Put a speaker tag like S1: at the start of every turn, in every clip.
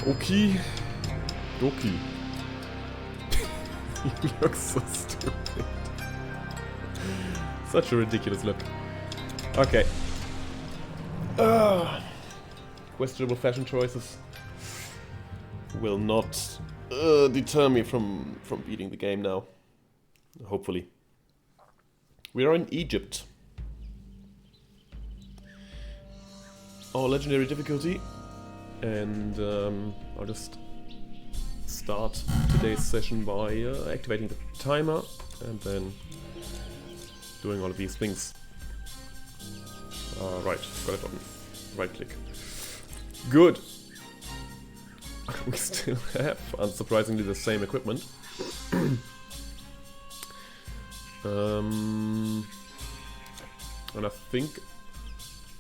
S1: Okay. Doki. You look so stupid. Such a ridiculous look. Okay. Questionable fashion choices will not deter me from beating the game now. Hopefully. We are in Egypt. Our legendary difficulty. And I'll just start today's session by activating the timer and then doing all of these things. Right, got it on right click. Good! We still have, unsurprisingly, the same equipment. And I think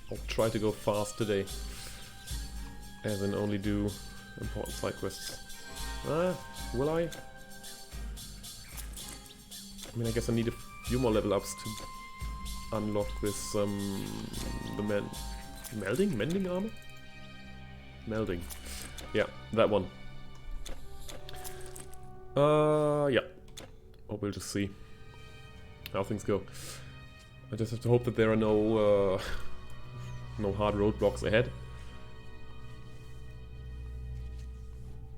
S1: I'll try to go fast today. As in only do important side quests. Will I? I mean, I guess I need a few more level ups to unlock this, the mending armor? Melding. Yeah, that one. Yeah. Or we'll just see how things go. I just have to hope that there are no, no hard roadblocks ahead.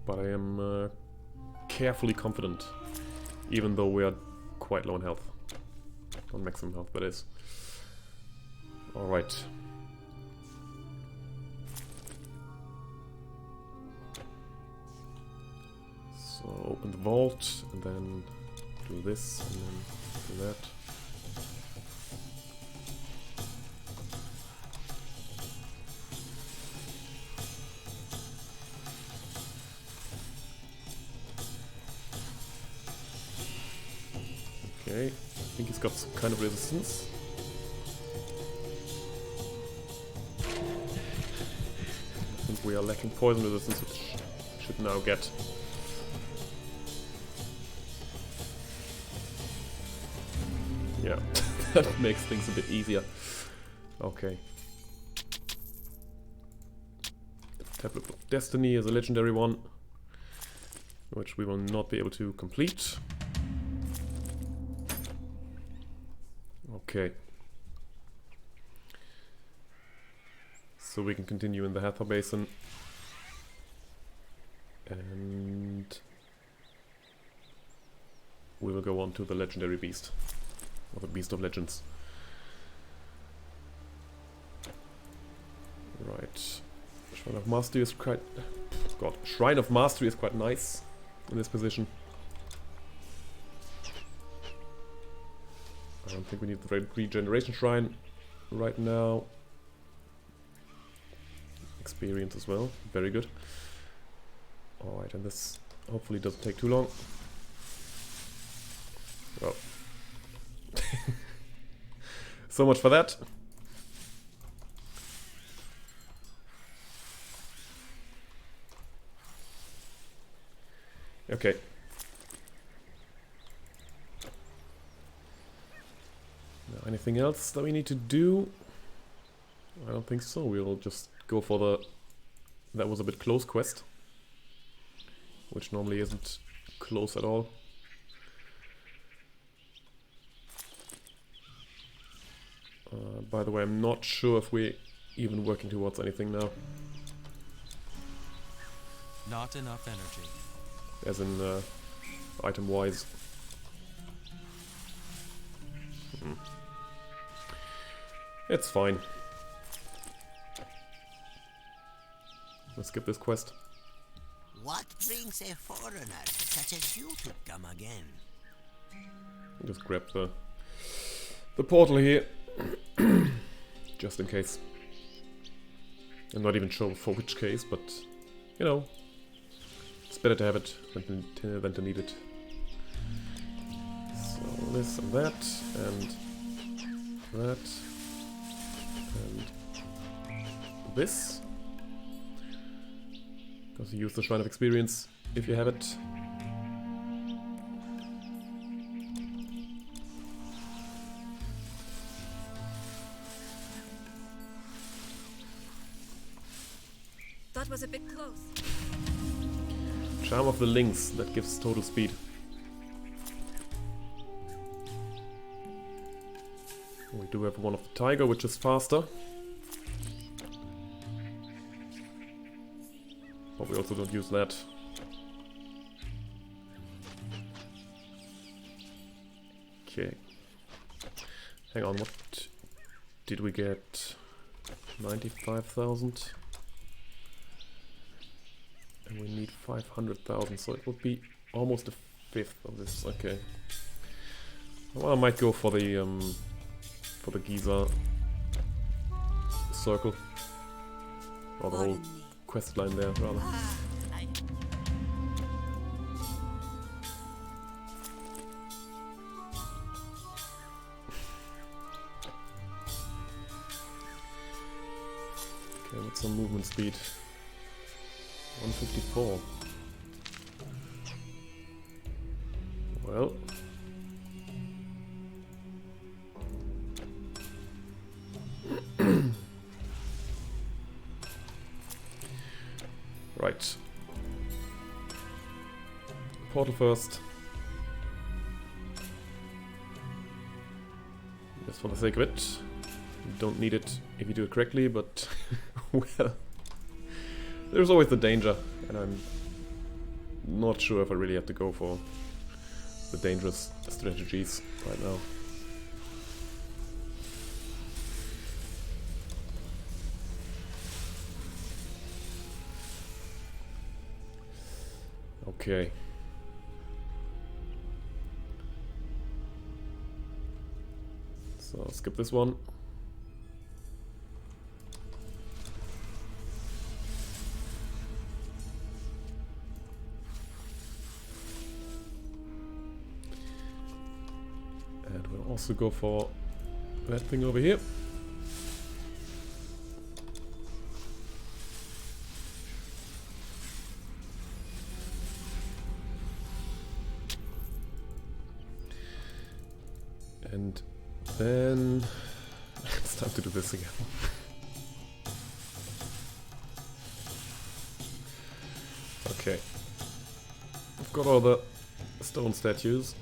S1: But I am carefully confident, even though we are quite low on health. On maximum health, that is. Alright. So open the vault, and then do this, and then do that. Okay, I think he's got some kind of resistance. I think we are lacking poison resistance, which should now get. Yeah, that makes things a bit easier. Okay. Tablet of Destiny is a legendary one, which we will not be able to complete. Okay. So we can continue in the Hathor Basin. And we will go on to the legendary beast. Or the Beast of Legends. Right. Shrine of Mastery is quite... God. Shrine of Mastery is quite nice in this position. I don't think we need the regeneration shrine right now. Experience as well, very good. Alright, and this hopefully doesn't take too long. Well. So much for that. Okay. Anything else that we need to do? I don't think so. We'll just go for the that was a bit close quest, which normally isn't close at all. By the way, I'm not sure if we're even working towards anything now.
S2: Not enough energy.
S1: As in item-wise. It's fine. Let's skip this quest.
S3: What brings a foreigner such as you to come again?
S1: Just grab the portal here. Just in case. I'm not even sure for which case, but you know, it's better to have it than to need it. So this and that and that. And this. Because you use the Shrine of Experience if you have it.
S4: That was a bit close.
S1: Charm of the Lynx, that gives total speed. We do have one of the Tiger, which is faster. But we also don't use that. Okay. Hang on, what did we get? 95,000. And we need 500,000, so it would be almost a fifth of this. Okay. Well, I might go for the Giza circle, or the whole quest line there, rather. Okay, what's some movement speed? 154. Well. Right. Portal first. Just for the sake of it. You don't need it if you do it correctly, but well, there's always the danger, and I'm not sure if I really have to go for the dangerous strategies right now. Okay. So I'll skip this one. And we'll also go for that thing over here. And then it's time to do this again. Okay. I've got all the stone statues.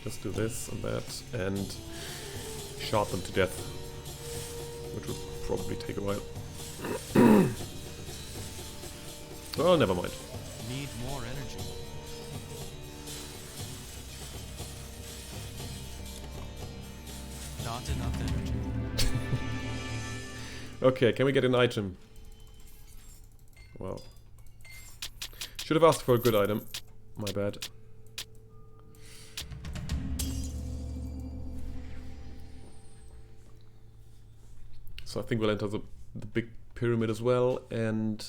S1: Just do this and that and shot them to death, which would probably take a while. Oh, never mind.
S2: Need more energy. Not enough energy.
S1: Okay, can we get an item? Well, should have asked for a good item. My bad. So I think we'll enter the big pyramid as well, and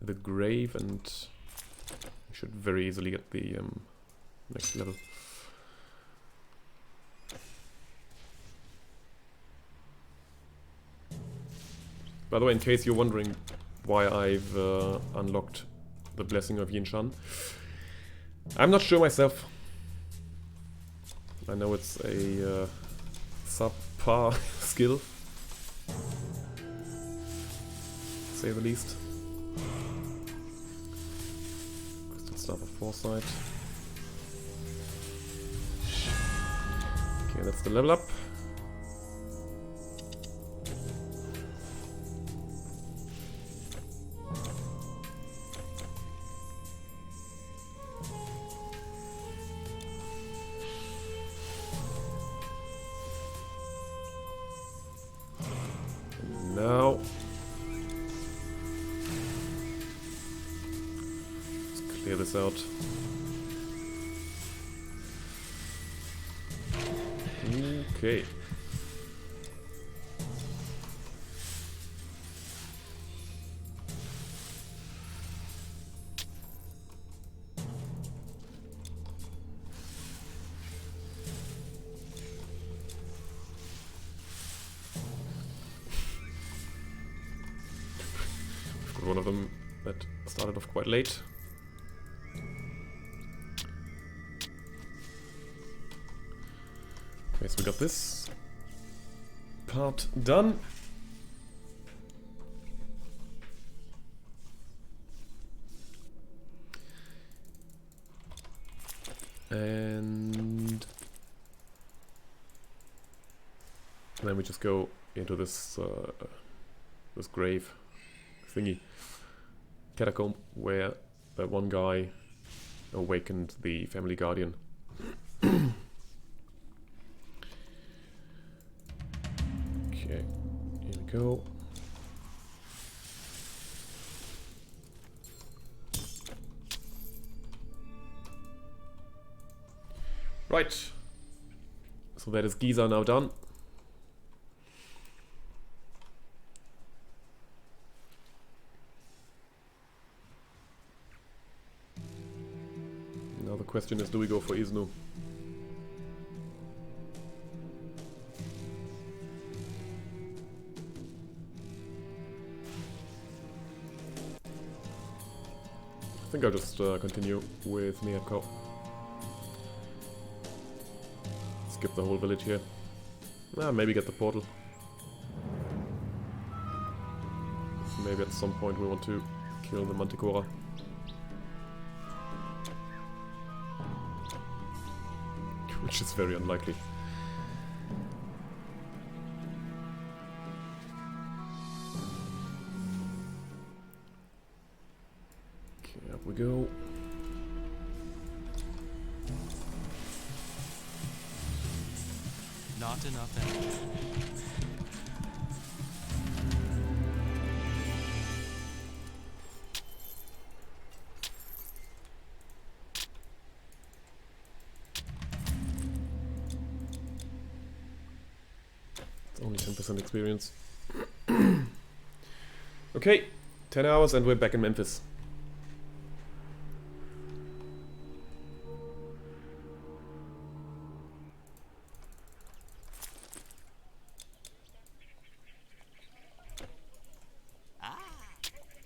S1: the grave, and we should very easily get the next level. By the way, in case you're wondering why I've unlocked the Blessing of Yin Shan, I'm not sure myself. I know it's a subpar skill, to say the least. Crystal Staff of Foresight. Okay, that's the level up. Now, let's clear this out. Okay. One of them that started off quite late. Okay, so we got this part done. And then we just go into this this grave thingy, catacomb, where that one guy awakened the family guardian. Okay, here we go. Right, so that is Giza now done. Now the question is, do we go for Isnu? I think I'll just continue with Miyako. Skip the whole village here. Maybe get the portal. Maybe at some point we want to kill the Manticora. Which is very unlikely. Okay, up we go.
S2: Not enough energy.
S1: It's only 10% experience. Okay, 10 hours and we're back in Memphis.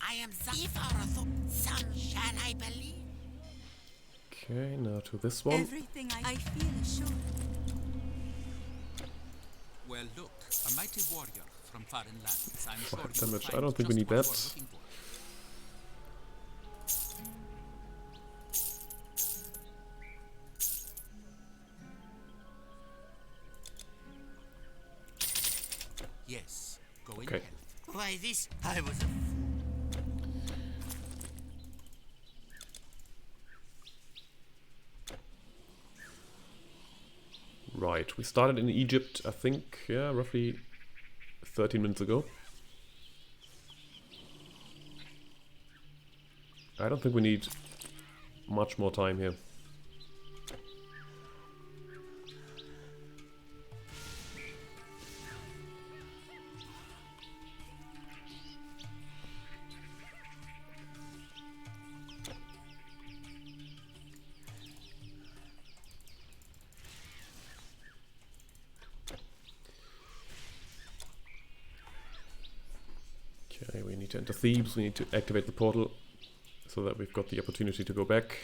S3: I am sunshine, I believe.
S1: Okay, now to this one.
S4: Everything I feel is sure.
S5: Well, look, a mighty warrior from foreign lands. I'm sure
S1: Fire
S5: you'll
S1: damage.
S5: find
S1: I don't think we
S5: just
S1: need
S5: what
S1: that.
S5: you're looking for. Yes, go in
S1: Okay.
S5: health.
S3: Why this? I was a fool.
S1: Right, we started in Egypt, I think, yeah, roughly 13 minutes ago. I don't think we need much more time here. Okay, we need to enter Thebes, we need to activate the portal so that we've got the opportunity to go back.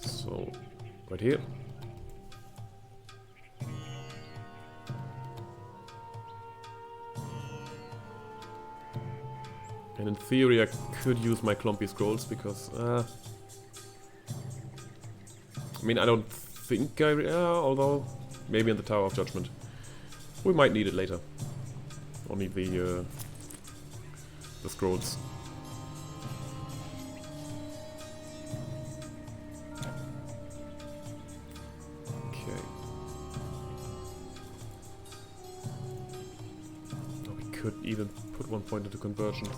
S1: So, right here. And in theory I could use my clumpy scrolls because, I mean, I don't think although maybe in the Tower of Judgment. We might need it later. Only the scrolls. Okay. Oh, we could even put one point into conversions.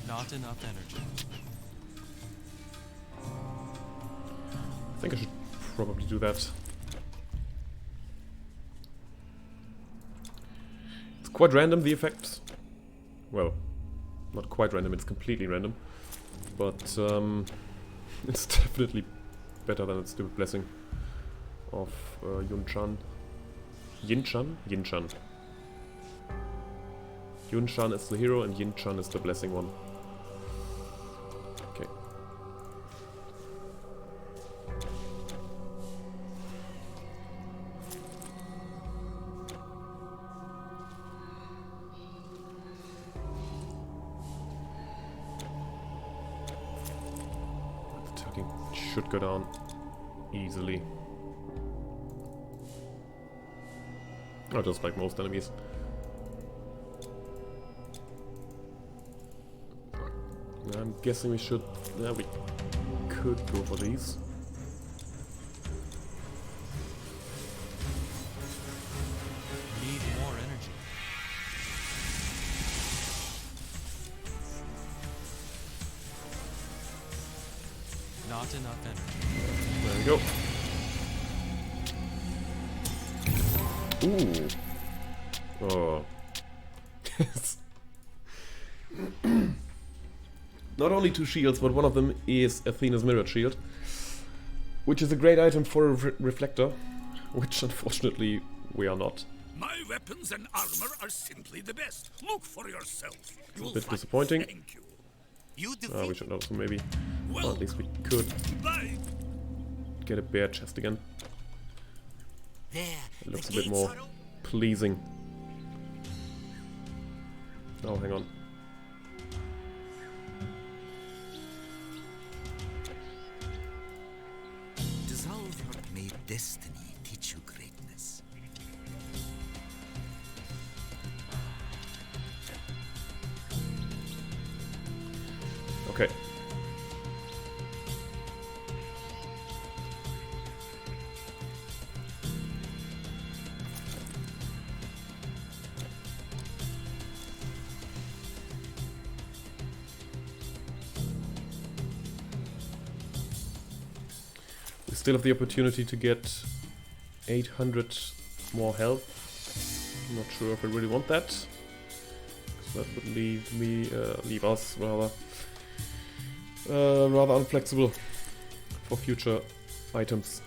S2: Not enough energy.
S1: I think I should probably do that. It's quite random, the effect. Well, not quite random, it's completely random. But it's definitely better than its stupid blessing of Yun-chan. Yin-chan? Yin-chan. Yun-chan is the hero and Yin-chan is the blessing one. ranking should go down easily. Or just like most enemies. I'm guessing we should... Yeah, we could go for these.
S2: Need more energy. Not enough energy.
S1: There we go. Ooh. Oh. Not only 2 shields, but one of them is Athena's Mirrored Shield, which is a great item for a reflector, which unfortunately we are not.
S6: My weapons and armor are simply the best. Look for yourself.
S1: A bit disappointing.
S6: Thank you.
S3: You
S1: We
S3: defeat
S1: should also maybe,
S6: Well,
S1: or at least we could
S6: bye.
S1: get a bear chest again.
S3: there.
S1: It looks a
S3: the
S1: bit
S3: gates
S1: more
S3: are open.
S1: pleasing. Oh, hang on.
S3: Dissolve your may destiny teach you greatness.
S1: Okay. We still have the opportunity to get 800 more health. I'm not sure if I really want that. 'Cause that would leave me, leave us rather, rather unflexible for future items.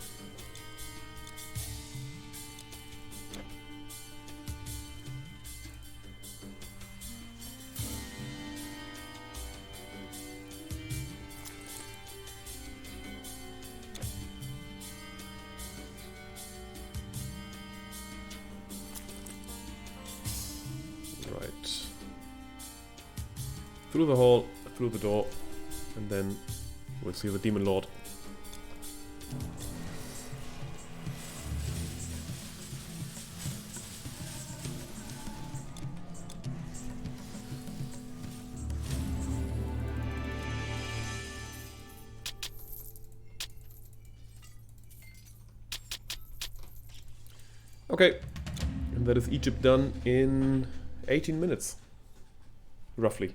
S1: Right. Through the hall, through the door, and then we'll see the Demon Lord. Okay, and that is Egypt done in 18 minutes, roughly.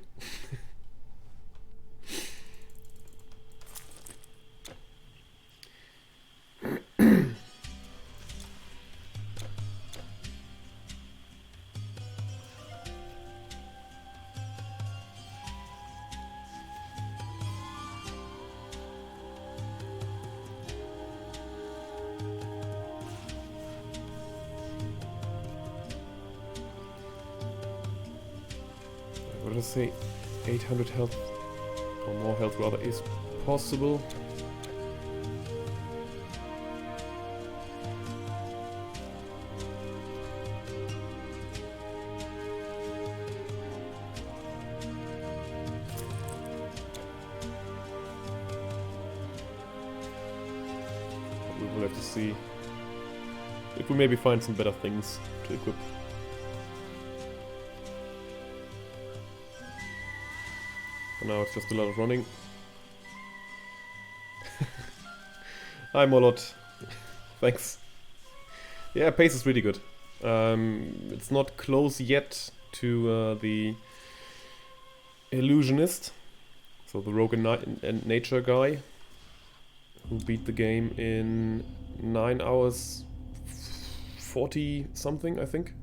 S1: What did I say? 800 health, or more health rather, is possible. We will have to see if we maybe find some better things to equip. For now it's just a lot of running. Hi Molot. Thanks. Yeah, pace is really good. It's not close yet to the Illusionist, so the Rogue and Nature guy, who beat the game in 9 hours 40 something, I think.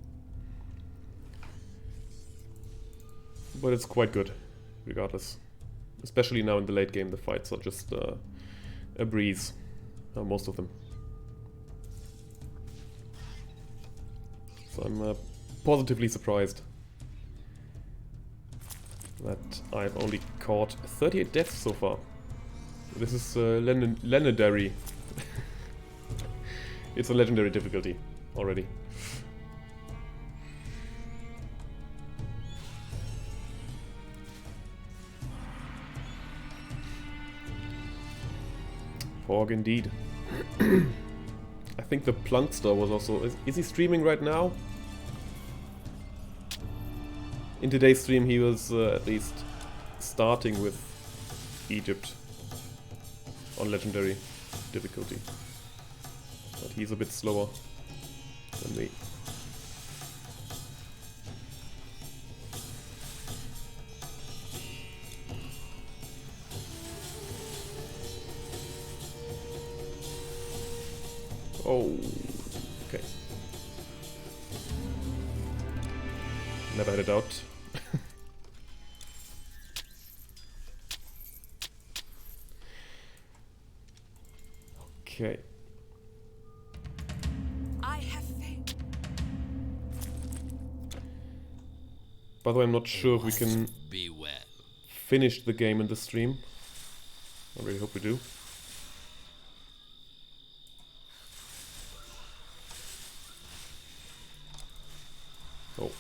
S1: But it's quite good, regardless. Especially now in the late game, the fights are just a breeze. Most of them. So I'm positively surprised that I've only caught 38 deaths so far. This is legendary. It's a legendary difficulty already. Porg indeed. I think the Plunkster was also... Is he streaming right now? In today's stream he was at least starting with Egypt on legendary difficulty. But he's a bit slower than me. Oh, okay. Never had a doubt. Okay.
S4: I have faith.
S1: By the way, I'm not sure if we can
S5: Be well.
S1: finish the game in the stream. I really hope we do. Oh.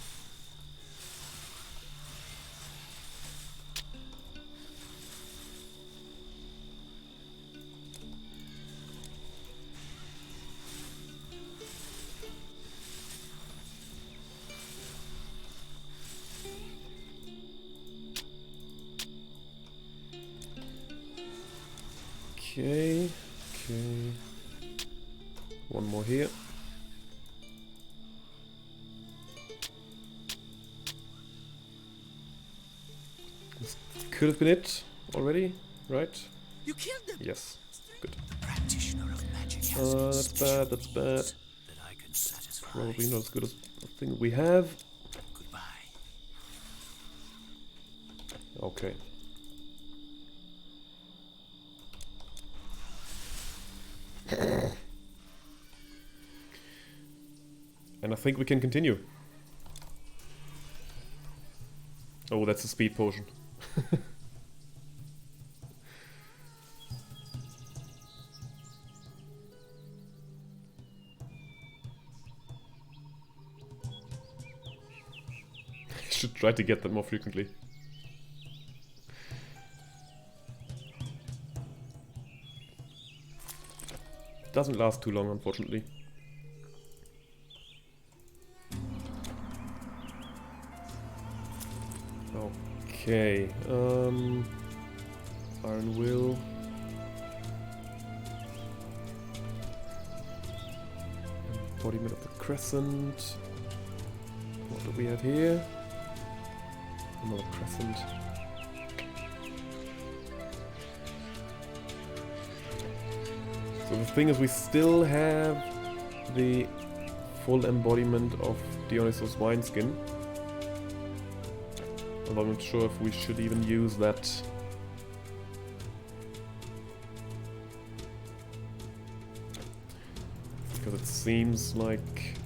S1: Okay, okay. One more here. This could have been it already, right?
S3: You killed them.
S1: Yes. Good.
S3: Practitioner of magic has
S1: That's bad, that's bad.
S3: that I can satisfy.
S1: Probably not as good as the thing we have.
S3: Goodbye.
S1: Okay. And I think we can continue. Oh, that's a speed potion. I should try to get that more frequently. Doesn't last too long, unfortunately. Okay, Iron Will. Embodiment of the Crescent. What do we have here? Another Crescent. So the thing is, we still have the full embodiment of Dionysos Wineskin. And I'm not sure if we should even use that. Because it seems like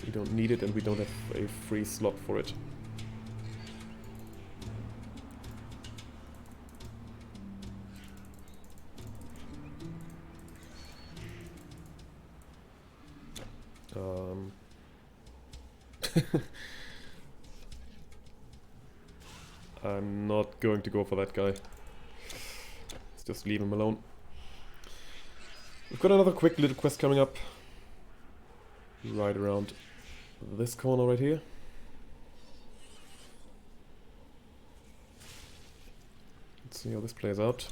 S1: we don't need it and we don't have a free slot for it. I'm not going to go for that guy. Let's just leave him alone. We've got another quick little quest coming up. Right around this corner right here. Let's see how this plays out.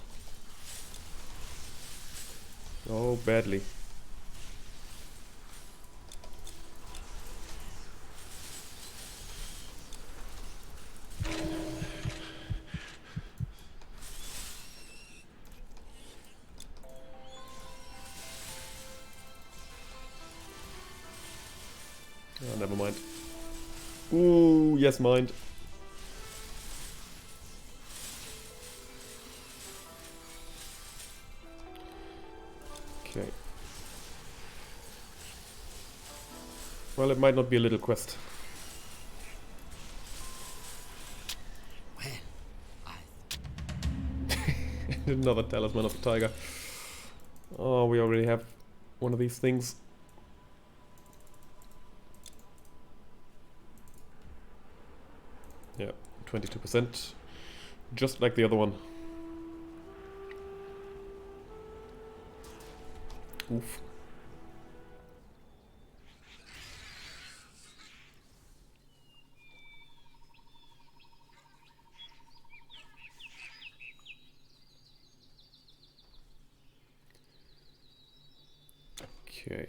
S1: Oh, badly. Oh, never mind. Ooh, yes, mind. Okay. Well, it might not be a little quest.
S3: Well,
S1: Another Talisman of the Tiger. Oh, we already have one of these things. Yeah, 22%. Just like the other one. Oof. Okay.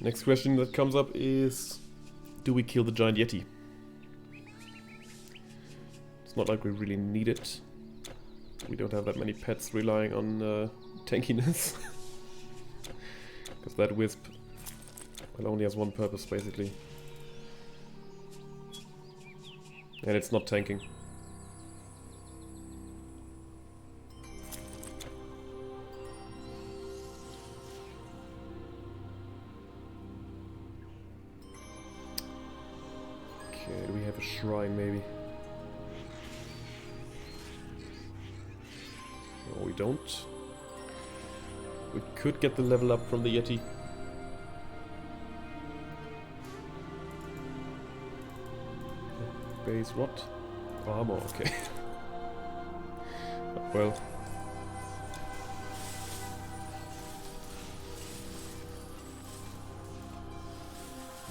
S1: Next question that comes up is, do we kill the giant yeti? It's not like we really need it. We don't have that many pets relying on tankiness. Because that wisp, well, only has one purpose basically. And it's not tanking. Okay, do we have a shrine maybe? No, we don't. We could get the level up from the Yeti. Base what? Armor, okay. Well.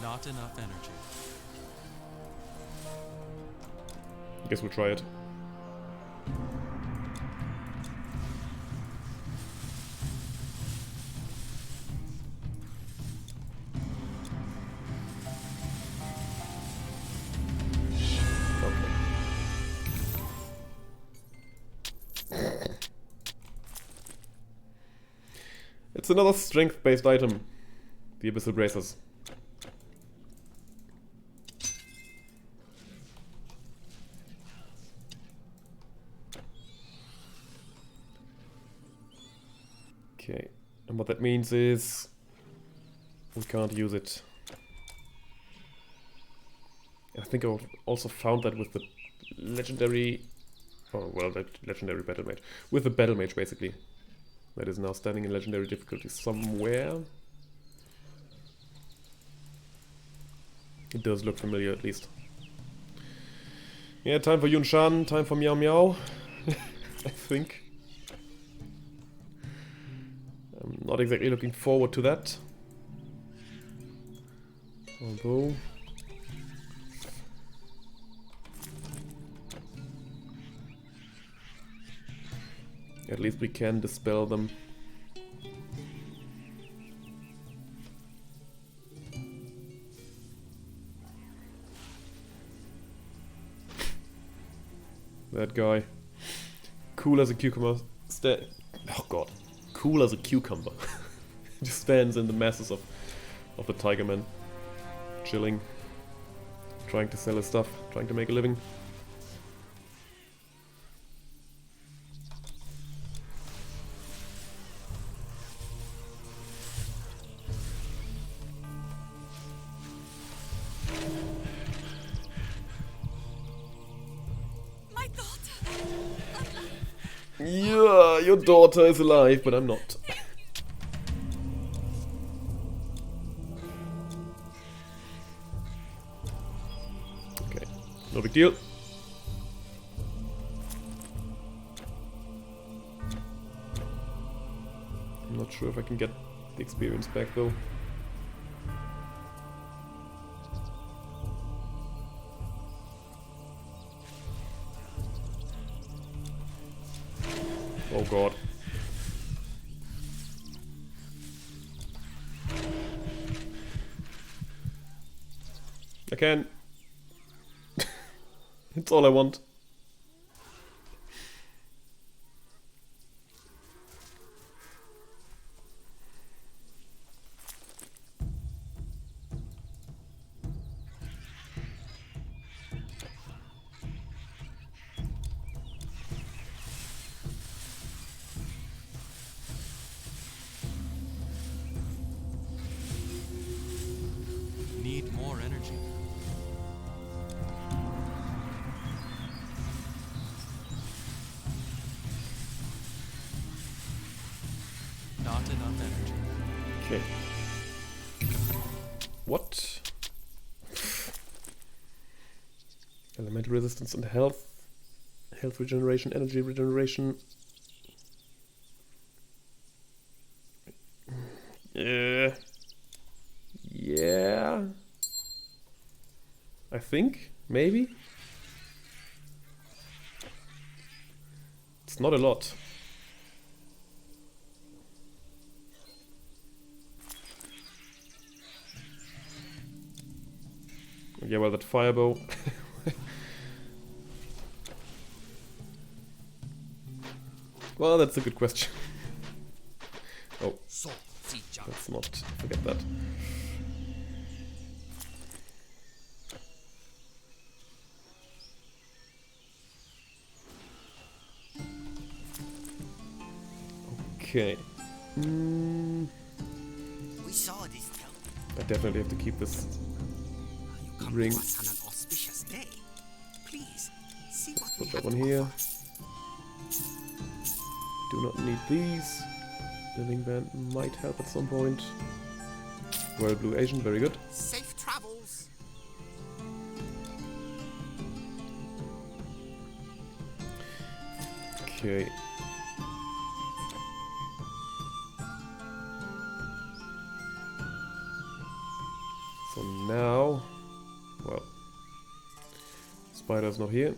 S2: Not enough energy.
S1: I guess we'll try it. It's another strength-based item. The Abyssal Bracers. Okay, and what that means is we can't use it. I think I also found that with the legendary, oh well, that legendary battle mage, with the battle mage basically, that is now standing in legendary difficulty somewhere. It does look familiar at least. Yeah, time for Yun Shan, time for Meow Meow, I think. I'm not exactly looking forward to that. Although... at least we can dispel them. That guy. Cool as a cucumber. Oh god. Cool as a cucumber. Just stands in the masses of the Tiger Man. Chilling. Trying to sell his stuff. Trying to make a living. Yeah, your daughter is alive, but I'm not. Okay, no big deal. I'm not sure if I can get the experience back though. Oh god. I can. It's all I want.
S2: Need more energy. Not enough energy.
S1: Okay. What? Elemental resistance and health. Health regeneration, energy regeneration. Yeah. I think, maybe. It's not a lot. Yeah, well, that firebow. Well, that's a good question. Oh, let's not forget that. Okay.
S3: We saw this town.
S1: I definitely have to keep this
S3: You come
S1: ring.
S3: to us on an auspicious day. Please, see what we
S1: Put
S3: have
S1: that one
S3: to
S1: here.
S3: offer.
S1: Do not need these. Living band might help at some point. Royal Blue Asian, very good.
S3: Safe travels.
S1: Okay. So now, well, Spider's not here.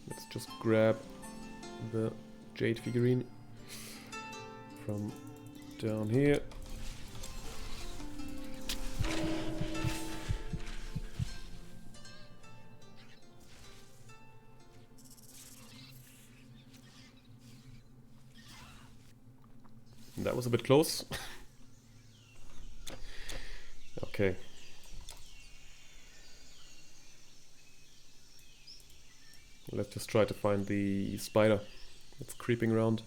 S1: Let's just grab the jade figurine from down here. That was a bit close. Okay. Let's just try to find the spider that's creeping around.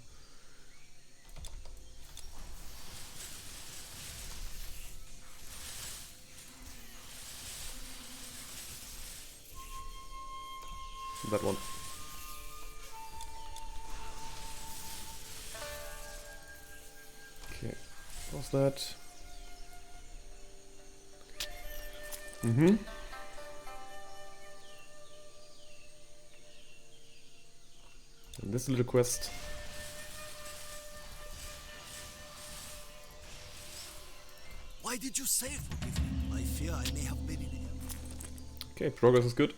S1: That one. Okay, how's that? Mm-hmm. And this little quest.
S7: Why did you say forgive me? I fear I may have been in error.
S1: Okay, progress is good.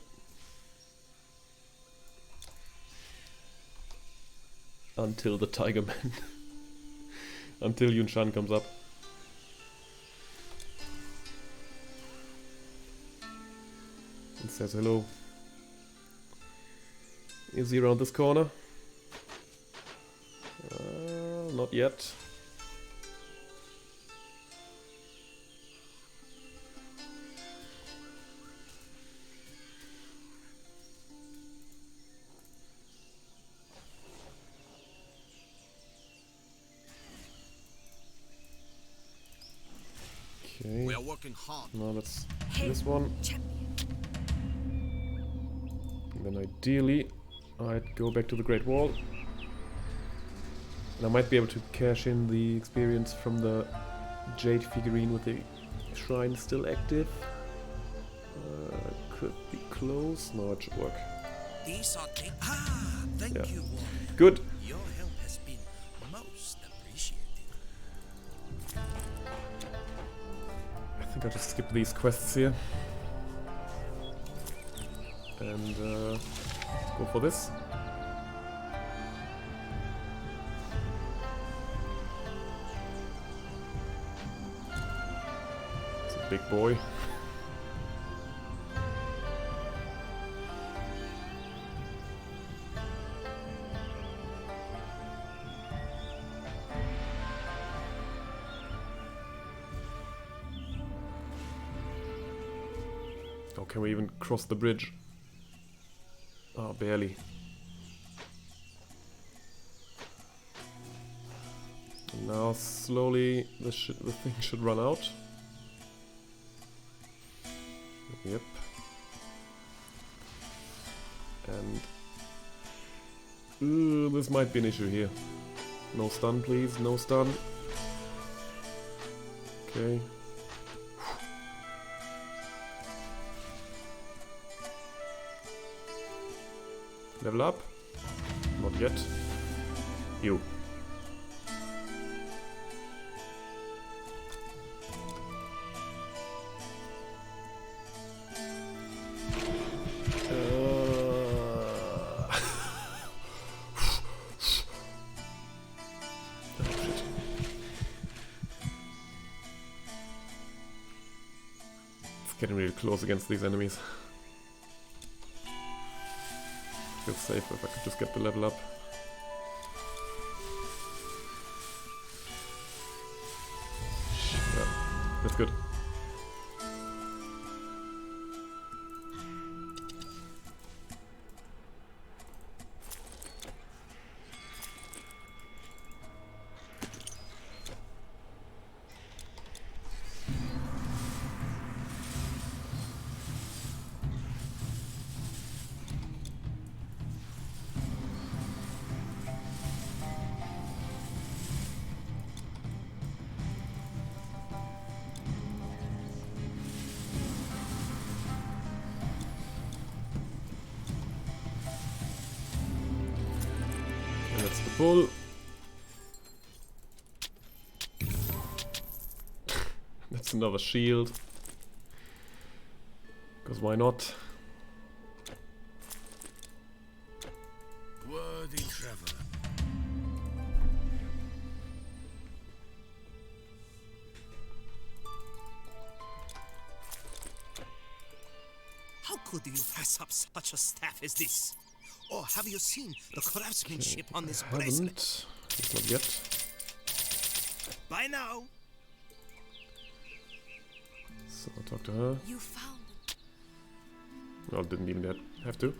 S1: Until the Tiger Man. Until Yun Shan comes up. And says hello. Is he around this corner? Not yet. Okay.
S7: We are working hard.
S1: Now let's do
S4: Hey,
S1: this one.
S4: champion.
S1: And then ideally I'd go back to the Great Wall. And I might be able to cash in the experience from the jade figurine with the shrine still active. Could be close. No, it should work.
S7: These are things. Ah, thank
S1: Yeah.
S7: you, warrior.
S1: Good.
S7: Your help has been most appreciated.
S1: I think I'll just skip these quests here. And go for this. It's a big boy. Oh, can we even cross the bridge? Oh, barely. And now slowly the thing should run out. Yep. And this might be an issue here. No stun, please. No stun. Okay. Level up? Not yet. Ew. Getting really close against these enemies. Feels safer if I could just get the level up. Yeah, that's good. That's the bull. That's another shield. Because why not?
S6: Worthy traveler.
S7: How could you pass up such a staff as this? Or have you seen the craftsmanship on this bracelet?
S1: Haven't. Not yet.
S7: By now,
S1: So I'll talk to her.
S4: You found it.
S1: Well, didn't even have to.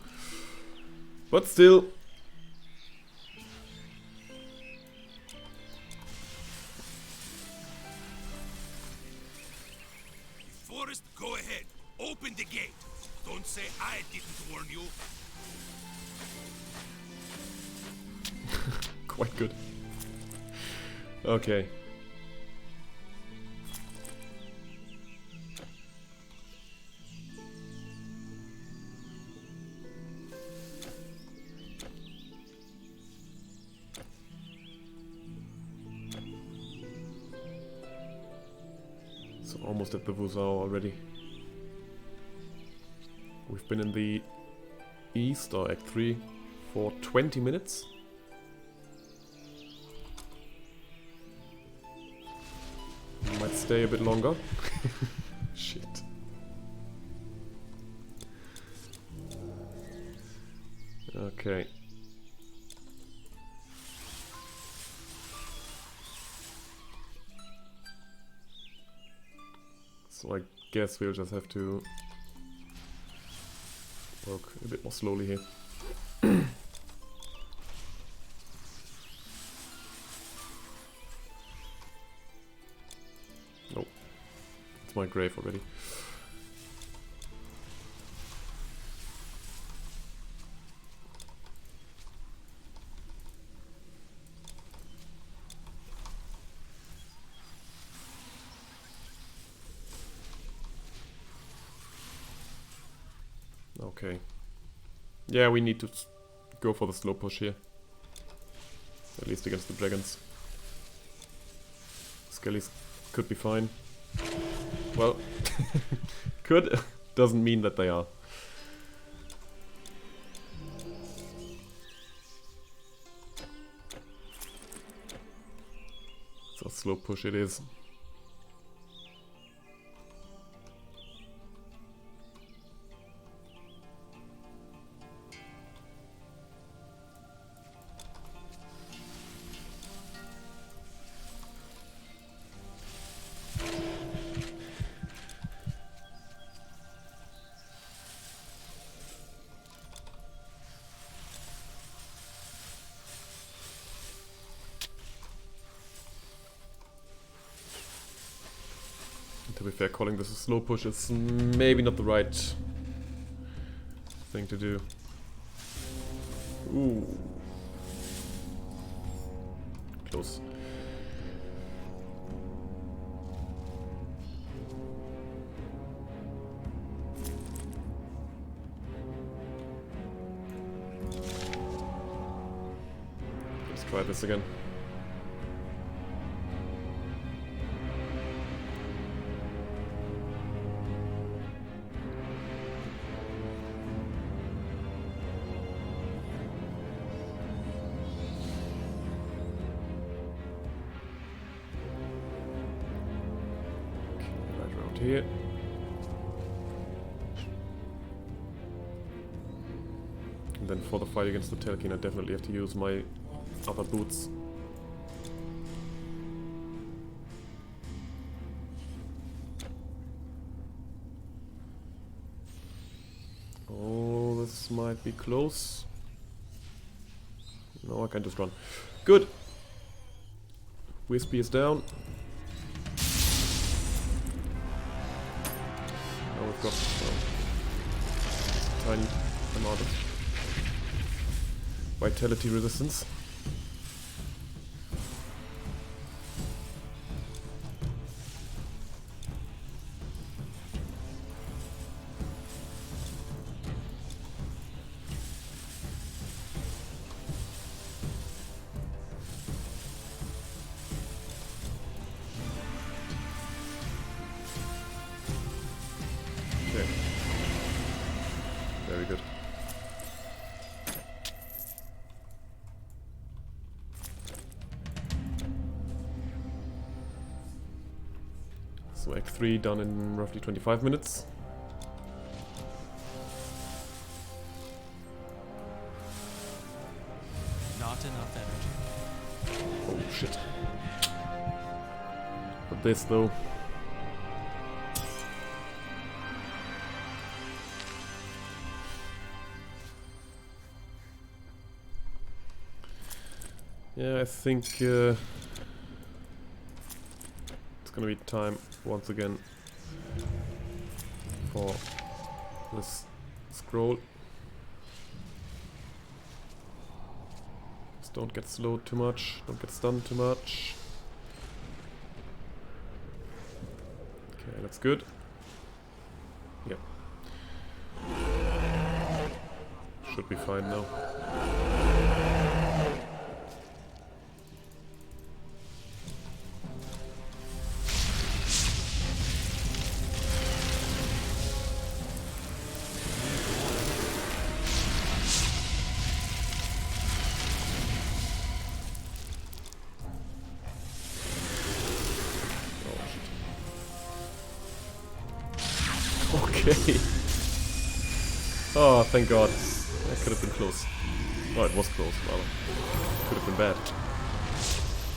S1: But still.
S6: Forrest, go ahead. Open the gate. Don't say I didn't warn you.
S1: Quite good. Okay. So almost at the Vuzao already. We've been in the East, or Act 3, for 20 minutes. Might stay a bit longer. Shit. Okay. So I guess we'll just have to work a bit more slowly here. Nope. It's my grave already. Okay. Yeah, we need to go for the slow push here. At least against the dragons. Skellies could be fine. Well, could doesn't mean that they are. So slow push it is. To be fair, calling this a slow push is maybe not the right thing to do. Ooh. Close. try this again. Right around here. And then for the fight against the Telkin, I definitely have to use my other boots. Oh, this might be close. No, I can just run. Good! Wispy is down. Now we've got a tiny amount of vitality resistance. Okay. Very good. So Act 3 done in roughly 25 minutes.
S2: Not enough energy.
S1: Oh shit. But this though. Yeah, I think it's gonna be time once again for this scroll. Just don't get slowed too much, don't get stunned too much. Okay, that's good. Yep. Should be fine now. Okay. Oh, thank God. That could have been close. Oh, it was close, rather. Could have been bad.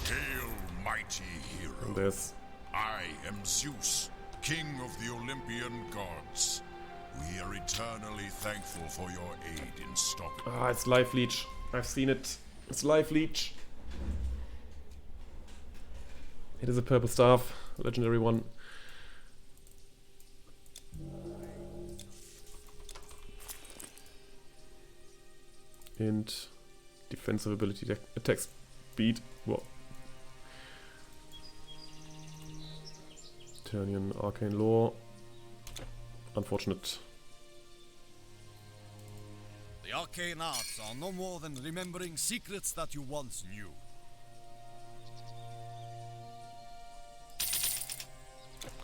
S6: Hail, mighty hero.
S1: And there's...
S6: I am Zeus, king of the Olympian gods. We are eternally thankful for your aid in stopping.
S1: Ah, it's Life Leech. I've seen it. It's Life Leech. It is a purple staff, a legendary one. And defensive ability, attack speed. What? Turnian arcane lore. Unfortunate.
S8: The arcane arts are no more than remembering secrets that you once knew.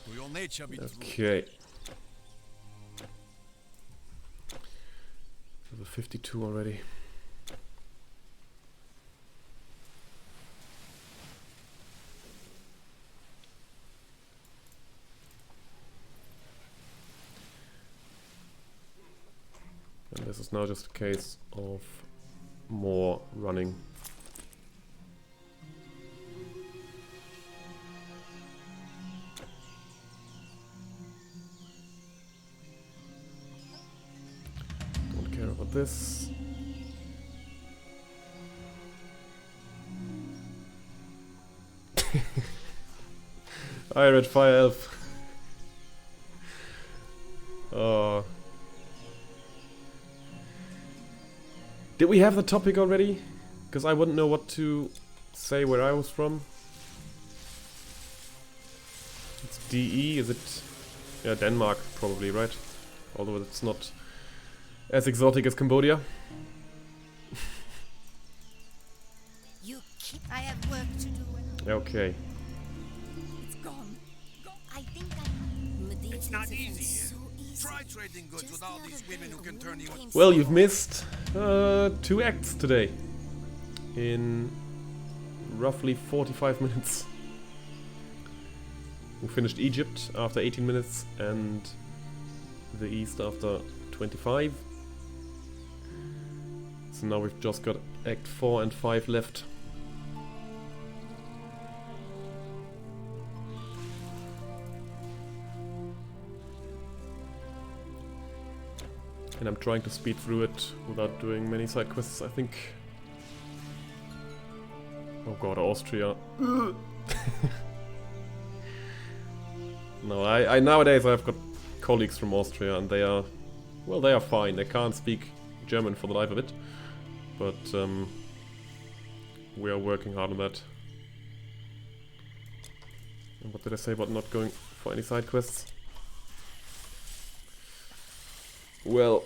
S8: To your nature be true.
S1: Okay. Level 52 already. And this is now just a case of more running. Don't care about this. I read Fire Elf. Oh. Did we have the topic already? Because I wouldn't know what to say where I was from. It's DE, is it? Yeah, Denmark probably, right? Although it's not as exotic as Cambodia.
S3: You
S4: I have work to do.
S1: Okay.
S4: It's gone.
S3: I think
S7: It's not easy here.
S4: So easy.
S7: Try trading goods
S4: Just
S7: with all
S4: the
S7: these
S4: other
S7: women
S4: day,
S7: who
S4: a
S7: can turn
S4: woman
S7: you.
S4: came
S1: Well,
S4: so
S1: you've
S4: hard.
S1: missed 2 acts today. In roughly 45 minutes. We finished Egypt after 18 minutes and the East after 25. So now we've just got Act 4 and 5 left. And I'm trying to speed through it without doing many side quests, I think. Oh god, Austria. No, I nowadays I've got colleagues from Austria and they are, well, they are fine. They can't speak German for the life of it, but we are working hard on that. And what did I say about not going for any side quests? Well,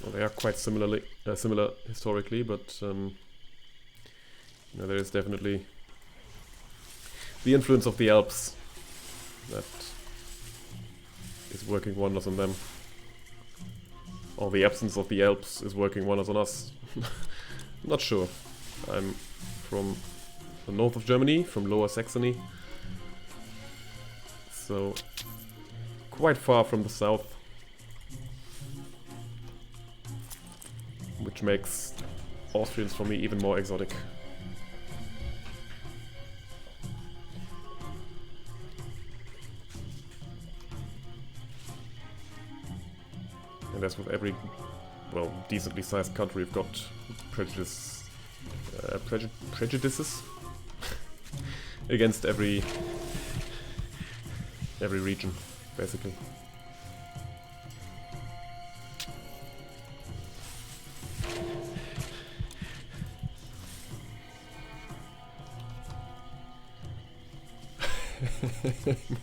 S1: well, they are quite similar historically, but you know, there is definitely the influence of the Alps that is working wonders on them. Or the absence of the Alps is working wonders on us. Not sure. I'm from the north of Germany, from Lower Saxony. So quite far from the south. Which makes Austrians for me even more exotic. And as with every, well, decently sized country, we've got prejudices against every region, basically.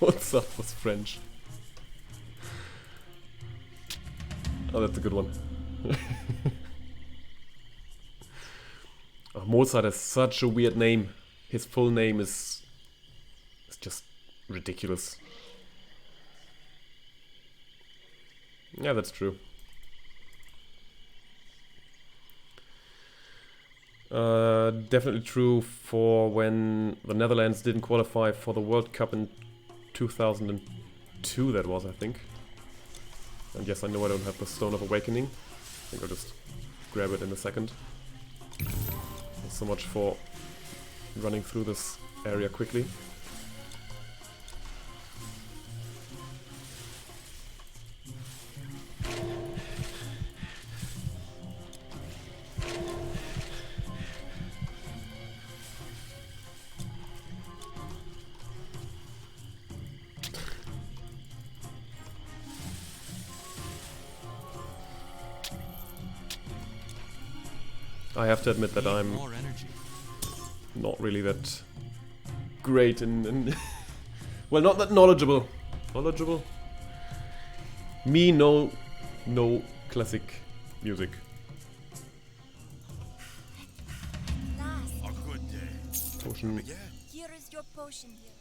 S1: Mozart was French. Oh, that's a good one. Oh, Mozart has such a weird name. His full name is just ridiculous. Yeah, that's true. Definitely true for when the Netherlands didn't qualify for the World Cup in 2002, that was, I think. And yes, I know I don't have the Stone of Awakening. I think I'll just grab it in a second. So much for running through this area quickly. I have to admit that I'm
S2: More energy.
S1: not really that great in well, not that knowledgeable. Knowledgeable? Me, no classic music.
S4: Last,
S8: A good day.
S1: Potion.
S4: here is your potion, dear.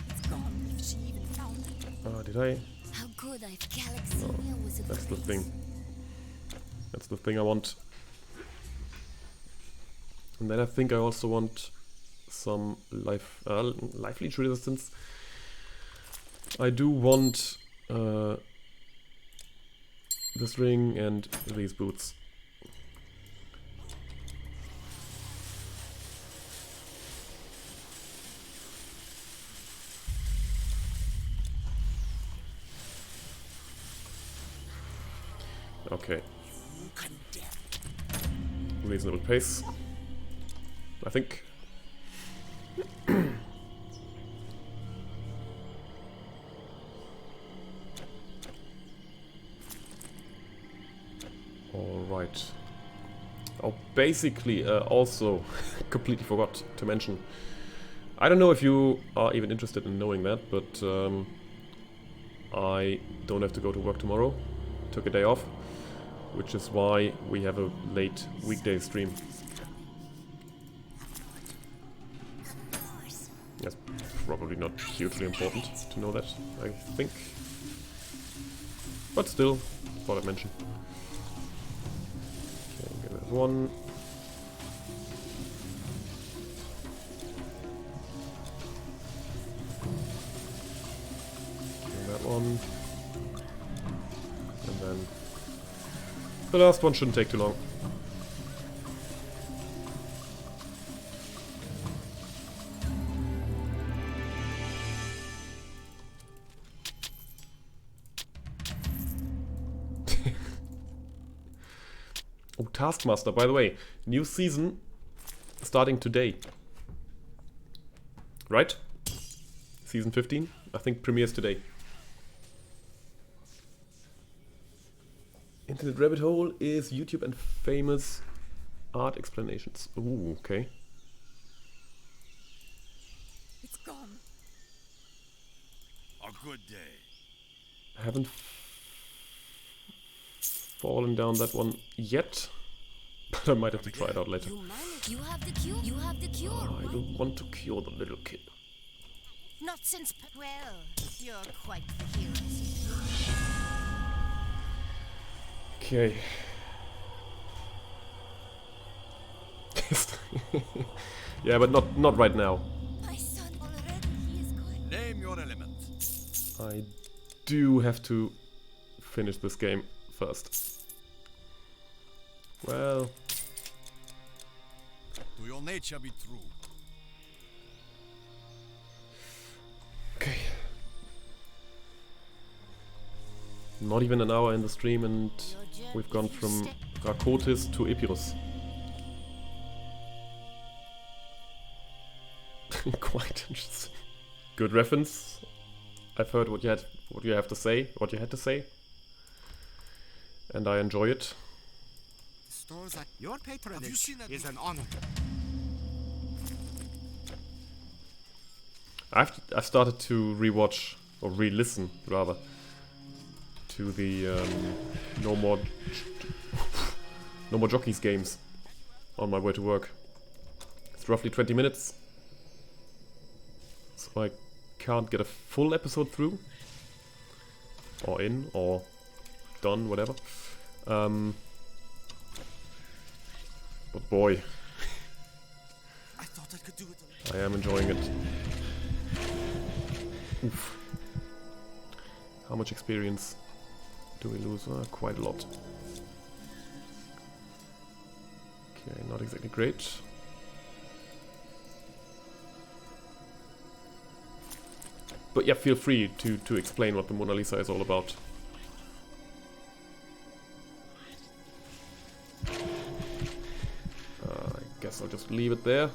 S4: It's gone if she even found it.
S1: Did I?
S4: How good if Galaxia was a
S1: That's the
S4: prince.
S1: thing. That's the thing I want. And then I think I also want some life leech resistance. I do want this ring and these boots. Okay. Reasonable pace, I think. Alright. Oh, basically, also completely forgot to mention. I don't know if you are even interested in knowing that, but I don't have to go to work tomorrow. Took a day off, which is why we have a late weekday stream. That's probably not hugely important to know that, I think. But still, thought I'd mention. Okay, get that one. Okay, that one. And then the last one shouldn't take too long. Oh, Taskmaster, by the way, new season starting today. Right? Season 15, I think premieres today. Internet Rabbit Hole is YouTube and famous art explanations. Ooh, okay.
S4: It's gone.
S6: A good day.
S1: I haven't fallen down that one yet, but I might have to try it out later.
S4: You managed. You have the cure. You have the cure.
S1: I don't want to cure the little kid.
S4: Not since.
S3: Well, you're quite the hero.
S1: Okay. Yeah, but not right now.
S4: My son already. He is going.
S8: Name your element.
S1: I do have to finish this game first. Well,
S8: To your nature be true.
S1: okay. Not even an hour in the stream and we've gone from Rhakotis to Epirus. Quite interesting. Good reference. I've heard what you had to say, and I enjoy it.
S7: Stores that your
S8: Have you
S7: patronage
S8: seen that
S7: is an honor.
S1: I've started to rewatch or re-listen rather to the No More Jockeys games on my way to work. It's roughly 20 minutes, so I can't get a full episode through, or in, or done, whatever. But boy,
S7: I thought I could do it.
S1: I am enjoying it. Oof. How much experience do we lose? Quite a lot. Okay, not exactly great. But yeah, feel free to explain what the Mona Lisa is all about. I guess I'll just leave it there.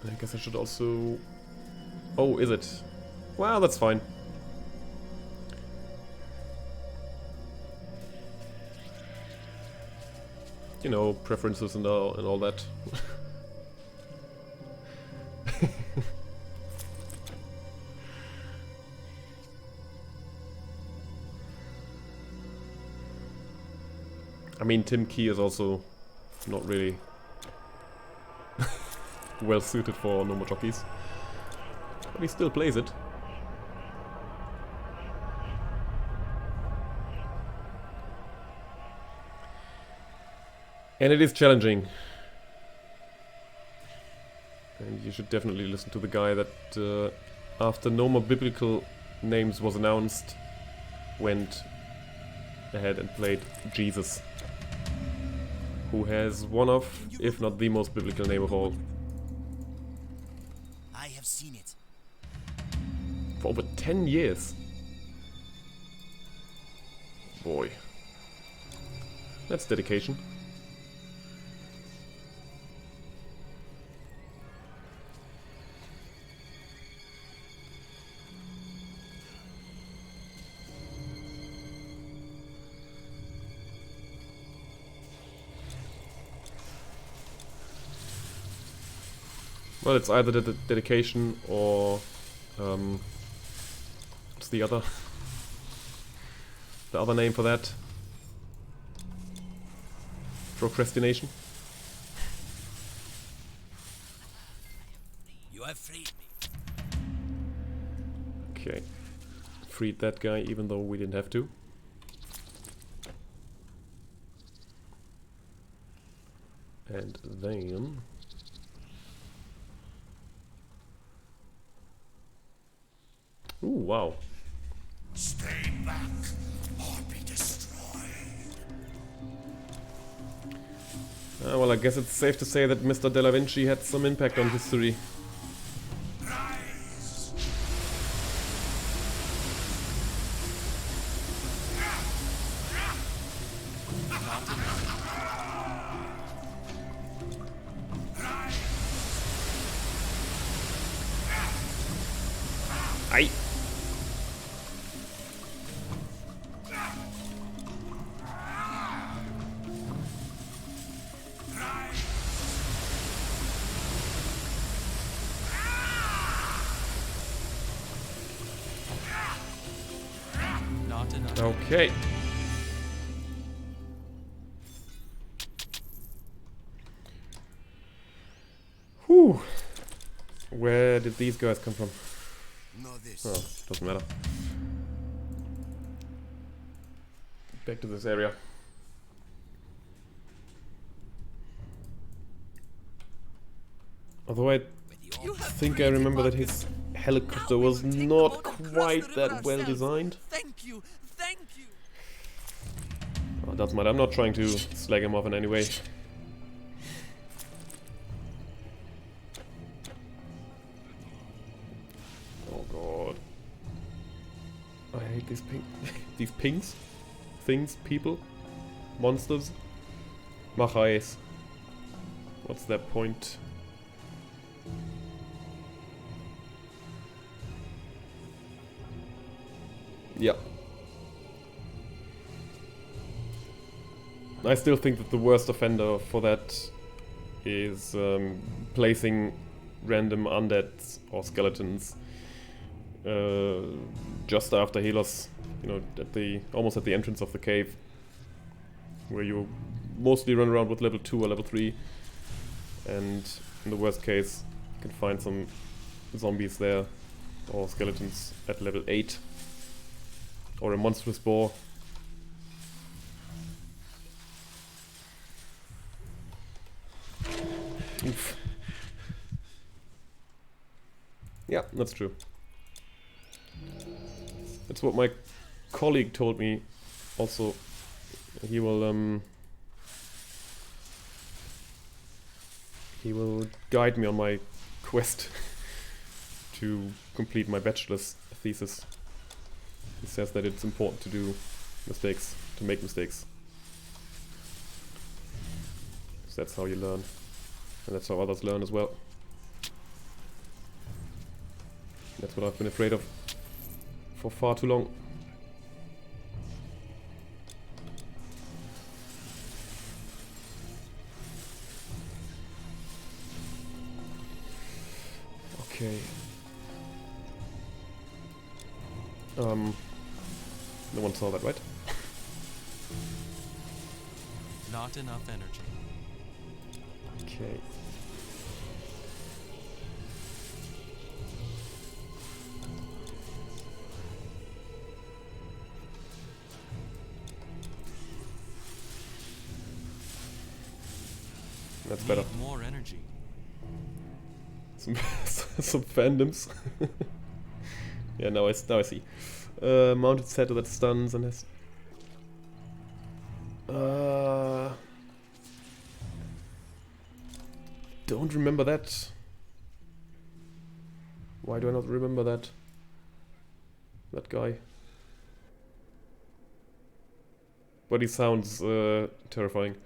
S1: I guess I should also... Oh, is it? Well, that's fine. You know, preferences and all that. I mean, Tim Key is also not really well suited for No More Jockeys, but he still plays it. And it is challenging. And you should definitely listen to the guy that, after No More Biblical Names was announced, went ahead and played Jesus, who has one of, if not the most biblical name of all.
S3: I have seen it.
S1: For over 10 years. Boy. That's dedication. Well, it's either the dedication or what's the other name for that? Procrastination.
S7: You have freed me.
S1: Okay, freed that guy even though we didn't have to. And then ooh, wow.
S6: Stay back or be destroyed.
S1: Well, I guess it's safe to say that Mr. Da Vinci had some impact on history.
S6: Rise.
S1: Aye.
S2: Not enough.
S1: Okay. Whew. Where did these guys come from?
S3: Know this.
S1: Oh, doesn't matter. Back to this area. Although I think I remember that his helicopter was not quite that well designed.
S7: Thank you, thank you.
S1: Oh, doesn't matter, I'm not trying to slag him off in any way. Oh god. I hate these these pings. Things, people, monsters. Machais. What's their point? Yeah. I still think that the worst offender for that is placing random undeads or skeletons just after Helos, you know, almost at the entrance of the cave, where you mostly run around with level 2 or level 3, and in the worst case you can find some zombies there or skeletons at level 8 or a monstrous boar. Oof. Yeah, that's true. That's what my colleague told me also. He will guide me on my quest to complete my bachelor's thesis. He says that it's important to do mistakes, to make mistakes. So that's how you learn. And that's how others learn as well. That's what I've been afraid of for far too long. Okay. No one saw that, right?
S2: Not enough energy.
S1: Okay. That's better.
S2: Need more energy.
S1: Some fandoms. Yeah, now I see. Mounted setter that stuns and has. Don't remember that. Why do I not remember that? That guy. But he sounds terrifying.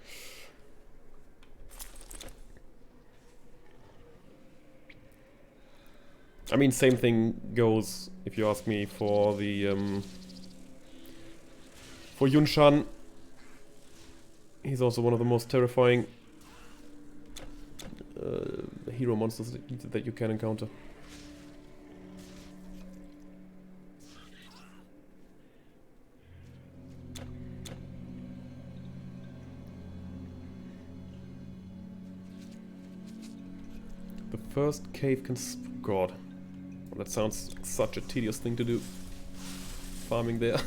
S1: I mean, same thing goes, if you ask me, for the for Yunshan. He's also one of the most terrifying hero monsters that you can encounter. The first cave can... God. Well, that sounds like such a tedious thing to do. Farming there.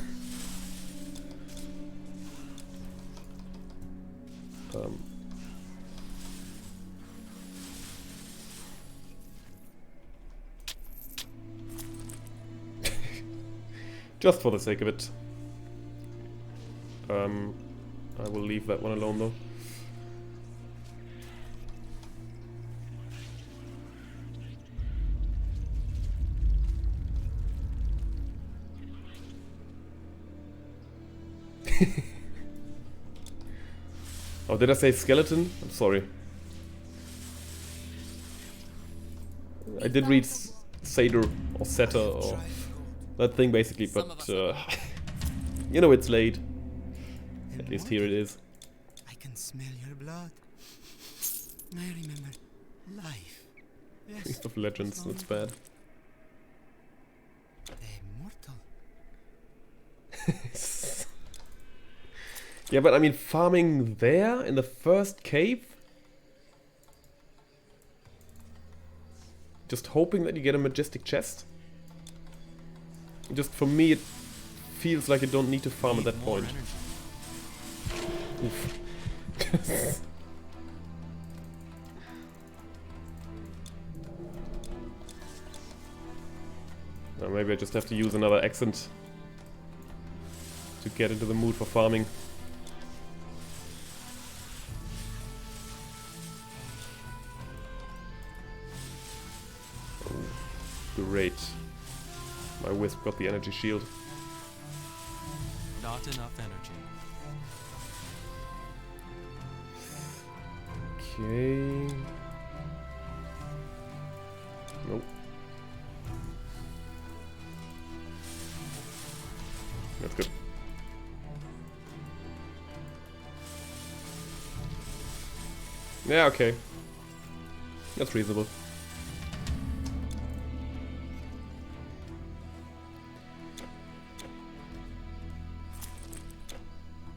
S1: Just for the sake of it. I will leave that one alone though. Oh, did I say skeleton? I'm sorry. I did read Surtr or Surtr or that thing basically, but you know it's late. At least here it is.
S7: I can smell your blood. I remember life. Yes.
S1: Feast of Legends, that's bad.
S7: The immortal.
S1: Yeah, but I mean, farming there in the first cave? Just hoping that you get a majestic chest? Just for me, it feels like you don't need to farm at that point. Oof. Now maybe I just have to use another accent to get into the mood for farming. Great. My wisp got the energy shield.
S2: Not enough energy.
S1: Okay. Nope. That's good. Yeah, okay. That's reasonable.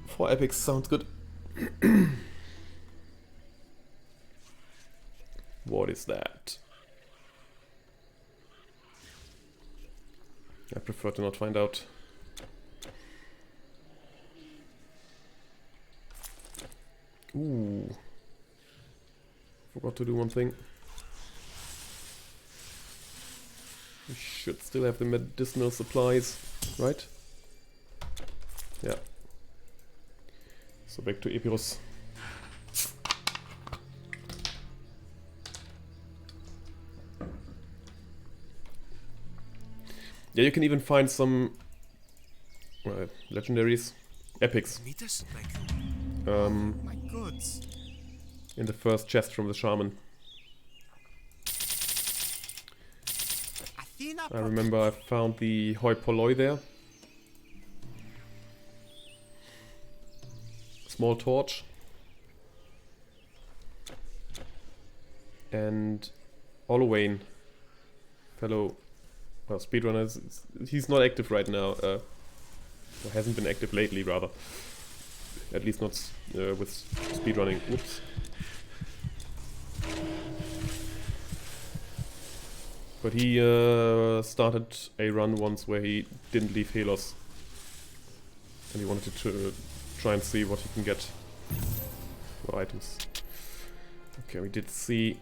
S1: Four epics sounds good. What is that? I prefer to not find out. Ooh. Forgot to do one thing. We should still have the medicinal supplies, right? Yeah. So back to Epirus. Yeah, you can even find some legendaries, epics,
S7: Meet us, like my goods.
S1: in the first chest from the shaman.
S7: Athena
S1: I remember I found the hoi polloi there. Small torch. And Olowain, fellow speedrunner, he's not active right now. Or hasn't been active lately, rather. At least not with speedrunning. Whoops. But he started a run once where he didn't leave Helos. And he wanted to try and see what he can get for items. Okay, we did see...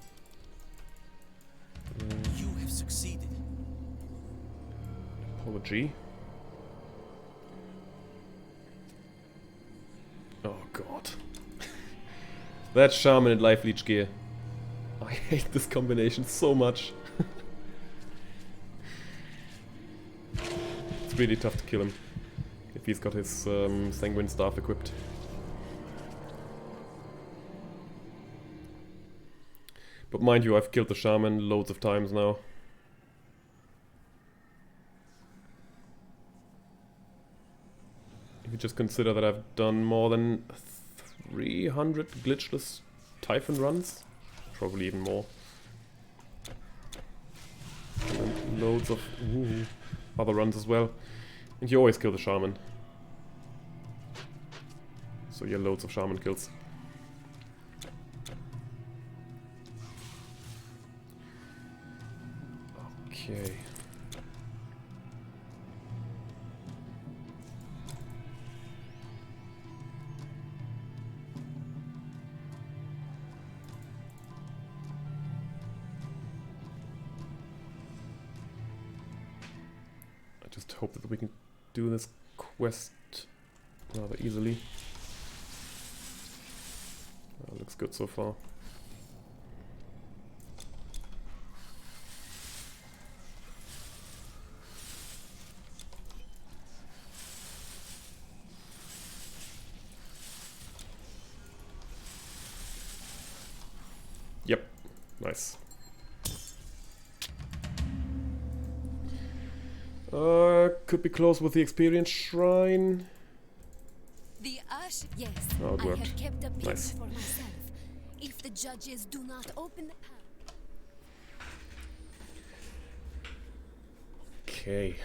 S7: You have succeeded.
S1: Apology. Oh god. That shaman and life leech gear. I hate this combination so much. It's really tough to kill him if he's got his sanguine staff equipped. But mind you, I've killed the shaman loads of times now. If you just consider that I've done more than 300 glitchless Typhon runs, probably even more. And then loads of other runs as well. And you always kill the shaman. So yeah, loads of shaman kills. Okay. I just hope that we can do this quest rather easily. Looks good so far. Yep, nice. Could be close with the experience shrine.
S4: The ash, yes.
S1: Oh, it
S4: I
S1: worked.
S4: have kept a pinch
S1: Nice.
S4: for myself. If the judges do not open the path.
S1: Okay.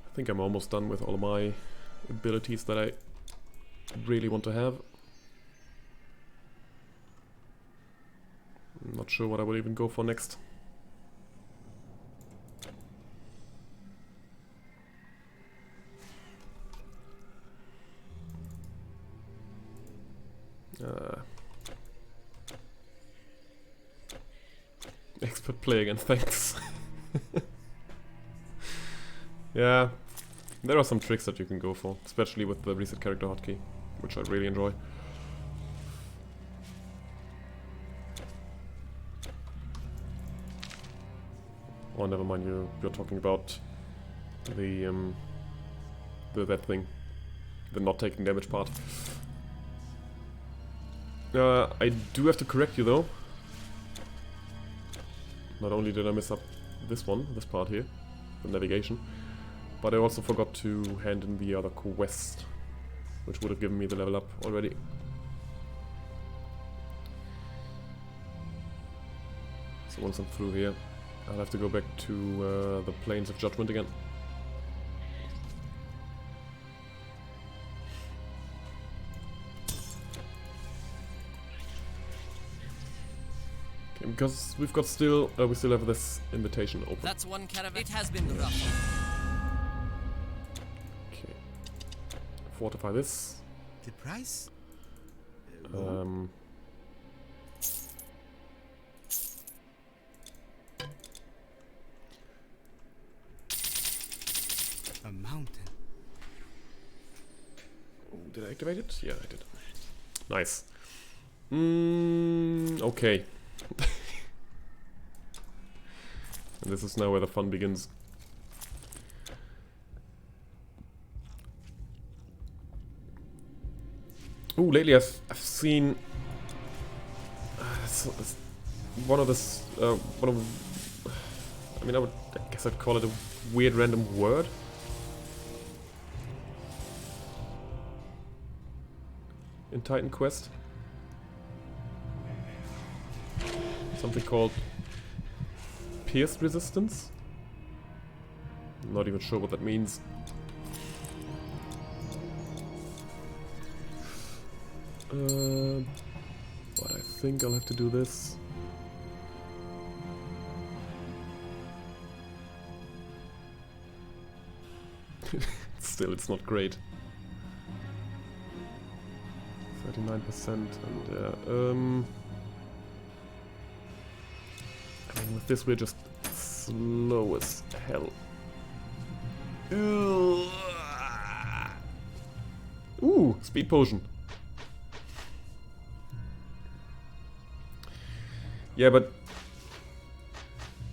S1: I think I'm almost done with all of my abilities that I really want to have. I'm not sure what I would even go for next. Expert play again, thanks. Yeah, there are some tricks that you can go for, especially with the reset character hotkey, which I really enjoy. Oh, never mind, you're talking about the that thing, the not taking damage part. I do have to correct you though. Not only did I mess up this part here, the navigation, but I also forgot to hand in the other quest, which would have given me the level up already. So once I'm through here, I'll have to go back to the Plains of Judgment again. Okay, because we still have this invitation open.
S5: That's one caravan. It has been rough.
S1: Okay, fortify this.
S7: The price? A mountain.
S1: Oh, did I activate it? Yeah, I did. Nice. Okay. And this is now where the fun begins. Ooh, lately I've seen it's one of this I guess I'd call it a weird random word. In Titan Quest. Something called pierce resistance. I'm not even sure what that means. But I think I'll have to do this. Still, it's not great. 39% and I mean, with this we're just slow as hell. Ooh, speed potion. Yeah, but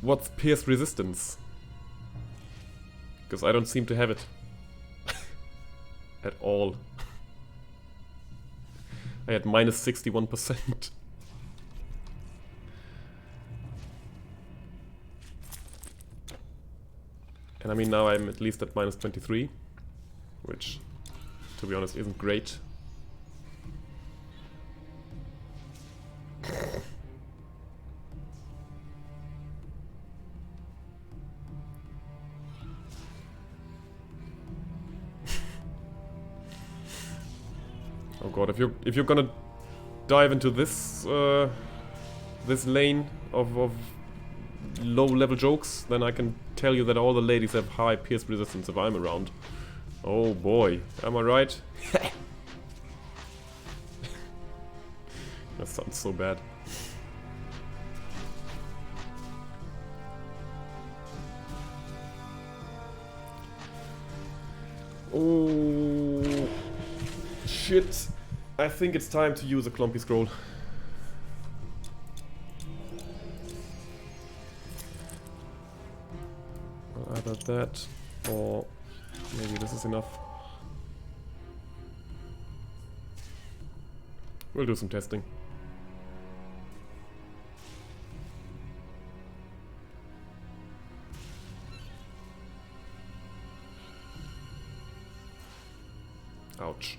S1: what's pierce resistance? Because I don't seem to have it at all. I had minus 61%. And I mean, now I'm at least at minus 23, which, to be honest, isn't great. Oh god, if you're gonna dive into this this lane of low-level jokes, then I can tell you that all the ladies have high pierce resistance if I'm around. Oh boy, am I right? That sounds so bad. Oh shit! I think it's time to use a clumpy scroll. Either that, or maybe this is enough. We'll do some testing. Ouch.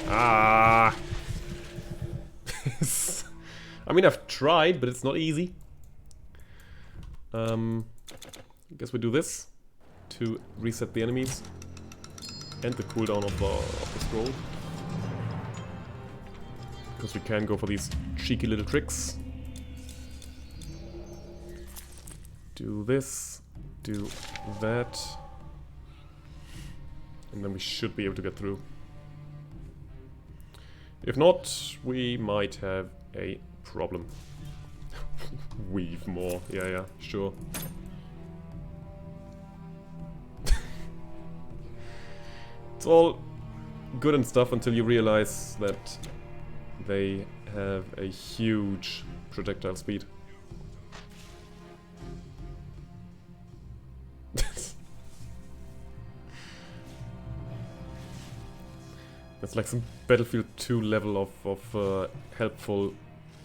S1: Ah! I mean, I've tried, but it's not easy. I guess we do this to reset the enemies and the cooldown of the scroll. Because we can go for these cheeky little tricks. Do this, do that, and then we should be able to get through. If not, we might have a problem. Weave more, yeah, sure. It's all good and stuff until you realize that they have a huge projectile speed. It's like some Battlefield 2 level of helpful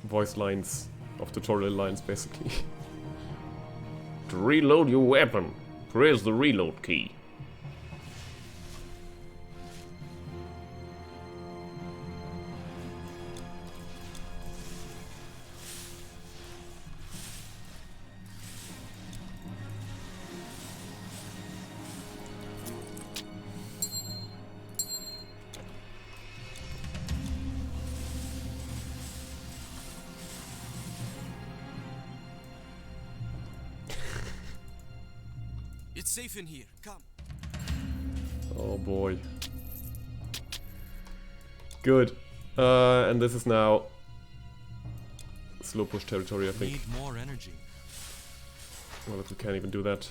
S1: voice lines, of tutorial lines, basically. To reload your weapon, press the reload key.
S7: It's safe in here. Come.
S1: Oh boy. Good. And this is now slow push territory, I think.
S2: Need more energy.
S1: Well, if we can't even do that.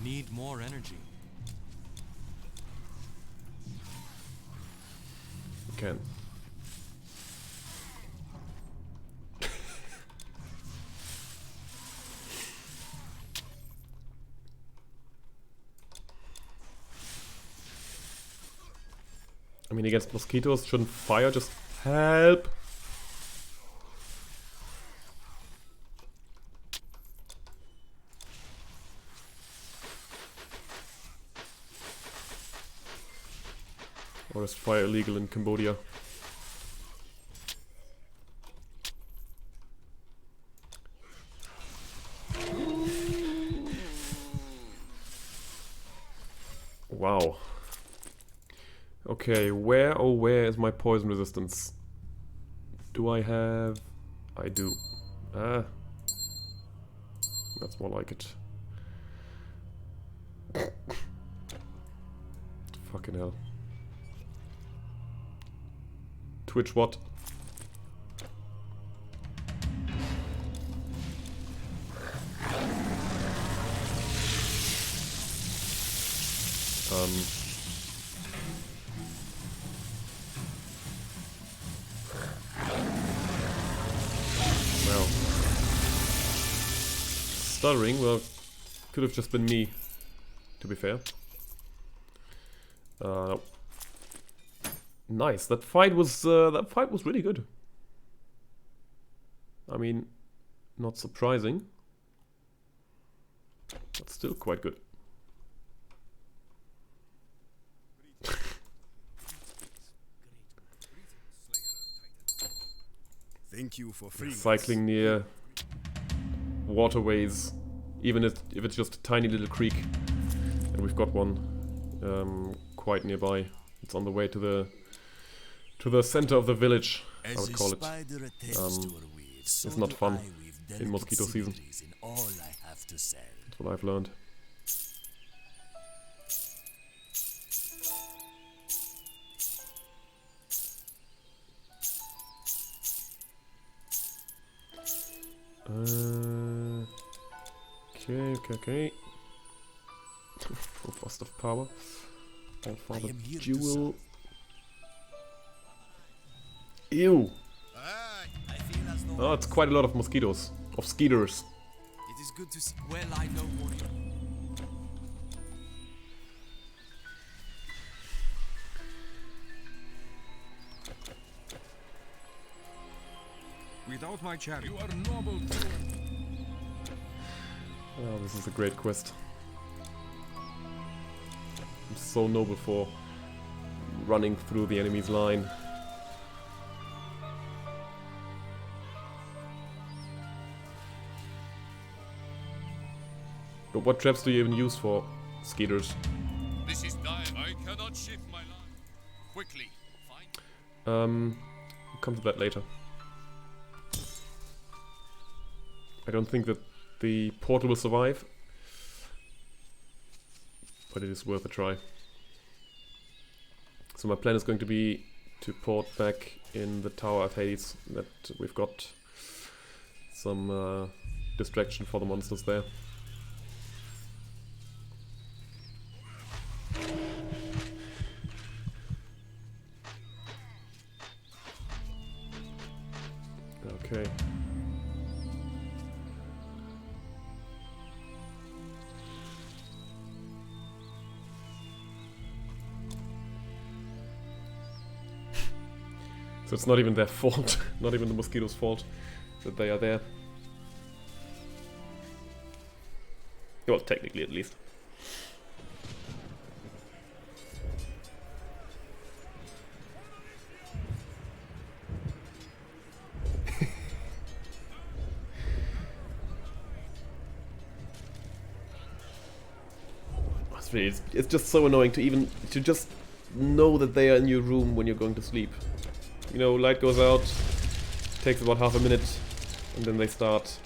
S2: Need more energy.
S1: We can. I mean, against mosquitoes, shouldn't fire just help? Or is fire illegal in Cambodia? Wow. Okay, where oh where is my poison resistance? Do I have... I do. Ah. That's more like it. Fucking hell. Twitch what? Well. Stuttering, well, could have just been me, to be fair. Nice. That fight was really good. I mean, not surprising, but still quite good.
S8: Thank you for freeing
S1: cycling near waterways, even if it's just a tiny little creek. And we've got one quite nearby. It's on the way to the center of the village, I would call it. It's not fun in mosquito season. That's what I've learned. Okay. Full burst of power. All for the jewel. Ew! Oh, it's quite a lot of mosquitoes. Of skeeters.
S2: It is good to see. Well, I know, warrior.
S8: Without my chariot. You are noble.
S1: Oh, this is a great quest. I'm so noble for running through the enemy's line. But what traps do you even use for skeeters?
S6: This is dire. I cannot shift my line. Quickly, find.
S1: We'll come to that later. I don't think that the portal will survive, but it is worth a try. So my plan is going to be to port back in the Tower of Hades, that we've got some distraction for the monsters there. Okay. So it's not even their fault, not even the mosquitoes' fault that they are there. Well, technically at least. It's just so annoying to just know that they are in your room when you're going to sleep. You know, light goes out, takes about half a minute, and then they start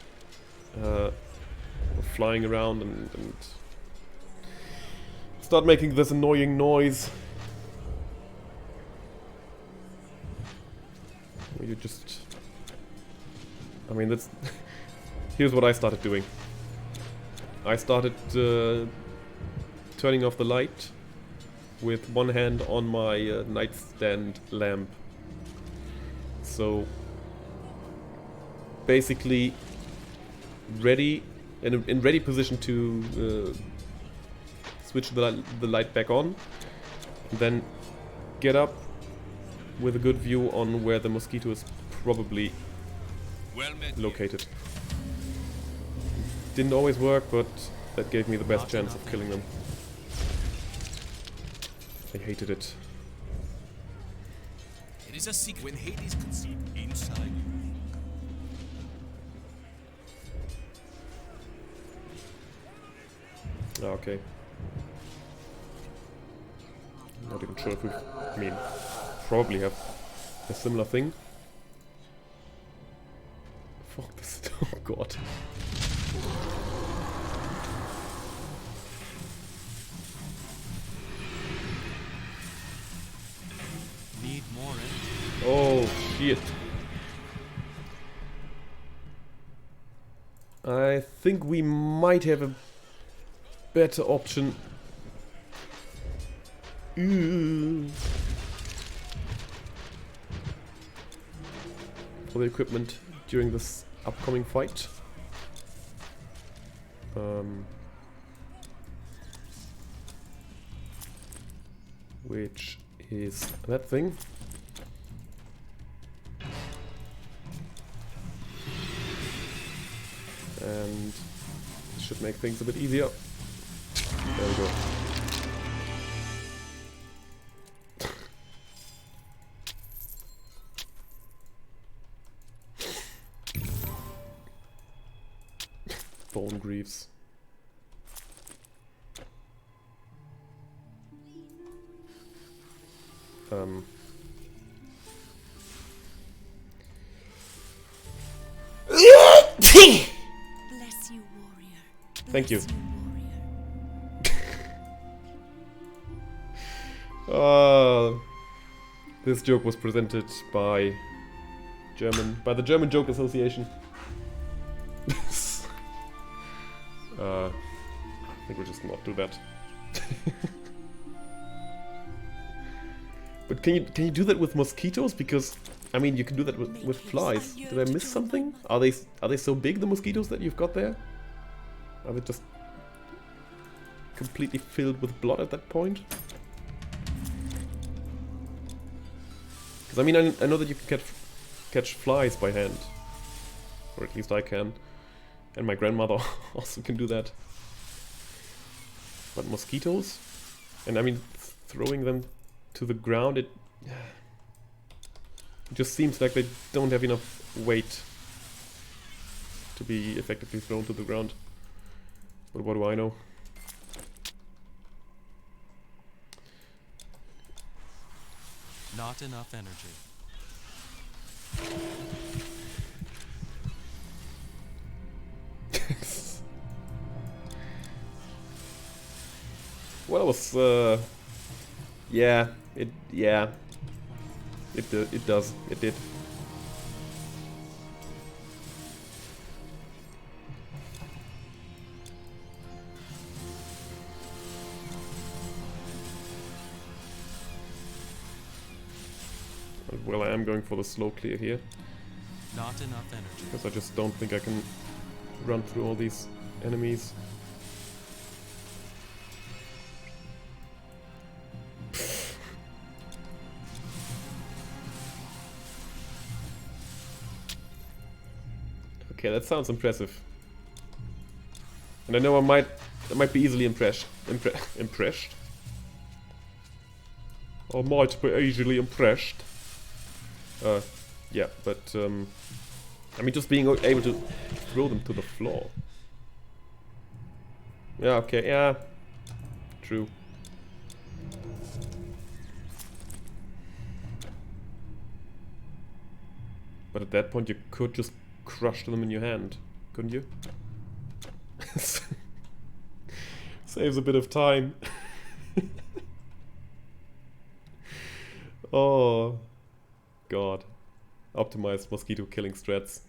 S1: flying around and start making this annoying noise. You just... I mean, that's... Here's what I started doing. I started turning off the light with one hand on my nightstand lamp. So basically ready in ready position to switch the light back on, then get up with a good view on where the mosquito is probably located. Didn't always work, but that gave me the best chance of killing them. I hated it.
S5: It is a secret when Hades conceived inside you.
S1: Okay. Not even sure if we... I mean, probably have a similar thing. Fuck this. Oh god.
S2: Need more energy.
S1: Oh shit. I think we might have a better option. Ooh. For the equipment during this upcoming fight. Which is that thing. And it should make things a bit easier. There we go. Bone Greaves.
S4: Bless you, warrior.
S1: Thank you.
S4: Bless
S1: Uh, this joke was presented by the German Joke Association. I think we'll just not do that. But can you do that with mosquitoes? Because I mean, you can do that with flies. Did I miss something? Are they so big, the mosquitoes that you've got there? Are they just completely filled with blood at that point? Because I mean, I know that you can catch flies by hand, or at least I can, and my grandmother also can do that. But mosquitoes, and I mean, throwing them to the ground, it just seems like they don't have enough weight to be effectively thrown to the ground. But what do I know?
S2: Not enough energy.
S1: Well, it was, yeah, it does, it did. Well, I am going for the slow clear here,
S2: Not enough energy.
S1: because I just don't think I can run through all these enemies. Okay, that sounds impressive. And I know I might be easily impressed. Impressed? I might be easily impressed. Yeah, but I mean, just being able to throw them to the floor. Yeah, okay, yeah. True. But at that point you could just crush them in your hand, couldn't you? Saves a bit of time. Oh god. Optimized mosquito killing strats.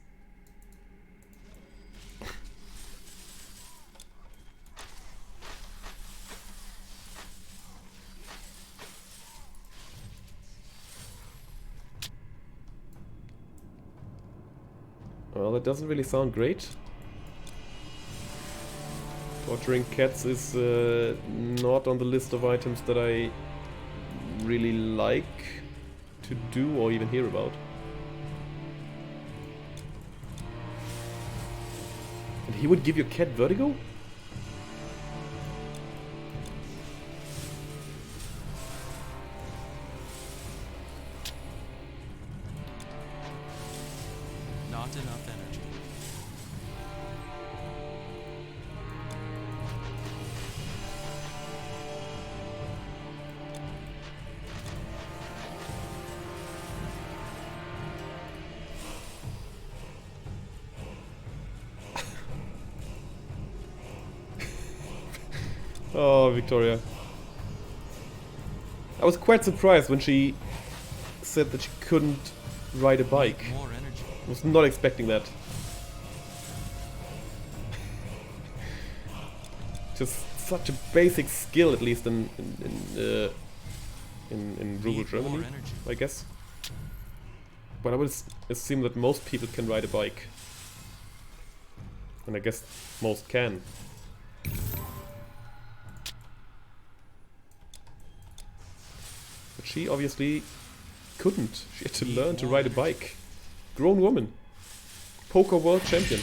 S1: Well, that doesn't really sound great. Torturing cats is not on the list of items that I really like to do or even hear about. And he would give your cat vertigo?
S2: Not enough energy.
S1: Oh, Victoria. I was quite surprised when she said that she couldn't ride a bike.
S2: More energy.
S1: I was not expecting that. Just such a basic skill, at least in rural
S2: Need
S1: Germany,
S2: more energy.
S1: I guess. But I would assume that most people can ride a bike. And I guess most can. But she obviously couldn't. She had to learn to ride a bike. Grown woman. Poker world champion.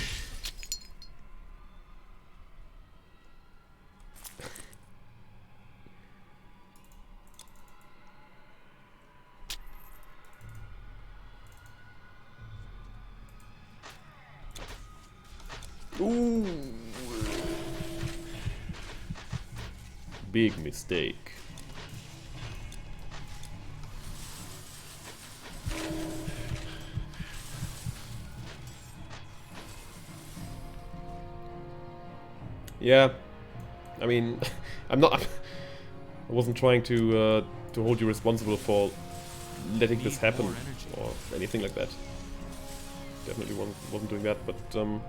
S1: Ooh. Big mistake. Yeah, I mean, I'm not. I wasn't trying to hold you responsible for letting this happen or anything like that. Definitely wasn't doing that, but
S2: Not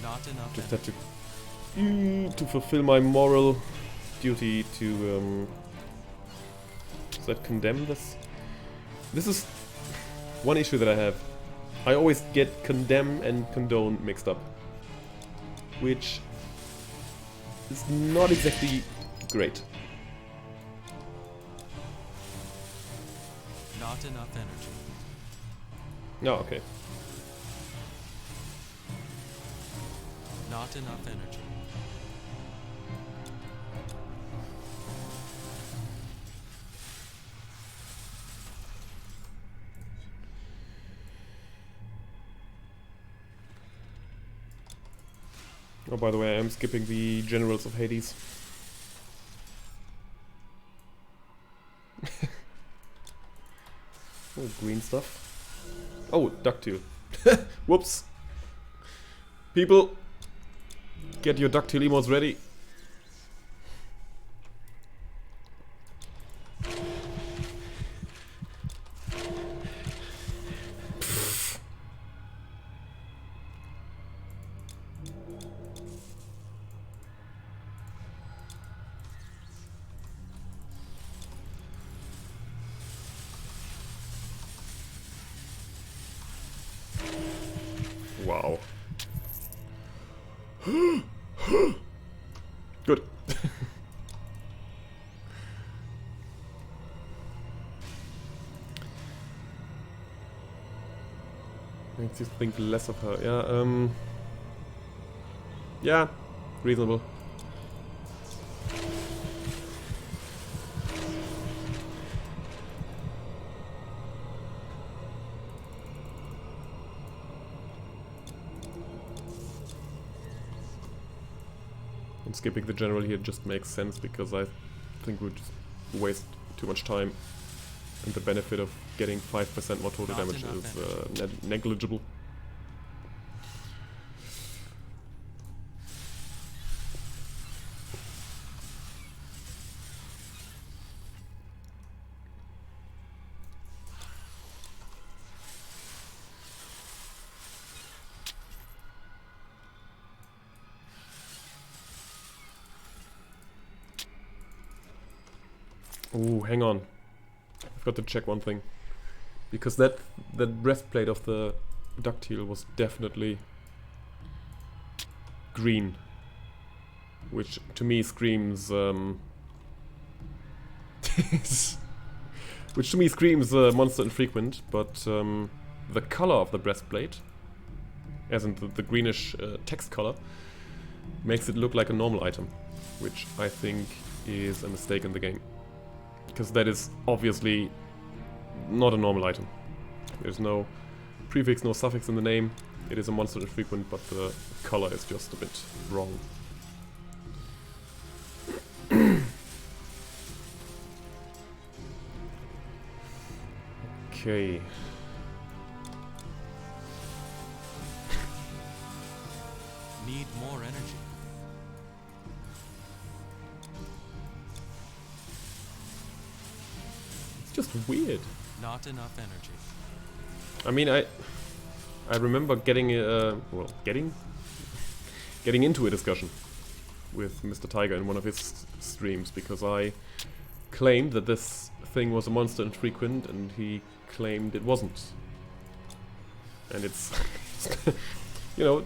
S2: enough
S1: just
S2: energy.
S1: had to fulfill my moral duty to does that condemn this? This is one issue that I have. I always get condemn and condone mixed up, which is not exactly great.
S2: Not enough energy.
S1: No, okay.
S2: Not enough energy.
S1: Oh, by the way, I am skipping the Generals of Hades. Oh, green stuff. Oh, ductile. Whoops. People, get your ductile emotes ready. Wow. Good. Makes you think less of her. Yeah, yeah, reasonable. And skipping the general here just makes sense because I think we'd just waste too much time, and the benefit of getting 5% more total
S2: Not
S1: damage
S2: enough
S1: is negligible. Oh, hang on. I've got to check one thing. Because that breastplate of the ductile was definitely green. Which to me screams which to me screams monster infrequent, but the color of the breastplate, as in the greenish text color, makes it look like a normal item, which I think is a mistake in the game. Because that is obviously not a normal item. There's no prefix, no suffix in the name. It is a monster infrequent, but the color is just a bit wrong. Okay.
S2: Need more energy.
S1: It's just weird.
S2: Not enough energy.
S1: I mean, I remember getting getting into a discussion with Mr. Tiger in one of his streams because I claimed that this thing was a monster infrequent and he claimed it wasn't. And it's you know,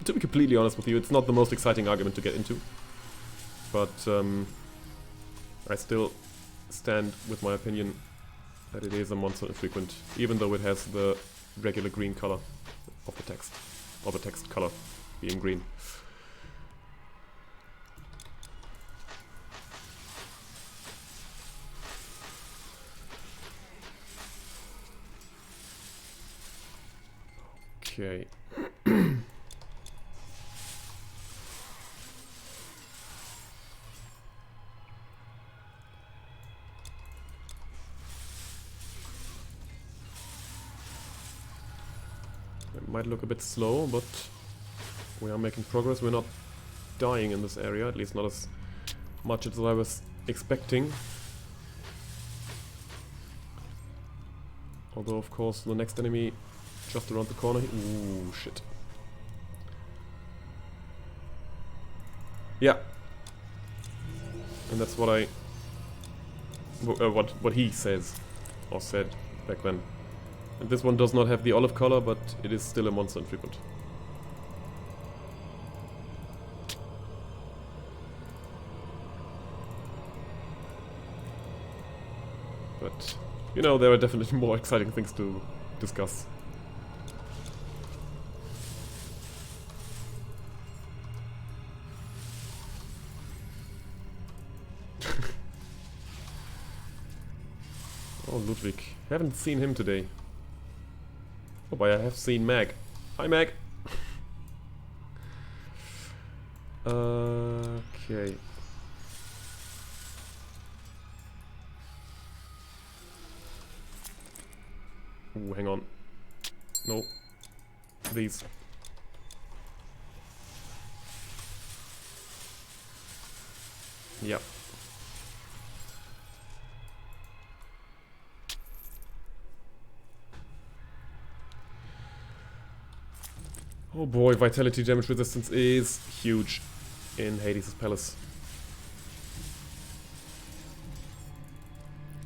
S1: to be completely honest with you, it's not the most exciting argument to get into. But I still stand with my opinion that it is a monster infrequent, even though it has the regular green color of the text, or the text color being green. Okay. It might look a bit slow, but we are making progress. We're not dying in this area, at least not as much as I was expecting. Although, of course, the next enemy just around the corner. Ooh, shit. Yeah. And that's what I... what he says, or said back then. And this one does not have the olive color, but it is still a monster infrequent. But, you know, there are definitely more exciting things to discuss. Oh, Ludwig. Haven't seen him today. Oh, but I have seen Mag. Hi, Mag! Okay. Ooh, hang on. No. These. Yep. Oh boy, vitality damage resistance is huge in Hades' Palace.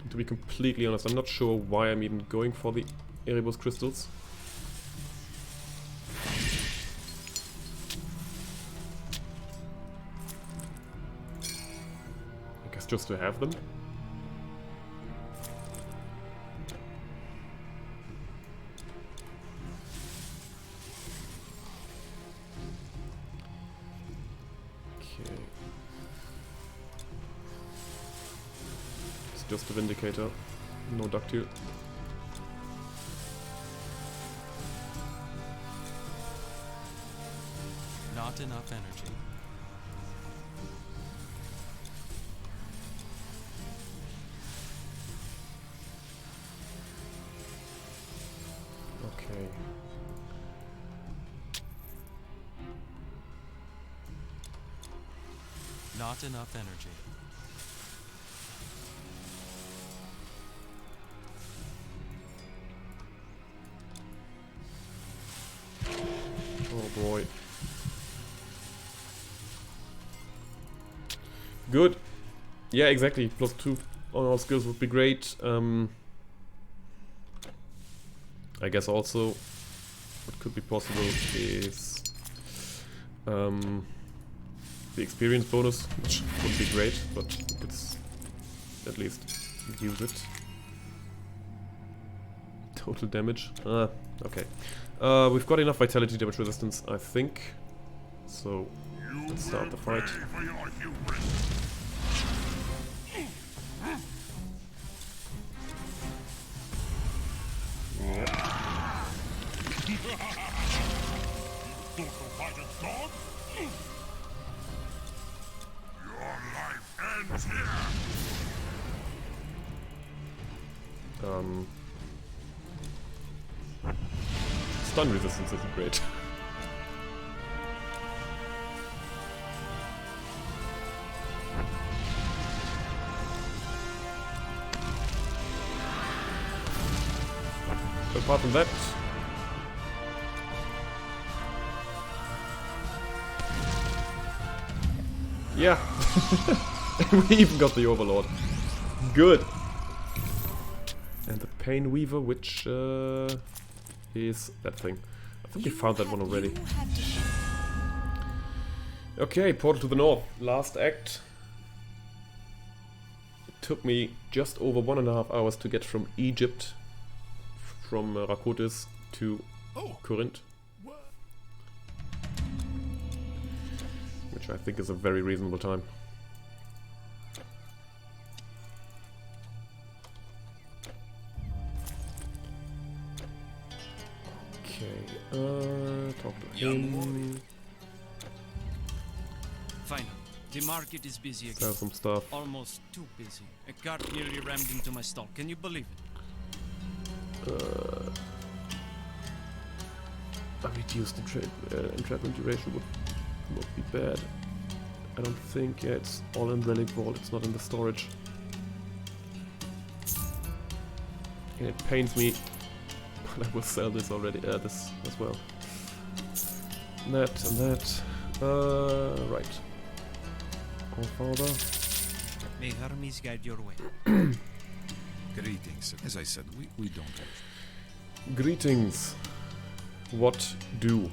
S1: And to be completely honest, I'm not sure why I'm even going for the Erebus crystals. I guess just to have them. Just a Vindicator, no Ductile.
S2: Not enough energy.
S1: Okay.
S2: Not enough energy.
S1: Oh boy. Good. Yeah, exactly. +2 on all skills would be great. I guess also what could be possible is the experience bonus, which would be great, but we could at least use it. Total damage. Okay. We've got enough vitality damage resistance, I think. So, let's start the fight. Stun resistance isn't great. Apart from that, yeah, we even got the Overlord. Good. And the Pain Weaver, which is that thing. I think we found that one already. Okay, Portal to the North. Last act. It took me just over 1.5 hours to get from Egypt, from Rhakotis to Corinth. Which I think is a very reasonable time. Okay, talk to him.
S9: Finally, the market is busy again.
S1: Sell some stuff.
S9: Almost too busy. A cart nearly rammed into my stall. Can you believe it?
S1: a reduced entrapment duration would not be bad. I don't think, yeah, it's all in Relic Vault, it's not in the storage. And it pains me, but I will sell this already, this as well. That and that. Right. All father.
S9: May Hermes guide your way.
S10: Greetings. As I said, we don't have.
S1: Greetings. What do?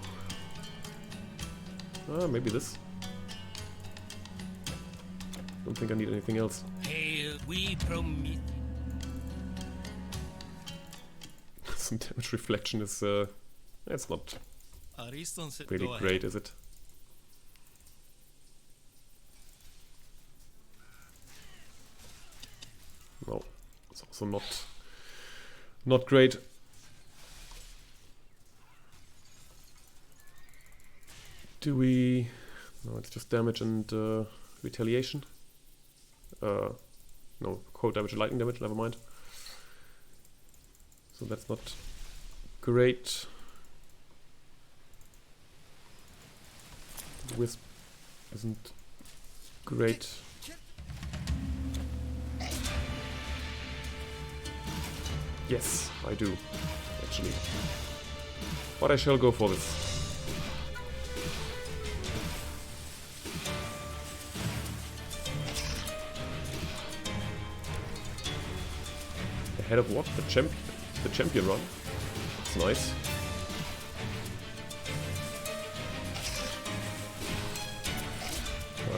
S1: Maybe this. Don't think I need anything else.
S9: Hail, we promise.
S1: Some damage reflection is, it's not really great, is it? No, it's also not great. Do we? No, it's just damage and retaliation. No, cold damage and lightning damage. Never mind. So that's not great. Wisp isn't great. Yes, I do, actually. But I shall go for this. Ahead of what? The champion run? That's nice.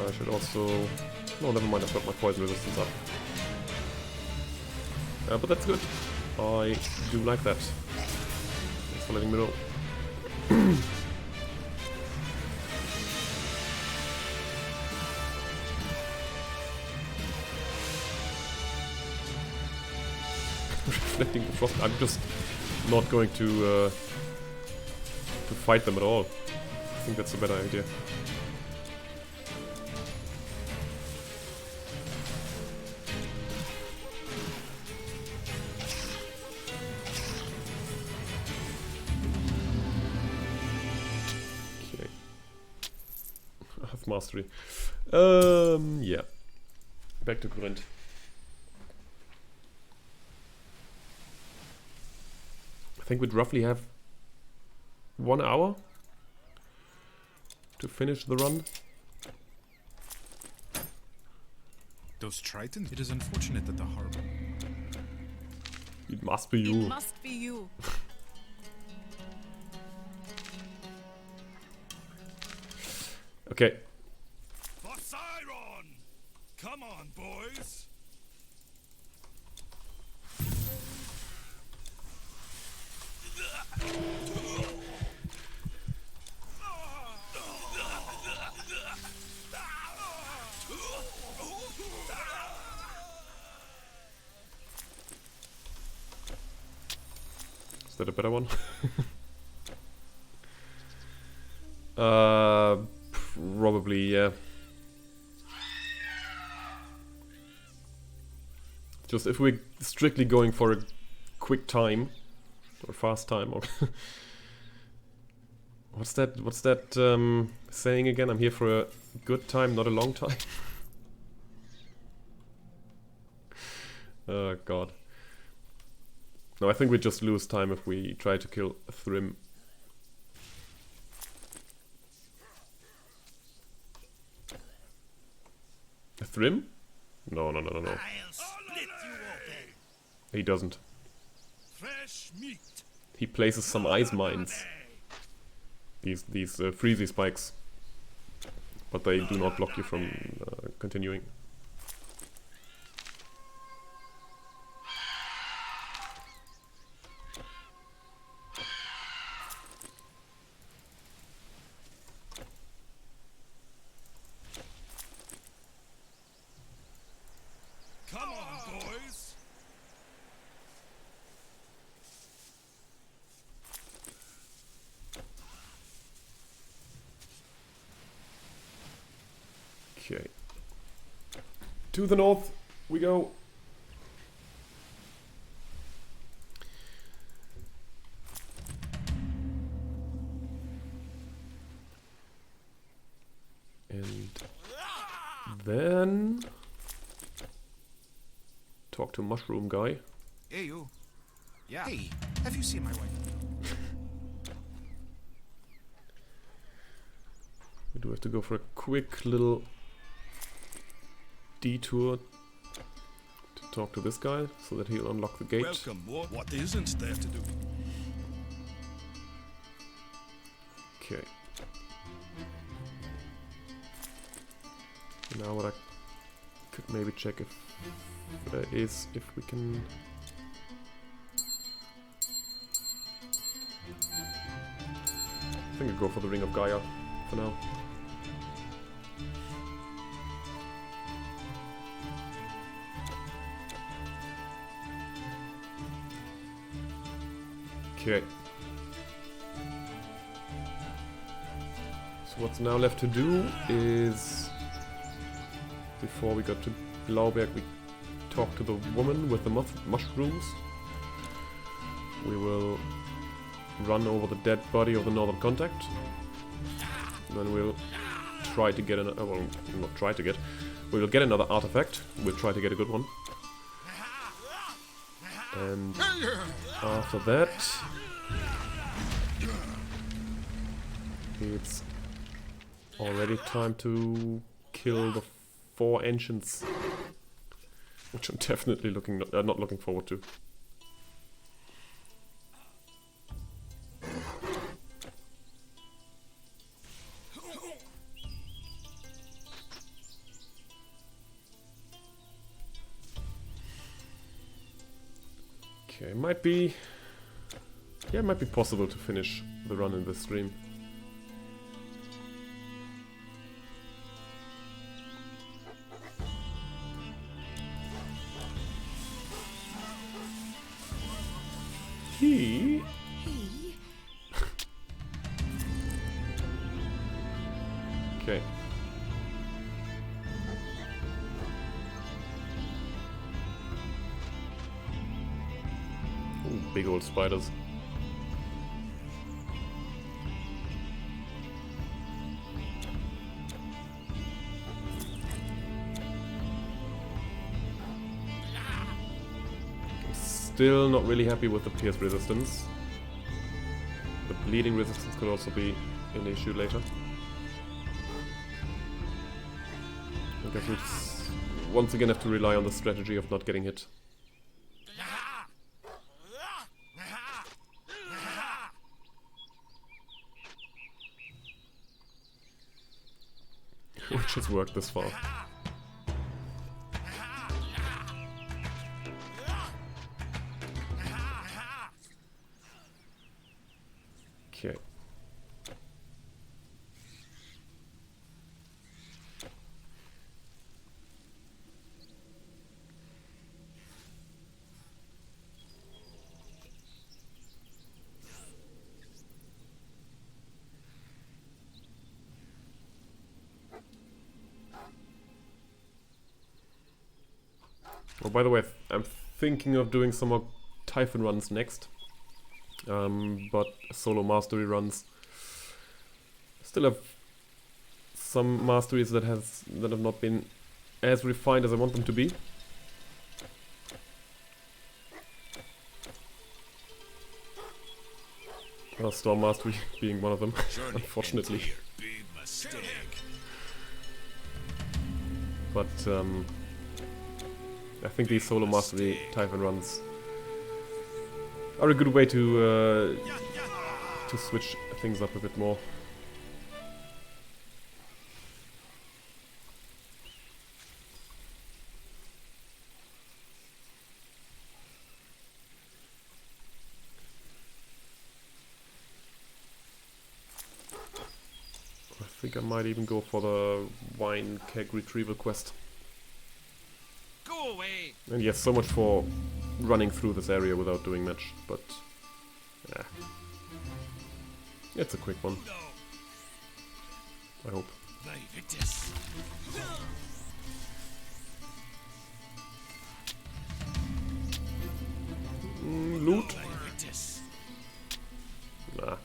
S1: I should also... No, never mind, I've got my poison resistance up. But that's good. I do like that. Thanks for letting me know. Reflecting the frost. I'm just not going to fight them at all. I think that's a better idea. Okay. I have mastery. Yeah. Back to Corinth. I think we'd roughly have 1 hour to finish the run.
S10: Those Tritons? It is unfortunate that the harbor.
S1: It must be you.
S4: It must be you.
S1: Okay.
S8: Poseidon! Come on, boys!
S1: Is that a better one? Probably, yeah. Just if we're strictly going for a quick time or fast time, or what's that saying again? I'm here for a good time, not a long time. Oh god. No, I think we just lose time if we try to kill Thrym. A Thrym? No. He doesn't.
S8: Fresh meat.
S1: He places some ice mines. These freezy spikes. But they do not block you from continuing.
S8: Come on, boys!
S1: Okay. To the north we go. And then talk to mushroom guy.
S10: Hey, you. Yeah. Hey, have you seen my wife?
S1: We do have to go for a quick little detour to talk to this guy so that he'll unlock the gate.
S8: Welcome. What isn't there to do?
S1: Okay. Now what I could maybe check is if we can... I think I'll go for the Ring of Gaia for now. Okay. So what's now left to do is, before we got to Blauberg, we talk to the woman with the mushrooms. We will run over the dead body of the Northern Contact. Then we'll try to get another, well, not try to get, we will get another artifact. We'll try to get a good one. And after that, it's already time to kill the 4 ancients, which I'm definitely not looking forward to. Okay, it might be possible to finish the run in this stream. Okay. Ooh, big old spiders. Still not really happy with the pierce resistance. The bleeding resistance could also be an issue later. I guess we once again have to rely on the strategy of not getting hit. Which has worked this far. Okay. Oh, by the way, I'm thinking of doing some more Typhon runs next. But solo mastery runs. Still have some masteries that have not been as refined as I want them to be. Storm Mastery being one of them, unfortunately.
S6: Big mistake.
S1: But I think these solo mastery Typhon runs are a good way to switch things up a bit more. I think I might even go for the wine keg retrieval quest.
S5: Go away!
S1: And yes, so much for running through this area without doing much, but yeah, it's a quick one. I hope. Loot? Nah.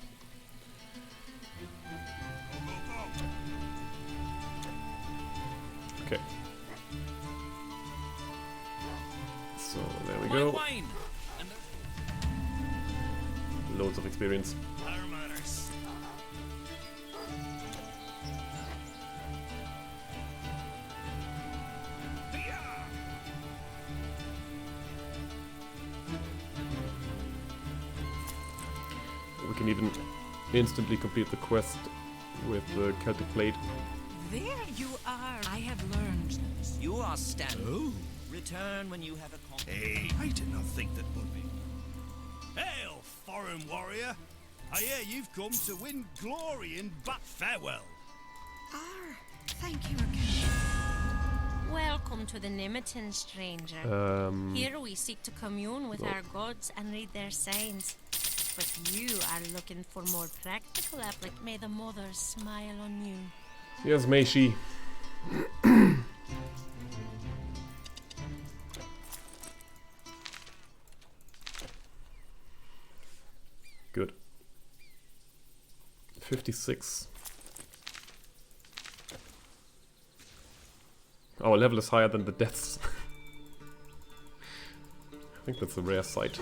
S5: my
S1: go.
S5: wine. And
S1: Loads of experience. We can even instantly complete the quest with the Celtic Plate.
S11: There you are. I have learned.
S12: You are standing.
S7: Oh.
S12: Return when you have accomplished.
S7: Hey, I did not think that would be.
S8: Hail, foreign warrior! I hear you've come to win glory in farewell.
S11: Thank you again.
S4: Welcome to the Nimitan, stranger. Here we seek to commune with our gods and read their signs. But you are looking for more practical application. May the mothers smile on you.
S1: Yes, may she. Good. 56. Our level is higher than the deaths. I think that's a rare sight.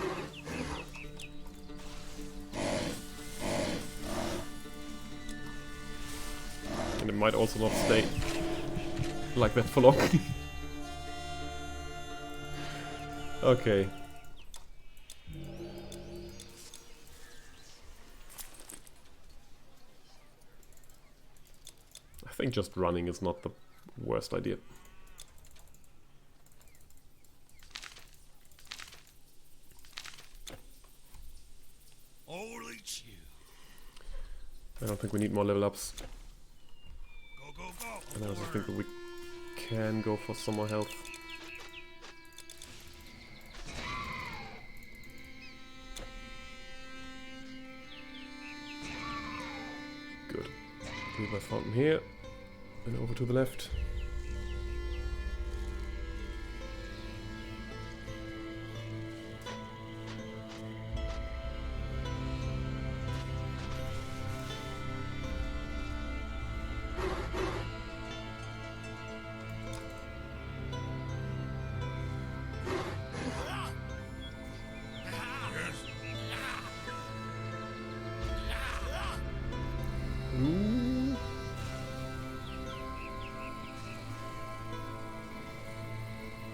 S1: And it might also not stay like that for long. Okay. I think just running is not the worst idea.
S8: Holy chew.
S1: I don't think we need more level ups.
S8: Go, go, go.
S1: And I also think that we can go for some more health. Good. River fountain here. And over to the left.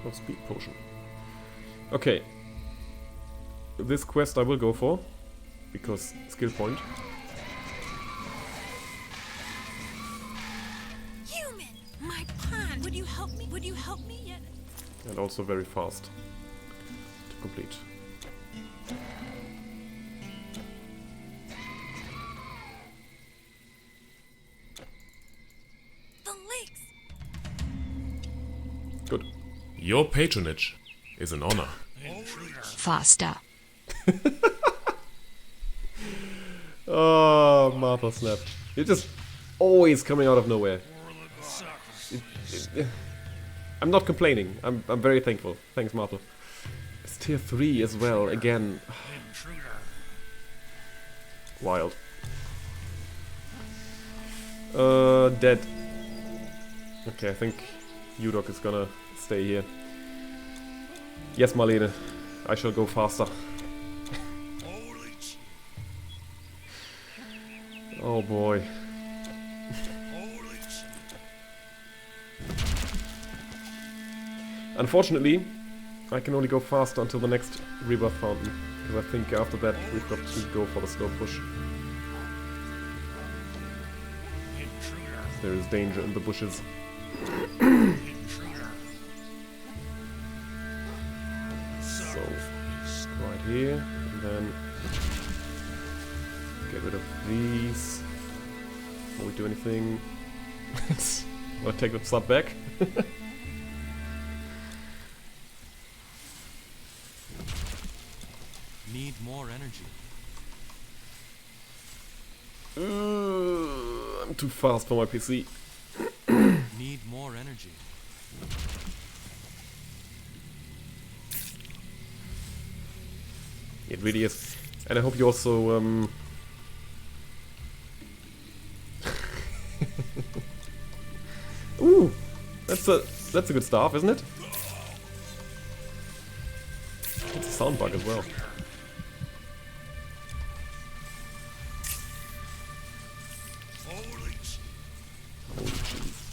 S1: No speed potion. Okay. This quest I will go for, because skill point.
S11: Human, my pond. Would you help me? Would you help me yet?
S1: And also very fast to complete.
S11: The lakes.
S1: Good.
S13: Your patronage is an honor.
S11: Faster.
S1: Oh, Martha Snap. You're just always coming out of nowhere. I'm not complaining. I'm very thankful. Thanks, Martha. It's tier 3 as well, again. Wild. Dead. Okay, I think Udok is gonna stay here. Yes, Marlene. I shall go faster. Oh boy. Unfortunately, I can only go faster until the next rebirth fountain, because I think after that we've got to go for the slow push. There is danger in the bushes. So, right here, and then get rid of these. Before we do anything. Wanna take the sub back?
S2: Need more energy.
S1: I'm too fast for my PC.
S2: Need more energy.
S1: It really is. And I hope you also Ooh! That's a good staff, isn't it? sound bug as well.
S6: Holy sh-
S1: Holy cheese.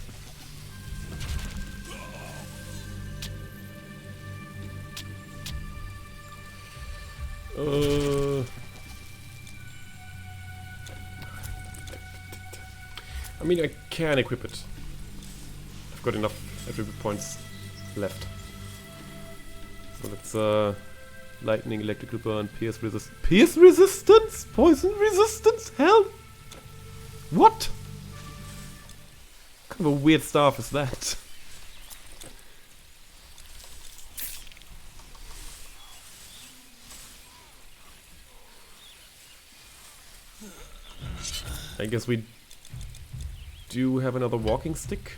S1: I mean, I can equip it. I've got enough attribute points left. So let's lightning, electrical burn, pierce resistance, poison resistance. Hell, what? What kind of a weird staff is that? I guess we do have another walking stick.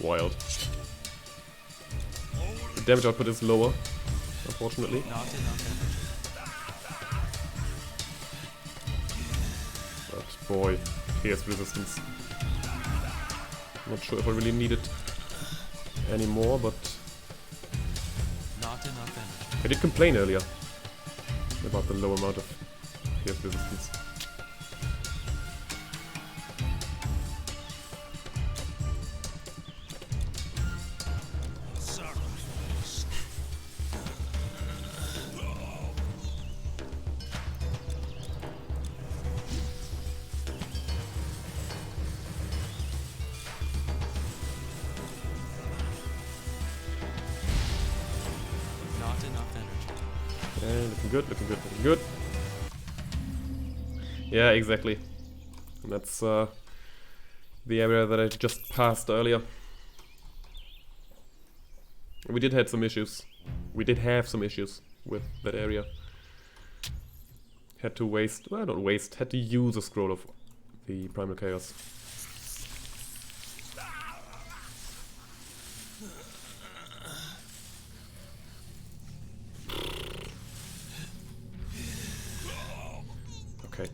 S1: Wild. The damage output is lower, unfortunately. But boy, pierce resistance. Not sure if I really need it anymore, but
S2: Not enough energy.
S1: I did complain earlier about the low amount of pierce resistance.
S2: Not enough energy.
S1: Yeah, looking good, looking good, looking good. Yeah, exactly. And that's the area that I just passed earlier. We did have some issues. We did have some issues with that area. Had to waste, well, not waste, had to use a scroll of the Primal Chaos. Okay.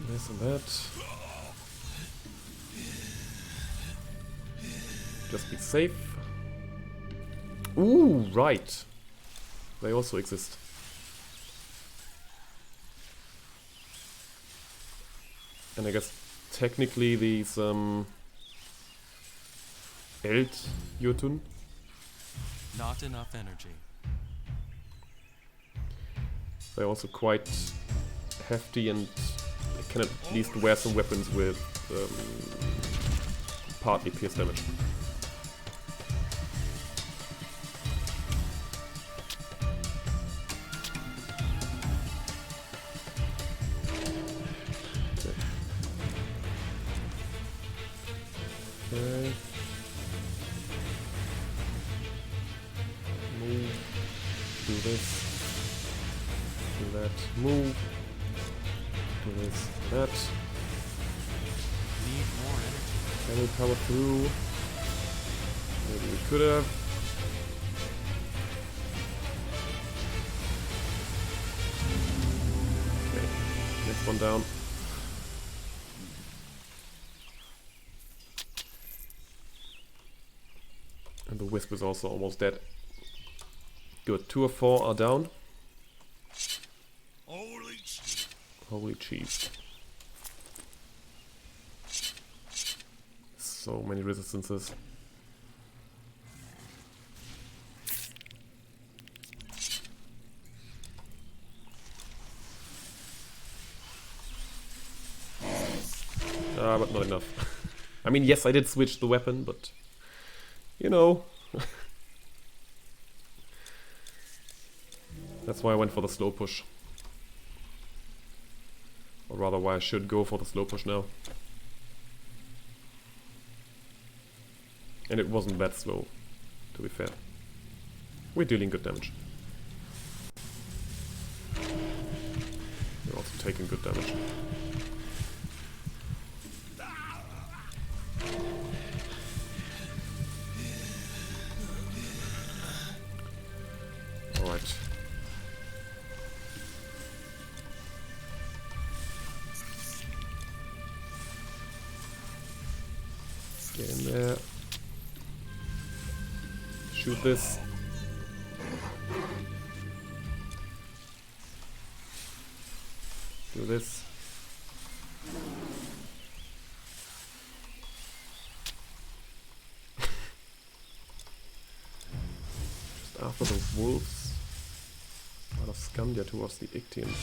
S1: This and that. Just be safe. Ooh, right. They also exist. And I guess technically these Jotun.
S2: Not enough energy.
S1: They're also quite hefty and they can at least wear some weapons with partly pierce damage. Okay. Move. Do this. Do that. Move. Do this. That.
S2: Need more energy.
S1: Can we power through? Maybe we could have. Okay. Next one down. And the Wisp is also almost dead. Good. 2 of 4 are down.
S6: Holy sh-
S1: Holy cheese. So many resistances. But not enough. I mean, yes, I did switch the weapon, but you know. That's why I went for the slow push. Or rather, why I should go for the slow push now. And it wasn't that slow, to be fair. We're dealing good damage. We're also taking good damage. Alright. Get in there. Shoot this. Do this. Just after the wolves out of Scandia towards the Ictians.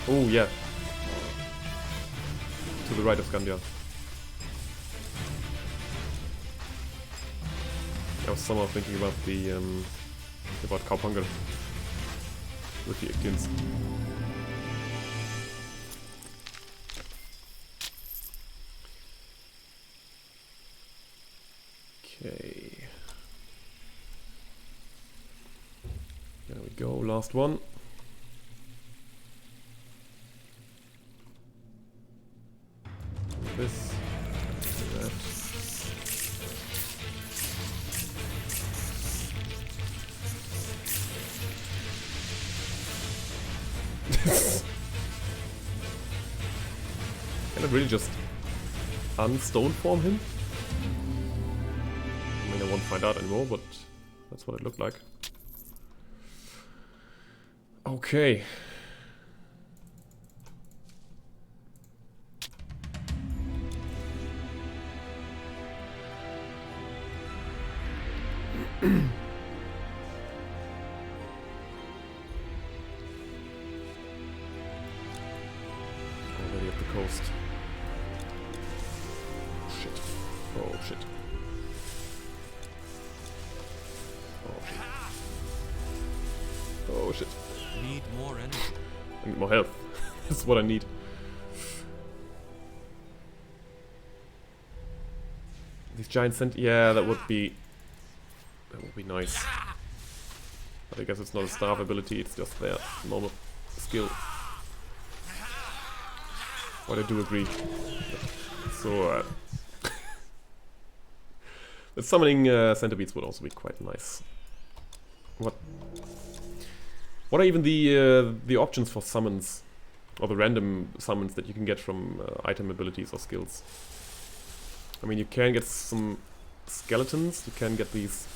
S1: Oh yeah. To the right of Scandia. I was somehow thinking about the about Kaupangal with the Ictians. Okay. There we go, last one. This, that. Can I really just unstone form him? I mean, I won't find out anymore, but that's what it looked like. Okay. Already at the coast. Shit. Oh shit. Oh shit. Oh shit.
S2: Need more energy.
S1: I need more health. That's what I need. These giant yeah, that would be nice. But I guess it's not a staff ability, it's just their normal skill. But I do agree. So the summoning centipedes would also be quite nice. What are even the options for summons, or the random summons that you can get from item abilities or skills? I mean, you can get some skeletons, you can get these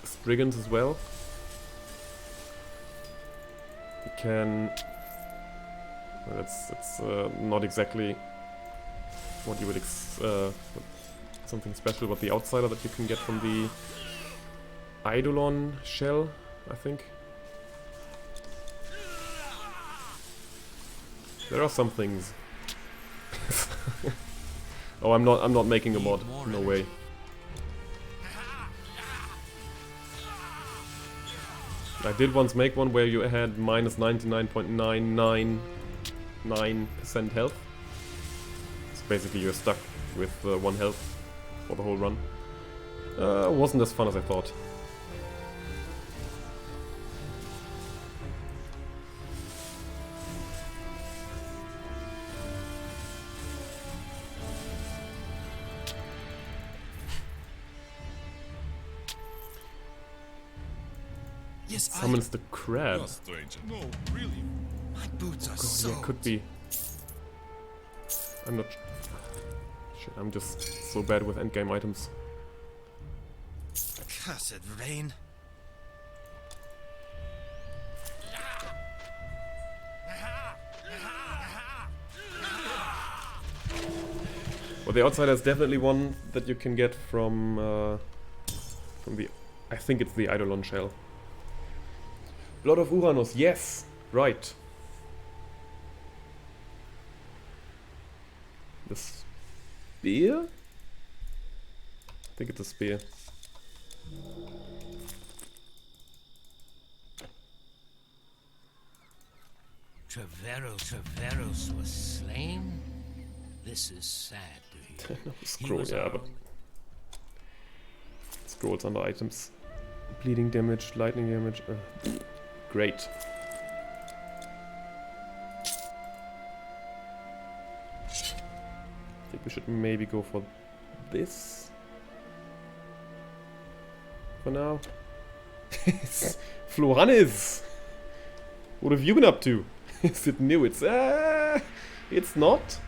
S1: Striggans as well. You can... Well, it's not exactly what you would something special about the outsider that you can get from the Eidolon shell, I think. There are some things. Oh, I'm not making a mod. No way. I did once make one where you had minus 99.999% health. So basically you're stuck with 1 health for the whole run. Wasn't as fun as I thought.
S7: Yes,
S1: Summons the crab.
S6: No, really.
S7: My boots are
S1: so. Yeah, could be. I'm not. Shit, I'm just so bad with endgame items.
S7: Cursed rain.
S1: Well, the outsider is definitely one that you can get from the. I think it's the Eidolon shell. Blood of Uranus, yes! Right. The spear? I think it's a spear.
S12: Treveros was slain? This is sad to hear.
S1: No, scroll, yeah, but... Scrolls under items. Bleeding damage, lightning damage. Great. I think we should maybe go for this for now. Floranis! What have you been up to? Is it new? It's not.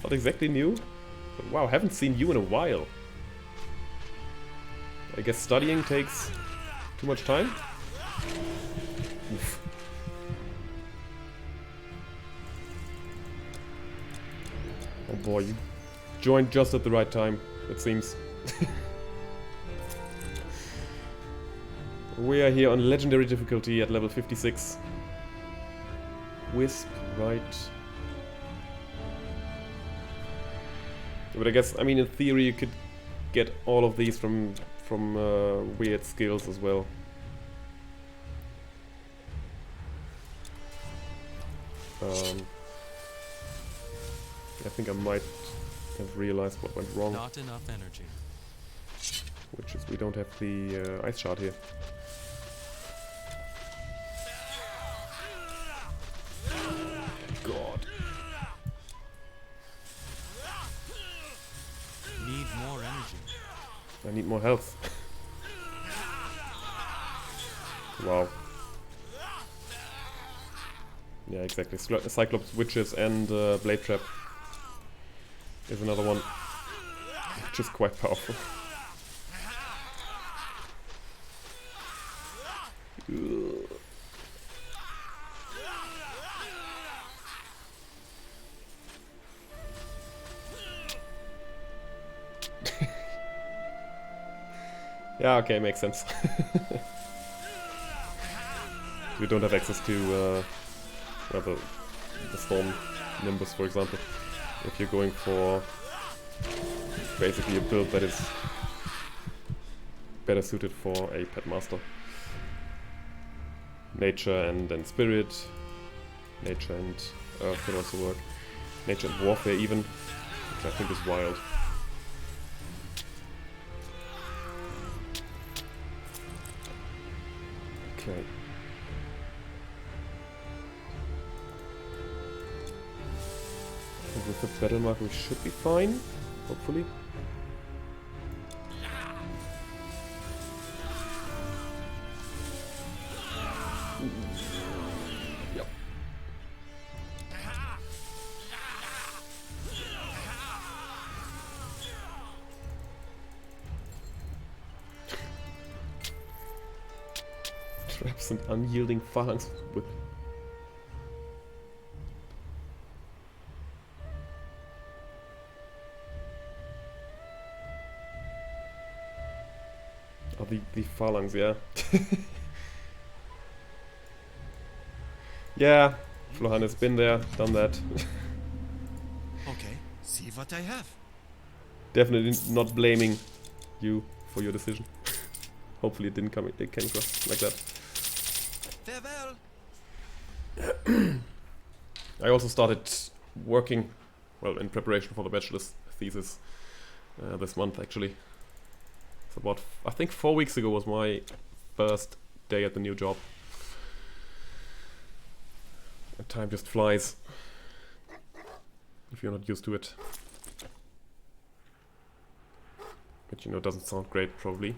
S1: Not exactly new. But wow, haven't seen you in a while. I guess studying takes too much time? Oof. Oh boy, you joined just at the right time, it seems. We are here on legendary difficulty at level 56. Wisp, right. But I guess, I mean, in theory you could get all of these from weird skills as well. I think I might have realized what went wrong.
S2: Not enough energy.
S1: Which is we don't have the ice shard here. God.
S2: Need more energy.
S1: I need more health. Wow. Yeah, exactly. Cyclops, Witches, and Blade Trap is another one, which is quite powerful. Yeah, okay, makes sense. We don't have access to well, the Storm Nimbus, for example. If you're going for basically a build that is better suited for a Pet Master. Nature and Spirit. Nature and Earth can also work. Nature and Warfare even, which I think is wild. Okay. I think with the battle mark we should be fine, hopefully. Yep. Traps and unyielding phalanx with the phalanx, yeah. Yeah, Flohan has been there, done that.
S8: Okay, see what I have.
S1: Definitely not blaming you for your decision. Hopefully it came across like that.
S8: Farewell.
S1: I also started working, well, in preparation for the bachelor's thesis this month, actually. So about, I think 4 weeks ago was my first day at the new job. And time just flies if you're not used to it. But you know, it doesn't sound great, probably,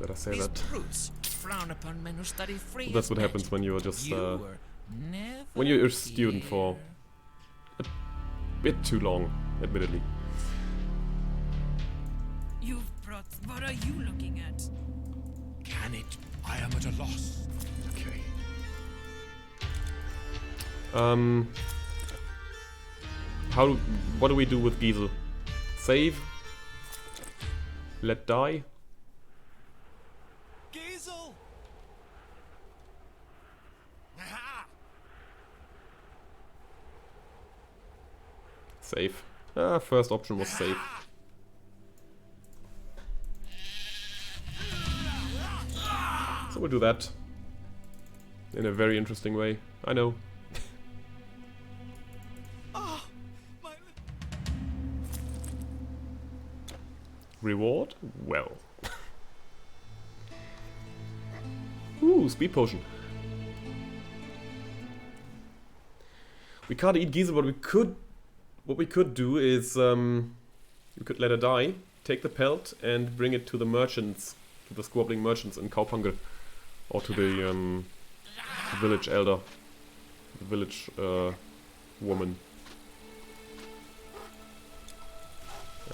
S1: that I say
S12: These
S1: that.
S12: brutes frown upon men who study free.
S1: Well, that's what happens when you're just
S12: You
S1: when you're a student for a bit too long, admittedly.
S11: You've brought. What are you looking at?
S6: Can it? I am at a loss.
S1: Okay. What do we do with Giesel? Save? Let die?
S8: Giesel!
S1: Save. First option was save. So we'll do that. In a very interesting way. I know. Reward? Well. Ooh, speed potion. We can't eat Giesel, but what we could do is we could let her die, take the pelt and bring it to the merchants, to the squabbling merchants in Kaupangel, or to the village elder, the village woman.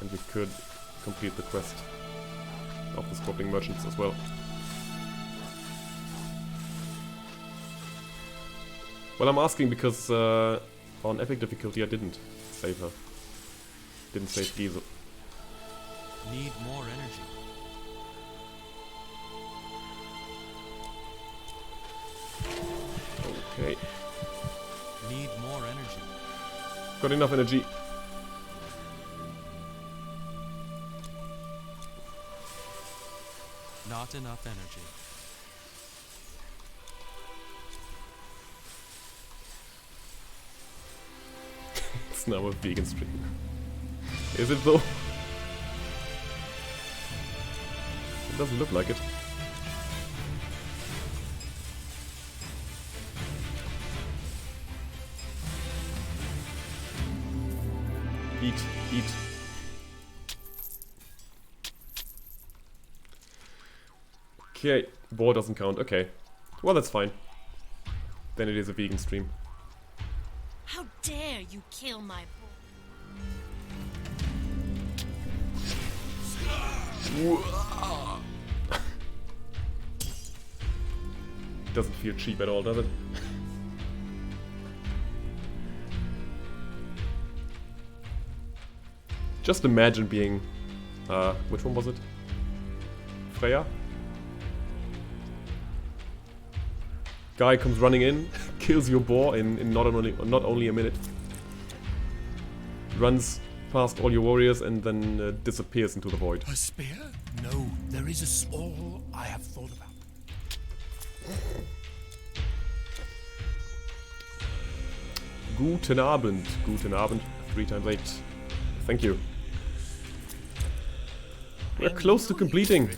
S1: And we could complete the quest of the Scorpion Merchants as well. Well, I'm asking because on epic difficulty I didn't save her. Didn't save Giza.
S2: Need more energy.
S1: Okay.
S2: Need more energy.
S1: Got enough energy.
S2: Not enough energy.
S1: It's now a vegan stream. Is it though? It doesn't look like it. Eat, eat. Okay, boar doesn't count. Okay. Well, that's fine. Then it is a vegan stream.
S4: How dare you kill my boy?
S1: Doesn't feel cheap at all, does it? Just imagine being... which one was it? Freya? Guy comes running in, kills your boar in not only a minute. Runs past all your warriors and then disappears into the void.
S14: A spear? No, there is a small I have thought about.
S1: Guten Abend. Guten Abend. 3 times 8. Thank you. We're close to completing.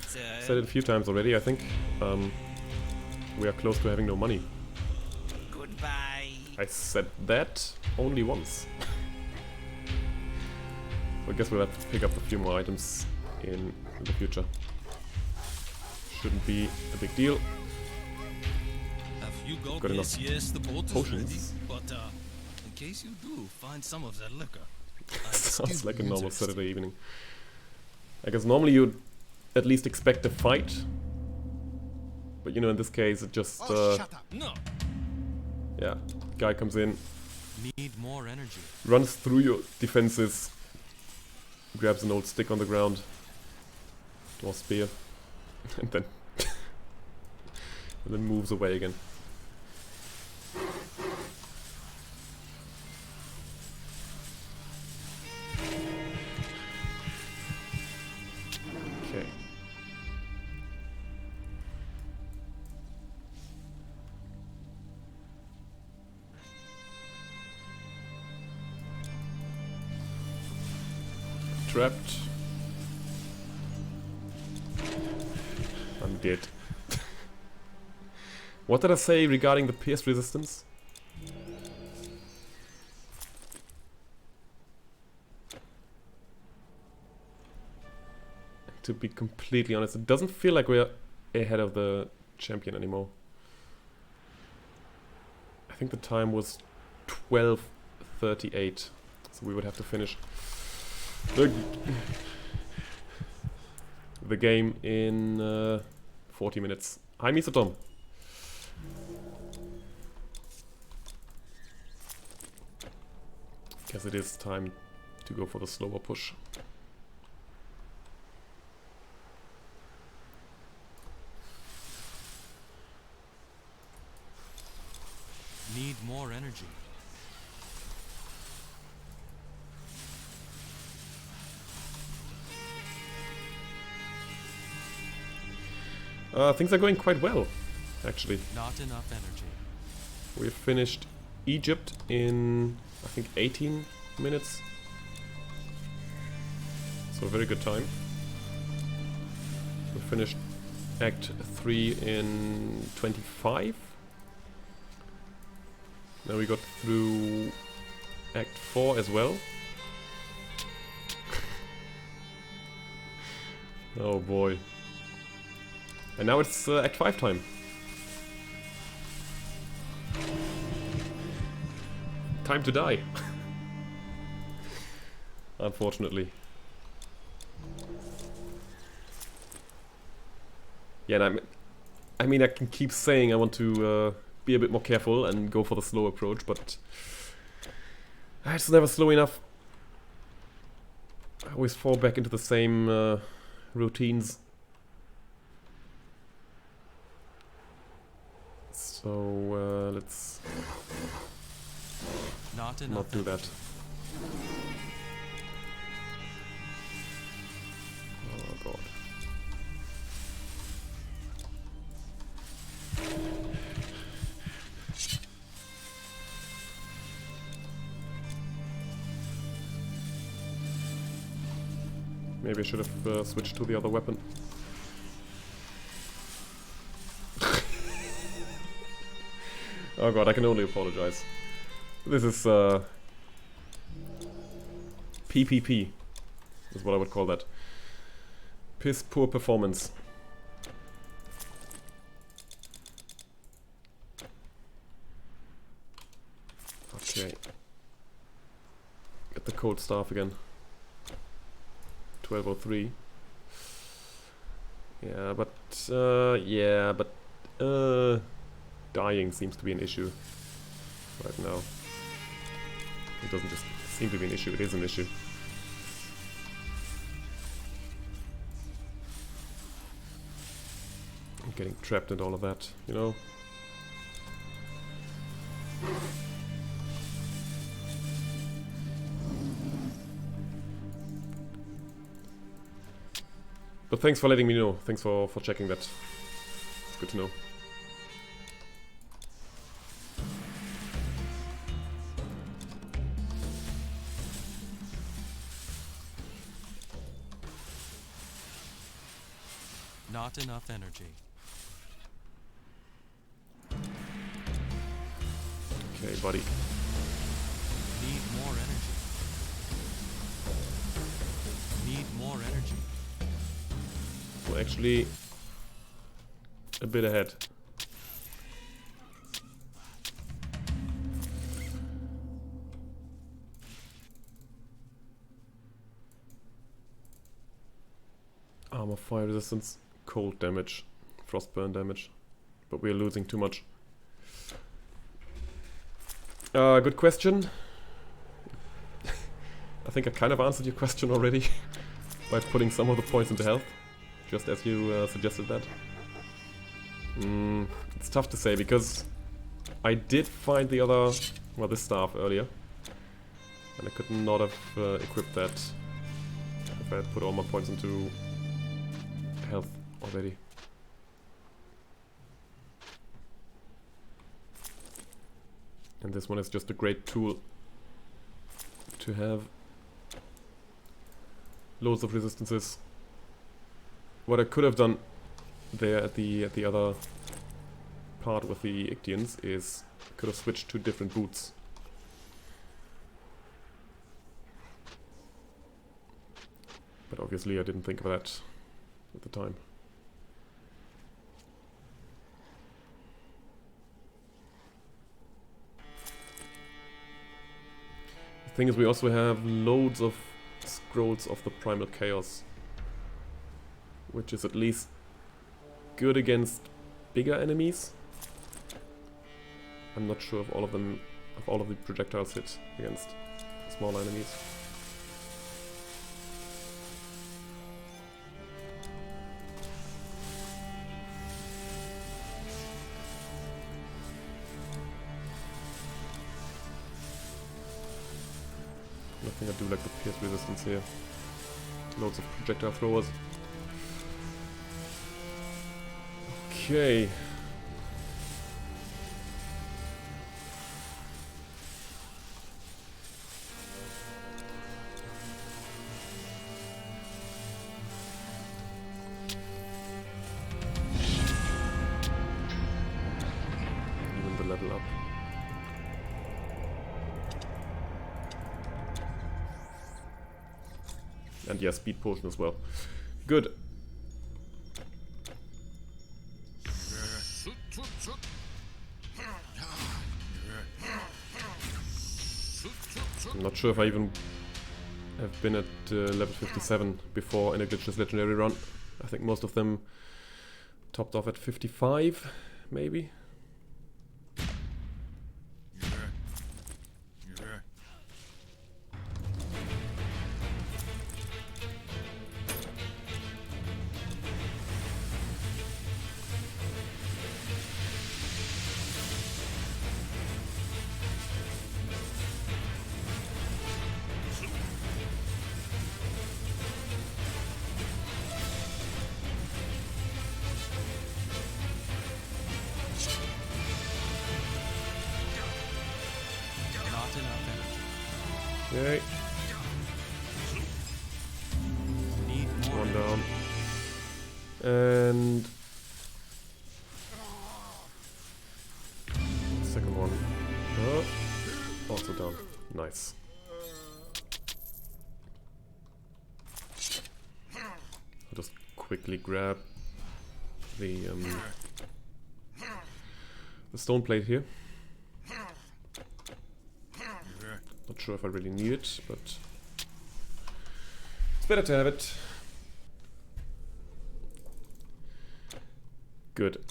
S1: Said it a few times already, I think. We are close to having no money.
S3: Goodbye.
S1: I said that only once. I guess we'll have to pick up a few more items in the future. Shouldn't be a big deal.
S9: Have you got
S1: Got enough
S9: this? Yes, the boat is
S1: potions.
S9: ready. But in case you do find some of that liquor,
S1: Sounds like a normal Saturday evening. I guess normally you'd at least expect a fight. But you know, in this case it just...
S9: shut up. No.
S1: Yeah, guy comes in.
S2: Need more energy.
S1: Runs through your defenses. Grabs an old stick on the ground. Or spear. And then... and then moves away again. Okay. Trapped. I'm dead. What did I say regarding the pierce resistance? To be completely honest, it doesn't feel like we're ahead of the champion anymore. I think the time was 12:38, so we would have to finish the game in 40 minutes. Hi, Mr. Tom. Guess it is time to go for the slower push.
S2: Need more energy.
S1: Things are going quite well, actually.
S2: Not enough energy.
S1: We've finished Egypt in, I think, 18 minutes. So a very good time. We finished Act 3 in 25. Now we got through Act 4 as well. Oh boy. And now it's Act 5 time. Time to die. Unfortunately. Yeah, and I mean, I can keep saying I want to be a bit more careful and go for the slow approach, but it's never slow enough. I always fall back into the same routines. So let's not do that. Oh god. Maybe I should have switched to the other weapon. Oh god, I can only apologize. This is PPP, is what I would call that. Piss poor performance. Okay. Get the cold staff again. 1203. Yeah, but dying seems to be an issue right now. It doesn't just seem to be an issue, it is an issue. I'm getting trapped in all of that, you know? But thanks for letting me know. Thanks for checking that. It's good to know.
S2: Not enough energy.
S1: Okay, buddy.
S2: Need more energy. Need more energy.
S1: We're actually a bit ahead. Armor, fire resistance, cold damage, frostburn damage, but we're losing too much. Good question. I think I kind of answered your question already by putting some of the points into health, just as you suggested that. It's tough to say because I did find the other, well, this staff earlier, and I could not have equipped that if I had put all my points into health already. And this one is just a great tool to have. Loads of resistances. What I could have done there at the other part with the Ictians is I could have switched to different boots. But obviously I didn't think of that at the time. The thing is, we also have loads of scrolls of the Primal Chaos, which is at least good against bigger enemies. I'm not sure if all of them, if all of the projectiles hit against smaller enemies. I think I do like the pierce resistance here. Loads of projectile throwers. Okay. Even the level up. And yeah, speed potion as well. Good. I'm not sure if I even have been at level 57 before in a Glitchless Legendary run. I think most of them Topped off at 55, maybe. Okay. One down. And second one. Also down. Nice. I'll just quickly grab the stone plate here. Not sure if I really need it, but it's better to have it. Good.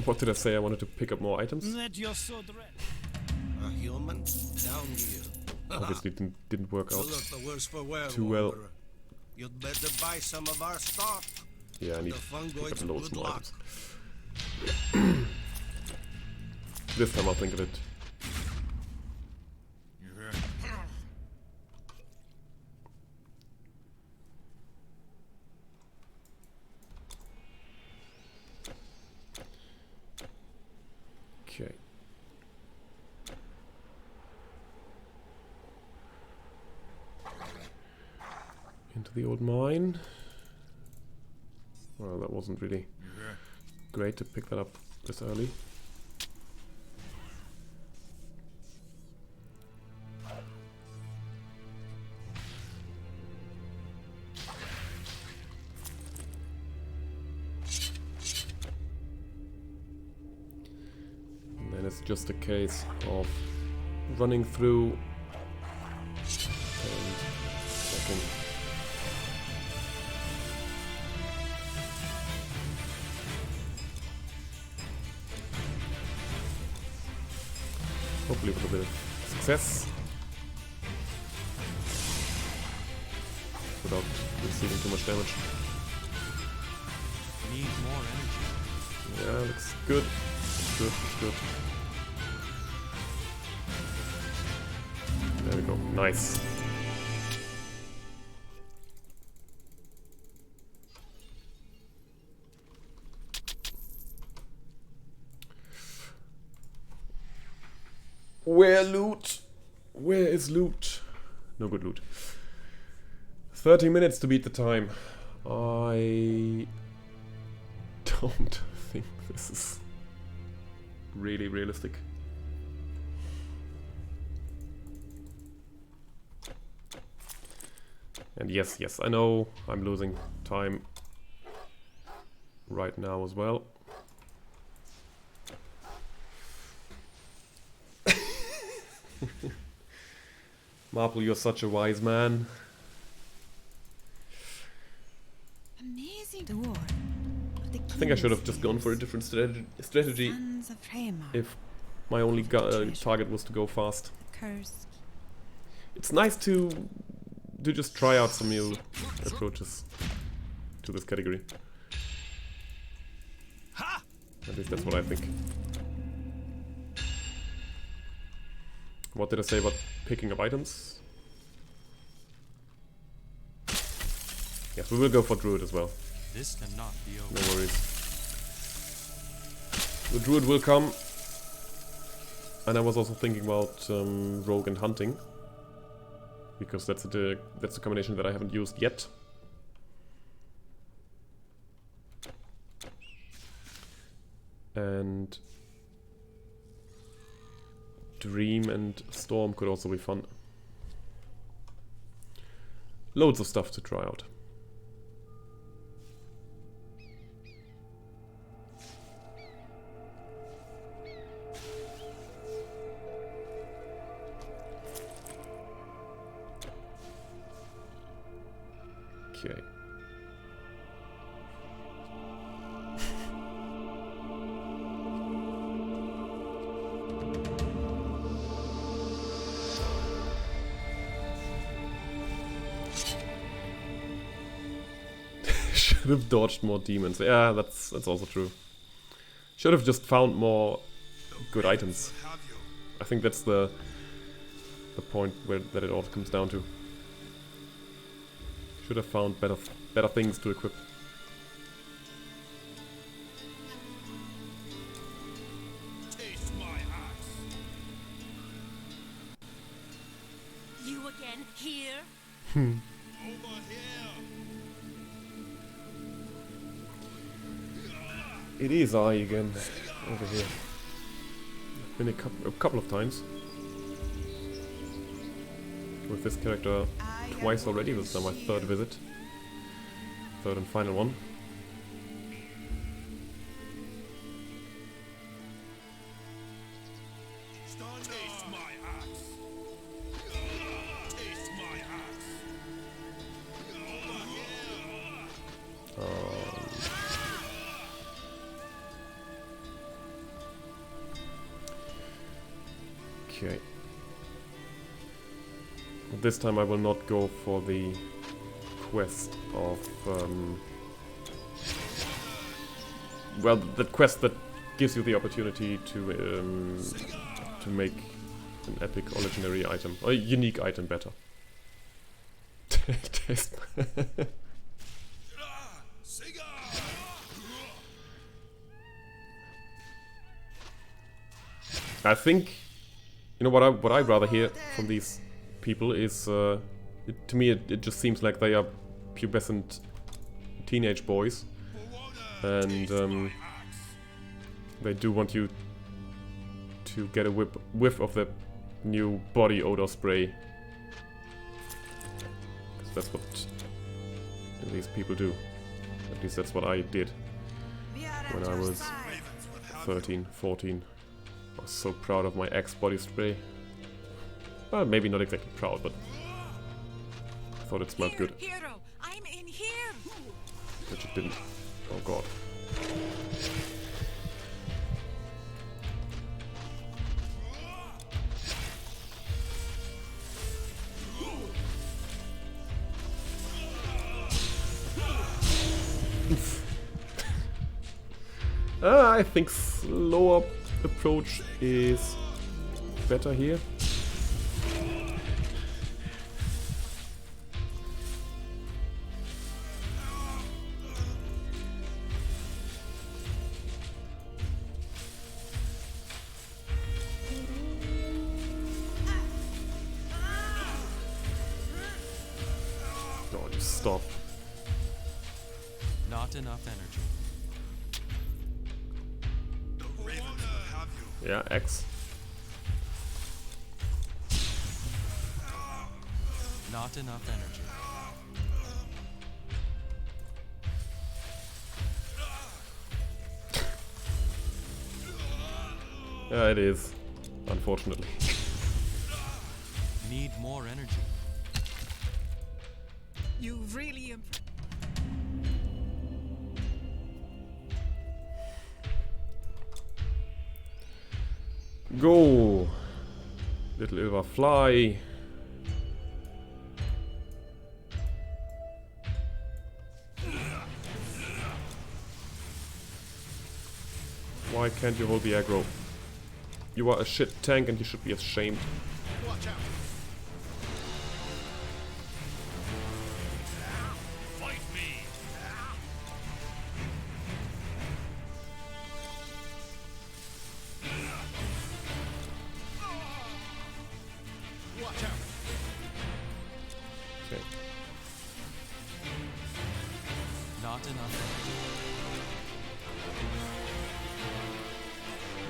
S1: What did I say? I wanted to pick up more items?
S8: That you're so dread.
S7: A human down here.
S1: Obviously didn't work out
S7: The worse for wear,
S1: too well.
S7: You'd better buy some of our stock.
S1: Yeah, I need
S7: The
S1: to pick
S7: fungoids
S1: up loads
S7: good
S1: more
S7: luck.
S1: items. This time I'll think of it. Okay. Into the old mine. Well, that wasn't really great to pick that up this early. And then it's just a case of running through and checking. Hopefully with a bit of success. Without receiving too much damage.
S2: Need more energy.
S1: Yeah, looks good. Looks good, looks good. There we go. Nice. Where loot? Where is loot? No good loot. 30 minutes to beat the time. I don't think this is really realistic. And yes, I know I'm losing time right now as well. Marple, you're such a wise man.
S11: Amazing door.
S1: I think I should have just gone for a different strategy if my only target was to go fast. It's nice to just try out some new approaches to this category. At least that's what I think. What did I say about picking up items? Yes, we will go for Druid as well.
S2: This cannot be over.
S1: No worries. The Druid will come. And I was also thinking about Rogue and Hunting. Because that's a combination that I haven't used yet. And Dream and Storm could also be fun. Loads of stuff to try out. Okay. Should have dodged more demons. Yeah, that's also true. Should have just found more good items. I think that's the point that it all comes down to. Should have found better things to equip.
S8: Taste my axe.
S11: You again here?
S8: Over here.
S1: It is I again, over here. I've been a couple of times with this character twice already. This is now my third visit. Third and final one.
S8: Taste my axe. Taste my axe. Over here.
S1: Okay. This time I will not go for the quest of well, the quest that gives you the opportunity to make an epic or legendary item, or a unique item better. Taste. I think, you know, what I'd rather hear from these people is, to me it just seems like they are pubescent teenage boys, and they do want you to get a whiff of the new body odor spray. 'Cause that's what these people do. At least that's what I did when I was 13, 14. I was so proud of my Axe body spray. Well, maybe not exactly proud, but I thought it smelled good.
S11: Hero, I'm in here.
S1: Which it didn't. Oh god. I think slower approach is better here. Oh, just stop.
S2: Not enough energy.
S1: Yeah, X.
S2: Not enough energy.
S1: Yeah, it is. Unfortunately.
S2: Need more energy.
S11: You really
S1: Go! Little Ilva, fly! Why can't you hold the aggro? You are a shit tank and you should be ashamed.
S8: Watch out. Fight me. Watch out.
S1: Okay.
S2: Not enough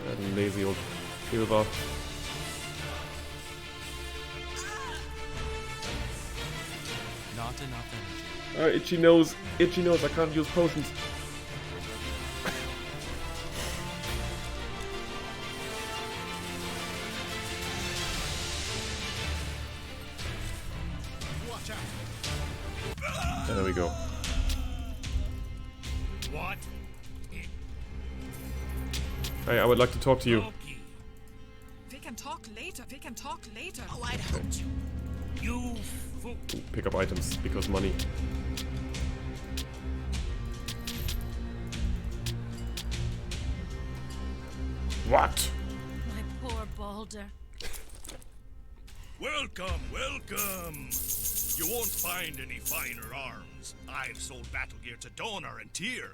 S1: That lazy old Ilva.
S2: Not enough energy.
S1: Itchy nose! Itchy nose, I can't use potions.
S8: Watch out.
S1: There we go.
S8: What?
S1: Hey, I would like to talk to you.
S11: We can talk later. We can talk later.
S3: Oh, I'd hurt you.
S8: You fool.
S1: Pick up items because money. What?
S4: My poor Balder.
S8: Welcome, welcome. You won't find any finer arms. I've sold battle gear to Donor and Tyr.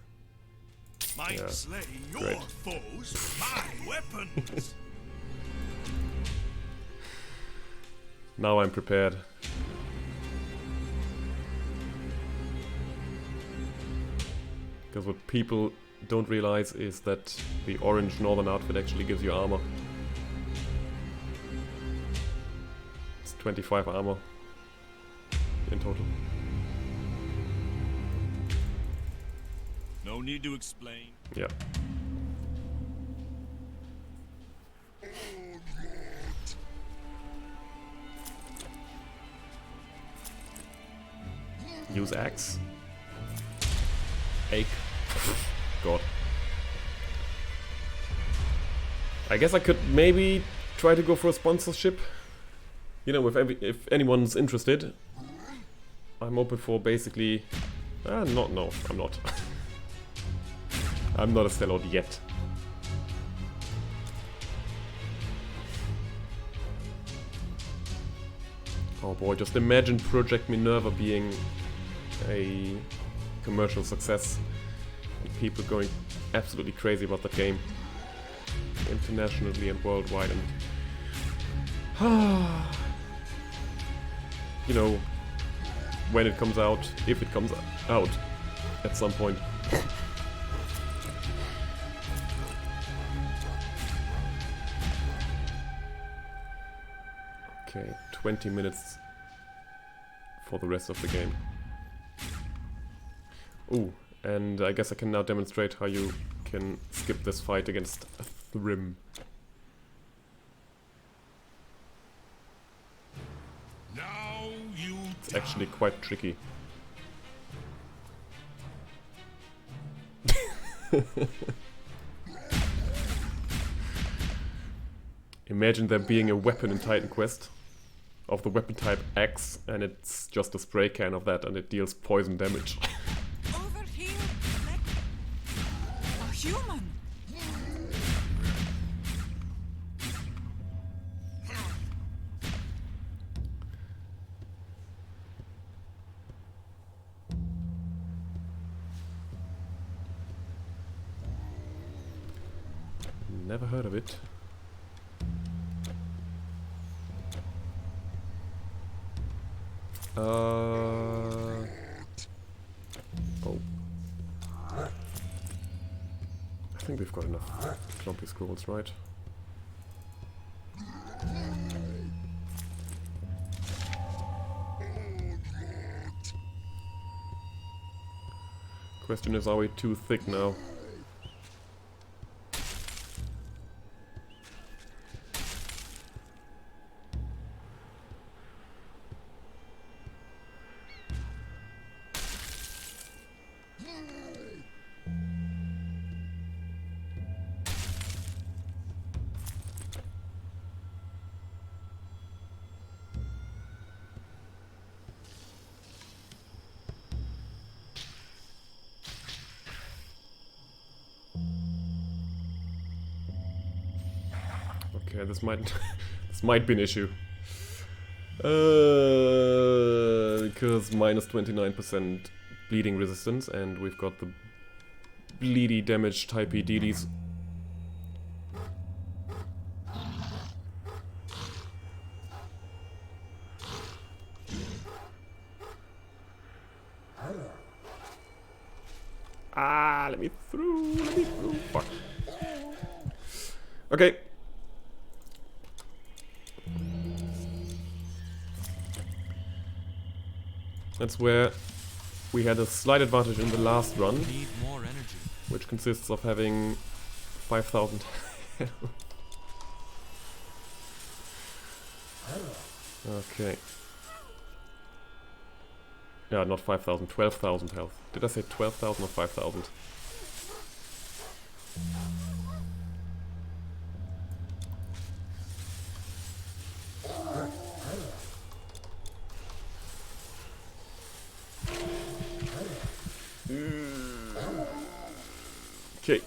S8: Might
S1: Yeah,
S8: slay your
S1: great.
S8: foes with my weapons.
S1: Now I'm prepared. Because what people don't realize is that the orange northern outfit actually gives you armor. It's 25 armor in total.
S8: No need to explain.
S1: Yeah. Use axe. Ache. God. I guess I could maybe try to go for a sponsorship. You know, if anyone's interested. I'm open for basically... no, I'm not. I'm not a sellout yet. Oh boy, just imagine Project Minerva being a commercial success. And people going absolutely crazy about that game. Internationally and worldwide, and... you know, when it comes out, if it comes out at some point. Okay, 20 minutes for the rest of the game. Ooh, and I guess I can now demonstrate how you can skip this fight against Thrym.
S6: Now you
S1: It's actually quite tricky. Imagine there being a weapon in Titan Quest of the weapon type X, and it's just a spray can of that, and it deals poison damage.
S11: Over here, a human.
S1: Never heard of it. Oh. I think we've got enough clumpy scrolls, right? Question is, are we too thick now? Okay, this might this might be an issue. Because minus 29% bleeding resistance, and we've got the bleedy damage type E DDs. Ah, let me through, fuck. Okay. That's where we had a slight advantage in the last run,
S2: Need more energy.
S1: which consists of having 5,000 Okay. Yeah, not 5,000, 12,000 health. Did I say 12,000 or 5,000? Okay.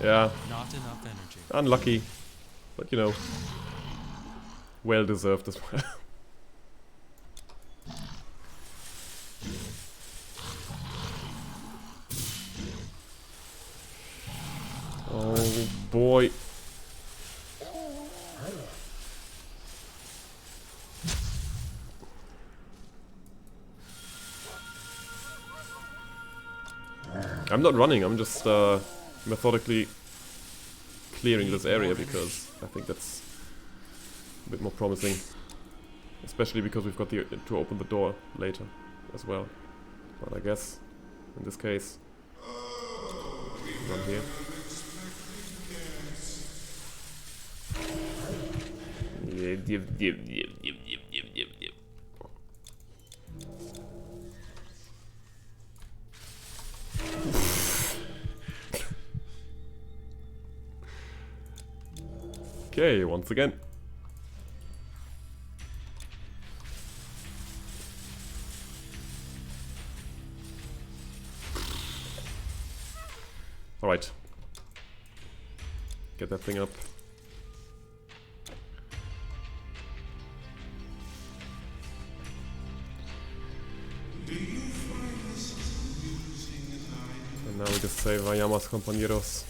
S1: Yeah.
S2: Not enough energy.
S1: Unlucky. But you know, well deserved as well. Oh boy. I'm not running, I'm just methodically clearing this area because I think that's a bit more promising. Especially because we've got to open the door later as well. But I guess, in this case, run here. Yep. Okay, once again. Alright. Get that thing up. And now we just say Vayamos compañeros.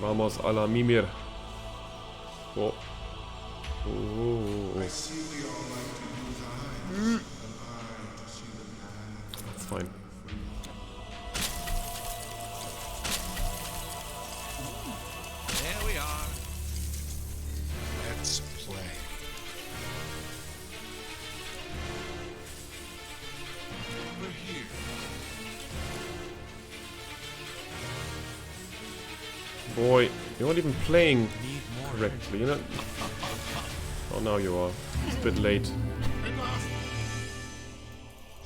S1: Vamos a la Mimir. Oh. Oh. That's fine.
S7: There we are.
S6: Let's play. Over here.
S1: Boy, you're not even playing correctly, you know? Oh, now you are. It's a bit late.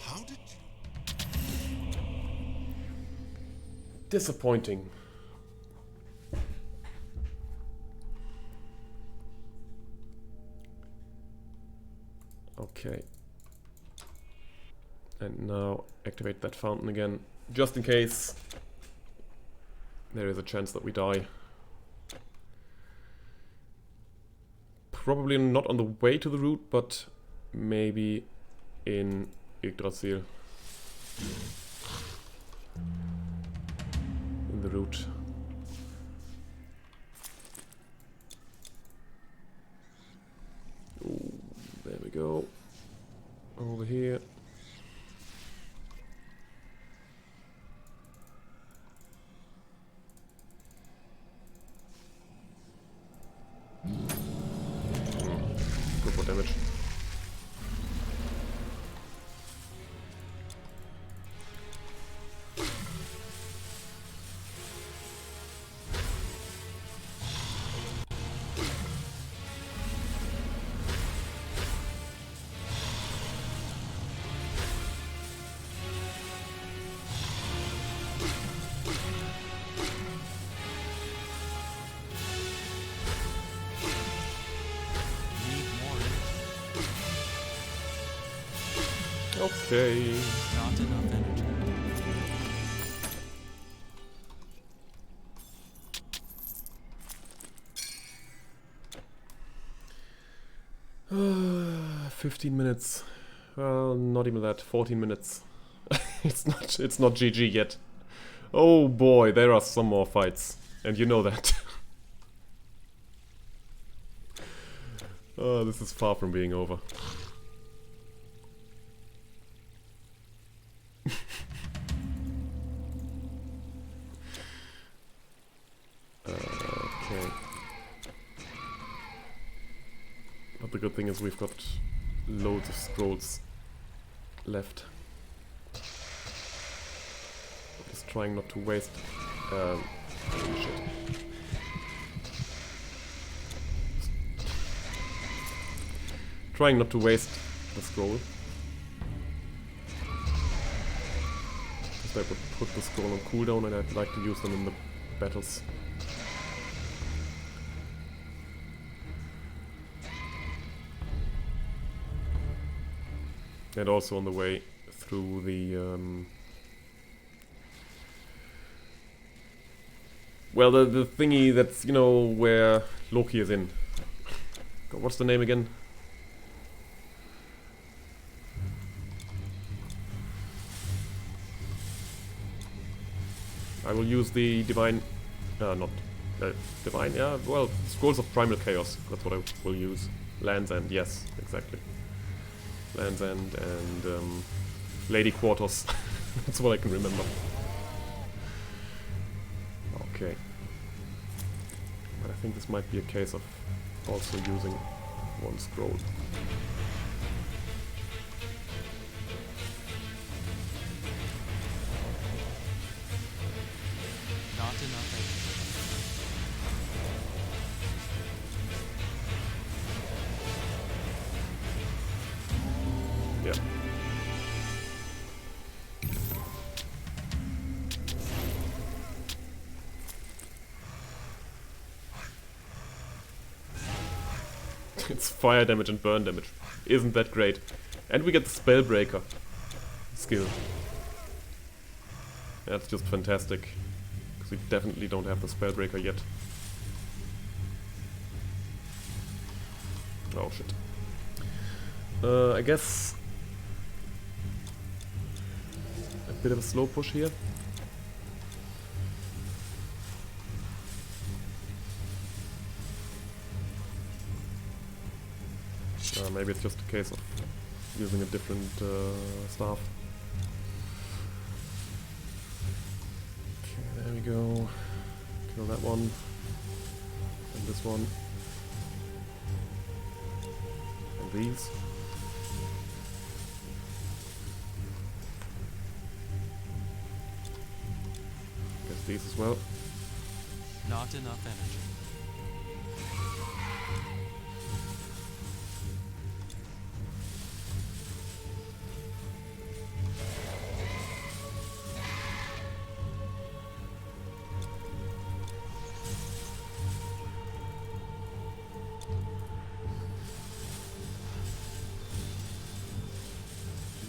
S6: How did you?
S1: Disappointing. Okay. And now activate that fountain again, just in case there is a chance that we die. Probably not on the way to the route, but maybe in Yggdrasil. In the route. Ooh, there we go. Over here. Go for damage. Okay.
S2: Not enough energy.
S1: Uh, 15 minutes. Well, not even that. 14 minutes. It's not GG yet. Oh boy, there are some more fights, and you know that. Oh, this is far from being over. Okay. But the good thing is we've got loads of scrolls left. Just trying not to waste Shit. Trying not to waste the scroll. Because that would put the scroll on cooldown and I'd like to use them in the battles. And also on the way through the well, the thingy that's, you know, where Loki is in. God, what's the name again? I will use the divine, not divine, yeah, well, Scrolls of Primal Chaos, that's what I will use. Land's End, yes, exactly. Land's End and Lady Quarters, that's what I can remember. Okay. But I think this might be a case of also using one scroll.
S2: Not enough energy.
S1: Yeah. It's fire damage and burn damage. Isn't that great? And we get the Spellbreaker skill. That's just fantastic. Because we definitely don't have the Spellbreaker yet. Oh shit. I guess a bit of a slow push here. Maybe it's just a case of using a different staff. Okay, there we go. Kill that one. And this one. And these. Guess these as well.
S2: Not enough energy.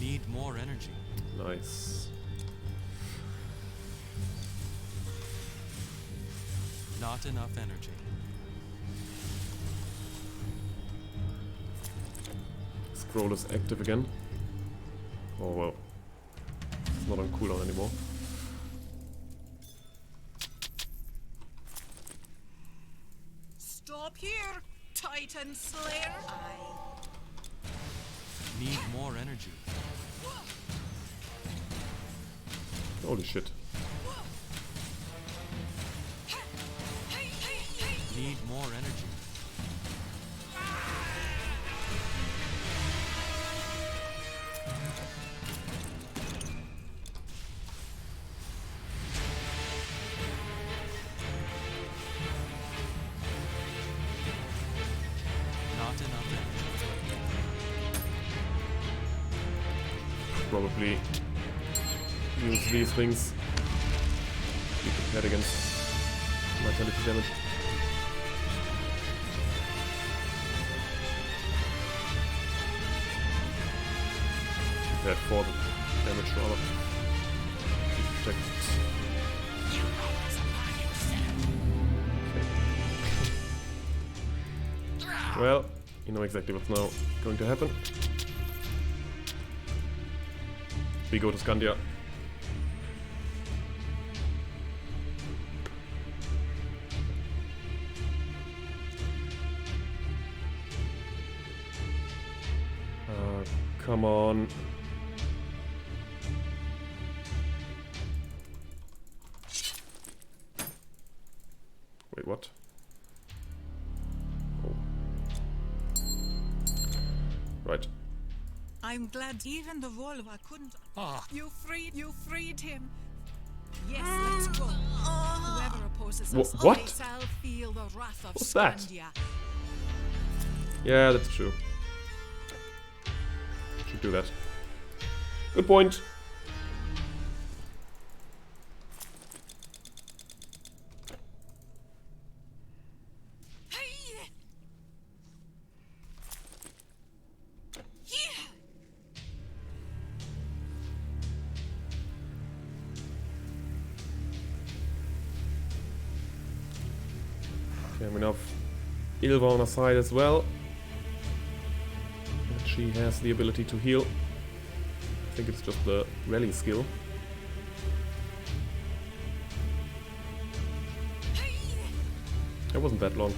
S2: Need more energy.
S1: Nice.
S2: Not enough energy.
S1: Scroll is active again. Oh well. It's not on cooldown anymore.
S11: Stop here, Titan Slayer.
S2: Need more energy.
S1: Holy shit.
S2: Need more energy. Not enough energy.
S1: Probably use these things. Be prepared against vitality damage. Prepared for the damage rather. Be protected. Okay. Well, you know exactly what's now going to happen. We go to Scandia. Come on. Wait, what? Oh. Right.
S11: I'm glad even the Volva couldn't. You freed him. Yes, let's go.
S1: What? What's that? Yeah, that's true. Should do that. Good point. Okay, we have Ilva on our side as well. And she has the ability to heal. I think it's just the rally skill. It wasn't that long.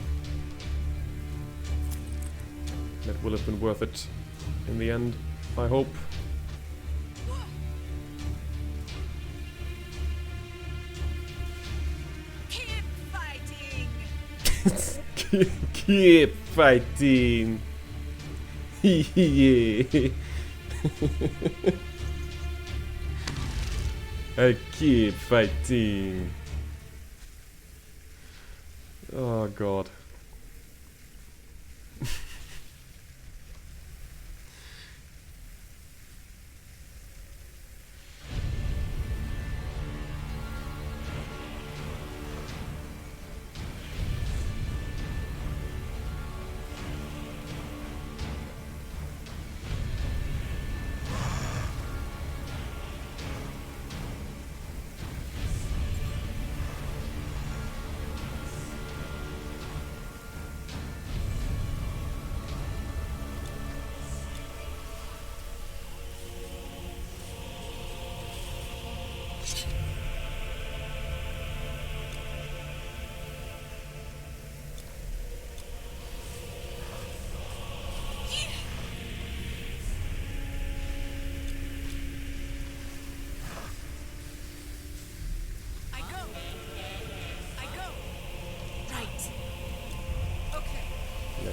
S1: That will have been worth it in the end, I hope.
S11: Keep fighting!
S1: Keep fighting! Yeah! I keep fighting! Oh god.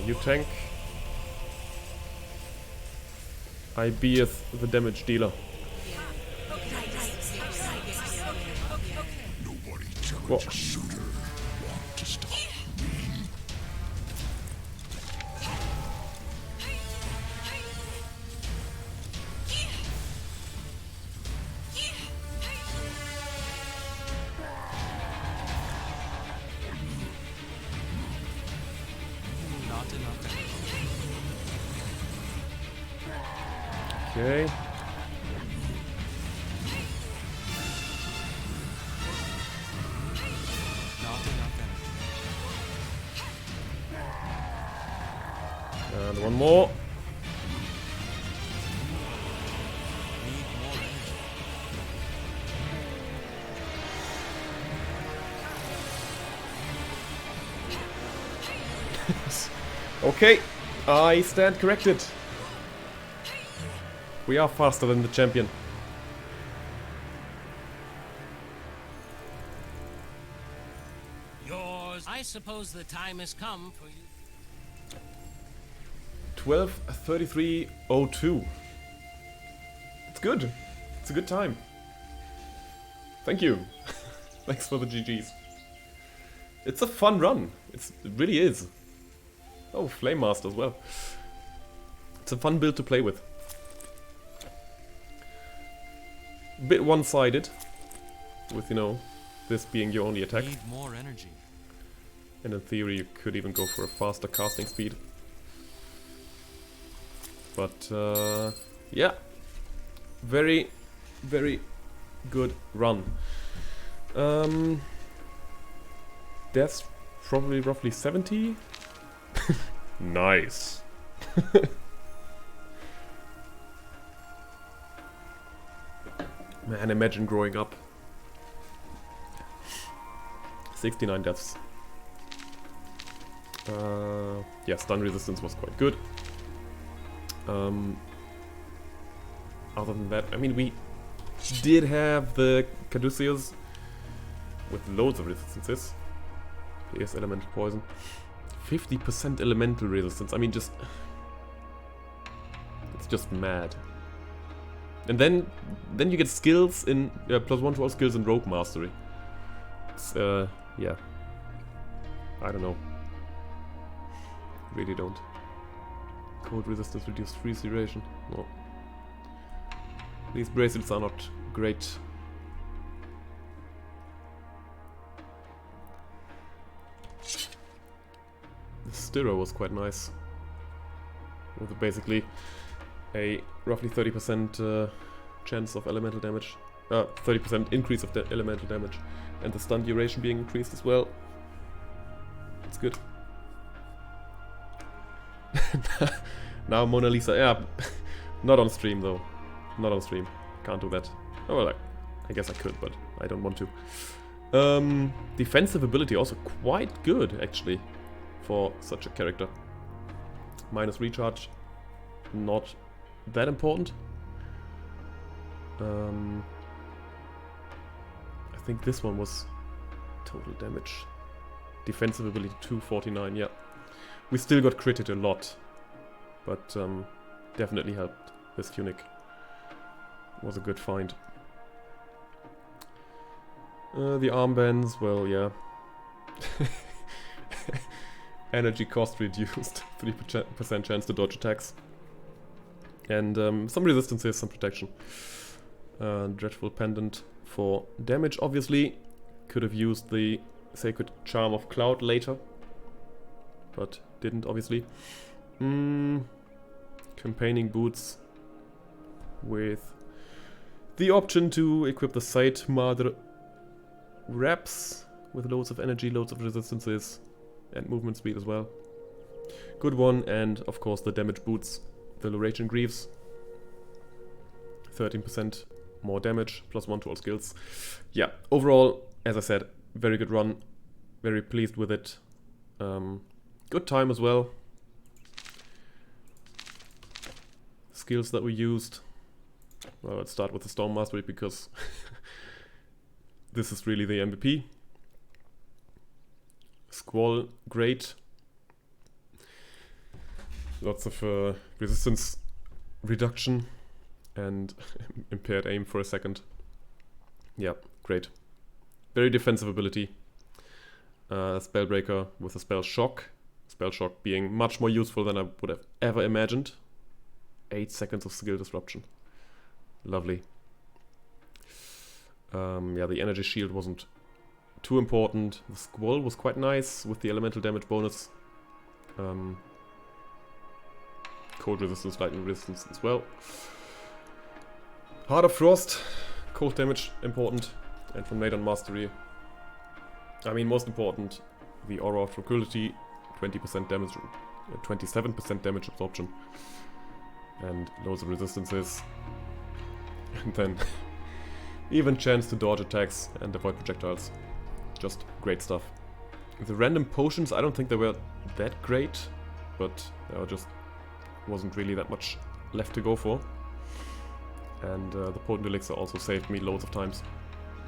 S1: You tank. I beeth the damage dealer.
S6: Nobody challenge
S1: Whoa.
S6: a Surtr want to stop me.
S2: Not enough energy.
S1: Okay.
S2: Not enough energy.
S1: And one more.
S2: Need more energy.
S1: Okay, I stand corrected. We are faster than the champion.
S12: Yours. I suppose the time has come for you.
S1: 12:33:02. It's good. It's a good time. Thank you. Thanks for the GGs. It's a fun run. It really is. Oh, Flame Master as well. It's a fun build to play with. Bit one-sided, with, you know, this being your only attack.
S2: Need more energy.
S1: And in theory you could even go for a faster casting speed. But, yeah. Very, very good run. That's probably roughly 70. Nice. Man, imagine growing up. 69 deaths. Yeah, stun resistance was quite good. Other than that, I mean, we did have the Caduceus with loads of resistances. Here's elemental poison. 50% elemental resistance. I mean, just... it's just mad. And then you get skills in... +1 to all skills in Rogue Mastery. It's, yeah, I don't know. Really don't. Cold resistance, reduced freeze duration. No. These bracelets are not great. The Stirrer was quite nice. With basically a roughly 30% chance of elemental damage. 30% increase of the elemental damage. And the stun duration being increased as well. It's good. Now Mona Lisa. Yeah, not on stream though. Not on stream. Can't do that. Oh, well, I guess I could, but I don't want to. Defensive ability also quite good, actually, for such a character. Minus recharge. Not that important. I think this one was total damage. Defensive ability 249, yeah. We still got critted a lot, but definitely helped. This tunic was a good find. The armbands, well, yeah. Energy cost reduced, 3% chance to dodge attacks. And some resistances, some protection. Dreadful Pendant for damage, obviously. Could have used the Sacred Charm of Cloud later, but didn't, obviously. Campaigning boots with the option to equip the Sight Madre wraps with loads of energy, loads of resistances, and movement speed as well. Good one, and of course the damage boots, the Lauratian Greaves. 13% more damage, +1 to all skills. Yeah, overall, as I said, very good run. Very pleased with it. Good time as well. Skills that we used. Well, let's start with the Storm Mastery because this is really the MVP. Squall, great. Lots of resistance reduction and impaired aim for a second. Yeah, great. Very defensive ability. Spellbreaker with a Spell Shock. Spell Shock being much more useful than I would have ever imagined. 8 seconds of skill disruption. Lovely. Yeah, the energy shield wasn't too important. The Squall was quite nice with the elemental damage bonus. Cold resistance, lightning resistance as well. Heart of Frost, cold damage, important. And from Nadon Mastery, I mean, most important, the Aura of Tranquility, 20% damage, 27% damage absorption, and loads of resistances. And then even chance to dodge attacks and avoid projectiles. Just great stuff. The random potions, I don't think they were that great, but there just wasn't really that much left to go for. And the potent elixir also saved me loads of times.